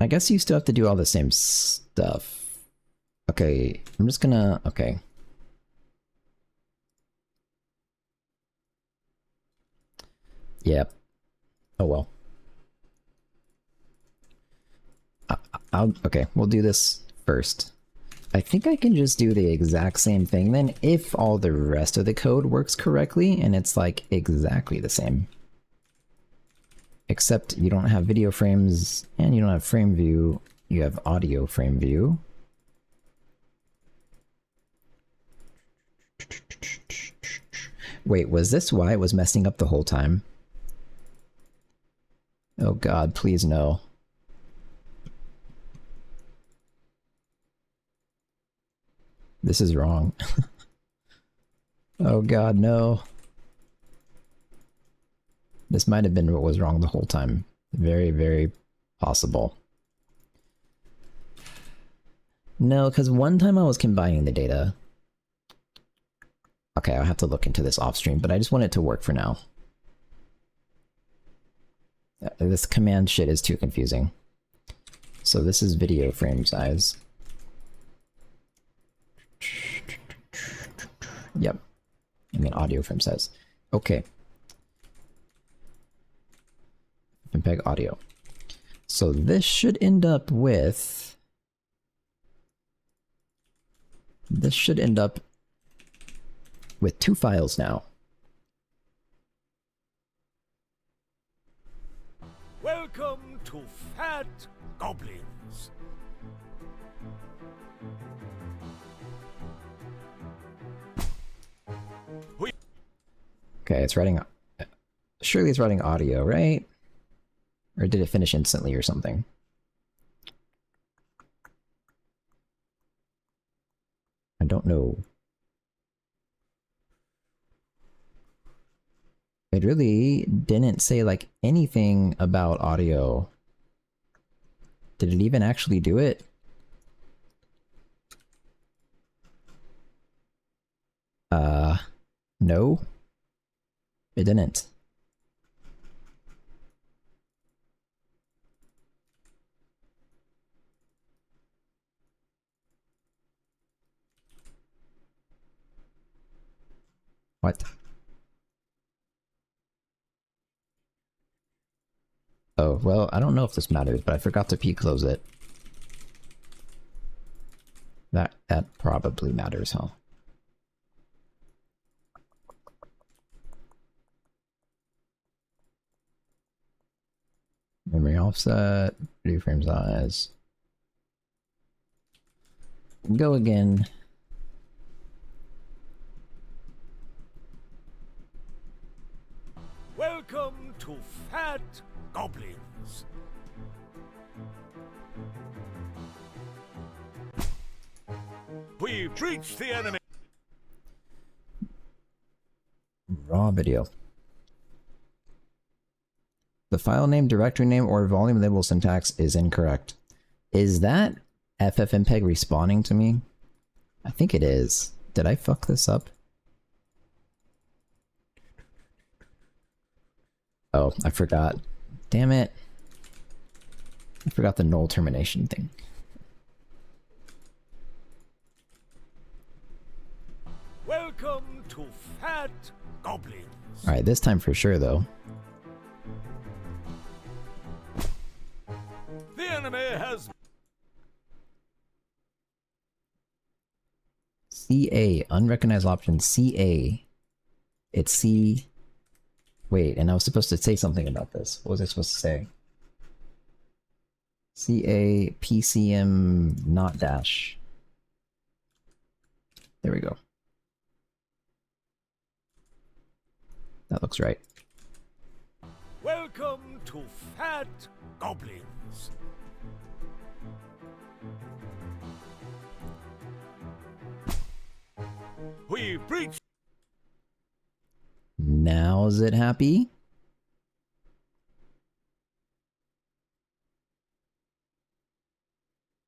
A: I guess you still have to do all the same stuff. Okay, I'm just gonna, okay. Yep. Oh well. Okay, we'll do this first. I think I can just do the exact same thing then if all the rest of the code works correctly and it's like exactly the same. Except you don't have video frames and you don't have frame view, you have audio frame view. Wait, was this why it was messing up the whole time? Oh god, please no. This is wrong. Oh god, no. This might have been what was wrong the whole time. Very, very possible. No, because one time I was combining the data. Okay, I'll have to look into this off stream, but I just want it to work for now. This command shit is too confusing. So this is video frame size. Yep. I mean audio frame size. Okay. FFmpeg audio. So this should end up with... This should end up with 2 files now.
B: Welcome to Fat Goblins.
A: Okay, it's writing... Surely it's writing audio, right? Or did it finish instantly or something? I don't know. It really didn't say like anything about audio. Did it even actually do it? No. It didn't. What? Oh, well, I don't know if this matters, but I forgot to p-close it. That probably matters, huh? Memory offset, video frame size. Go again.
B: Welcome to Fat Goblins. We've reached the enemy.
A: Raw video. The file name, directory name, or volume label syntax is incorrect. Is that FFmpeg respawning to me? I think it is. Did I fuck this up? Oh, I forgot. Damn it. I forgot the null termination thing.
B: Welcome to Fat Goblins.
A: Alright, this time for sure though.
B: The enemy has
A: CA, unrecognized option, CA. It's C. Wait, and I was supposed to say something about this. What was I supposed to say? CA PCM not dash. There we go. That looks right.
B: welcome to Fat Goblins. We've reached.
A: Now is it happy?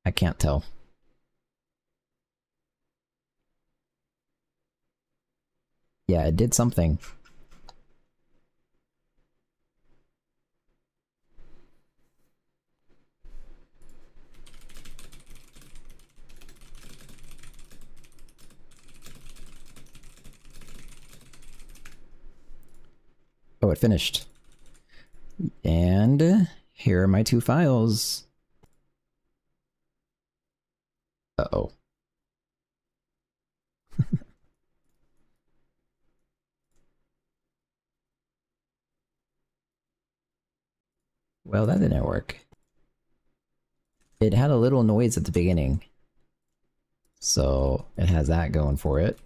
A: I can't tell. Yeah, it did something. Oh, it finished. And here are my two files. Uh-oh. Well, that didn't work. It had a little noise at the beginning. So it has that going for it.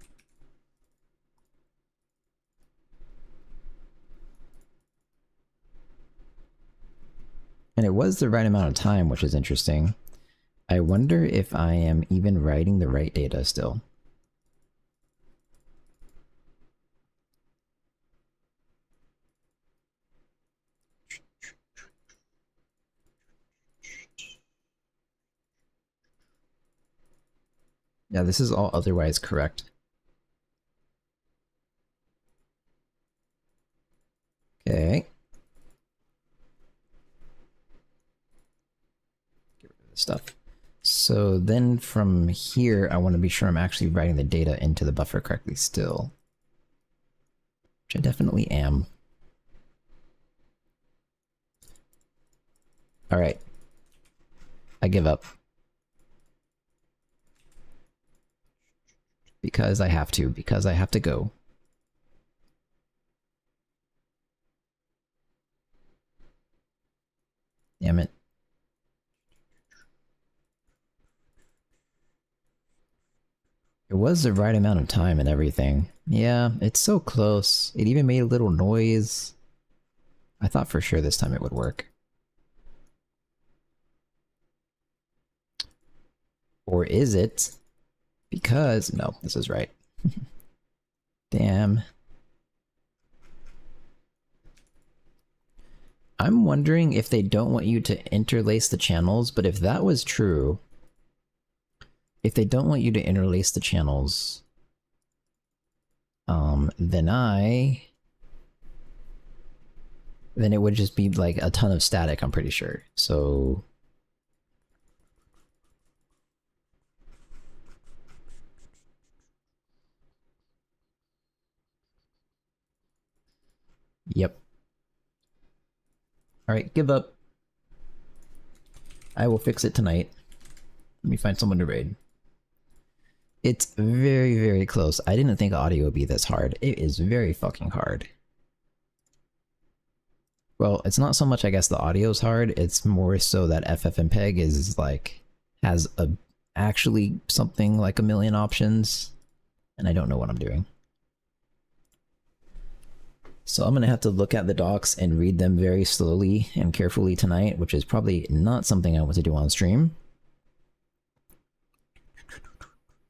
A: And it was the right amount of time, which is interesting. I wonder if I am even writing the right data still. Yeah, this is all otherwise correct. Okay. Get rid of this stuff. So then from here, I want to be sure I'm actually writing the data into the buffer correctly still. Which I definitely am. Alright. I give up. Because I have to go. Damn it. It was the right amount of time and everything. Yeah, it's so close. It even made a little noise. I thought for sure this time it would work. Or is it? Because, no, this is right. Damn. I'm wondering if they don't want you to interlace the channels, but if that was true, if they don't want you to interlace the channels, then it would just be like a ton of static, I'm pretty sure. So yep. Alright, give up. I will fix it tonight. Let me find someone to raid. It's very, very close. I didn't think audio would be this hard. It is very fucking hard. Well, it's not so much, I guess, the audio's hard. It's more so that FFmpeg is like, has actually something like a million options, and I don't know what I'm doing. So I'm gonna have to look at the docs and read them very slowly and carefully tonight, which is probably not something I want to do on stream.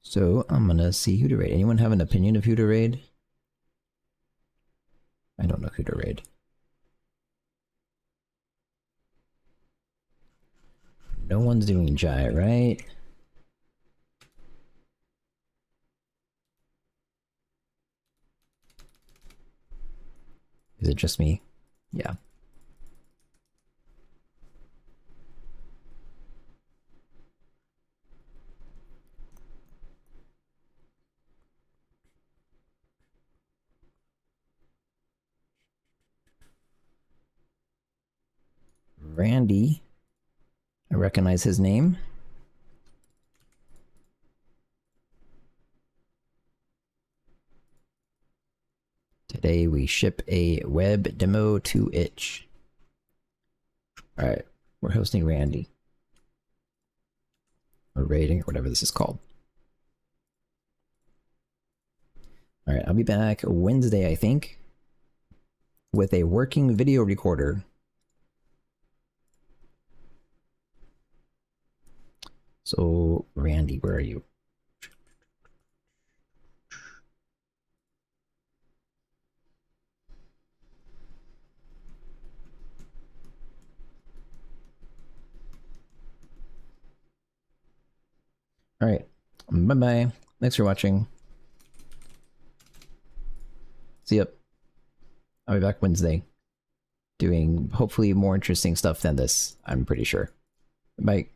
A: So I'm gonna see who to raid. Anyone have an opinion of who to raid? I don't know who to raid. No one's doing Jai, right? Is it just me? Yeah. Randy. I recognize his name. Today we ship a web demo to itch. Alright, we're hosting Randy. Or raiding, or whatever this is called. Alright, I'll be back Wednesday, I think, with a working video recorder. So, Randy, where are you? Alright, bye-bye. Thanks for watching. See ya. I'll be back Wednesday, doing hopefully more interesting stuff than this, I'm pretty sure. Bye.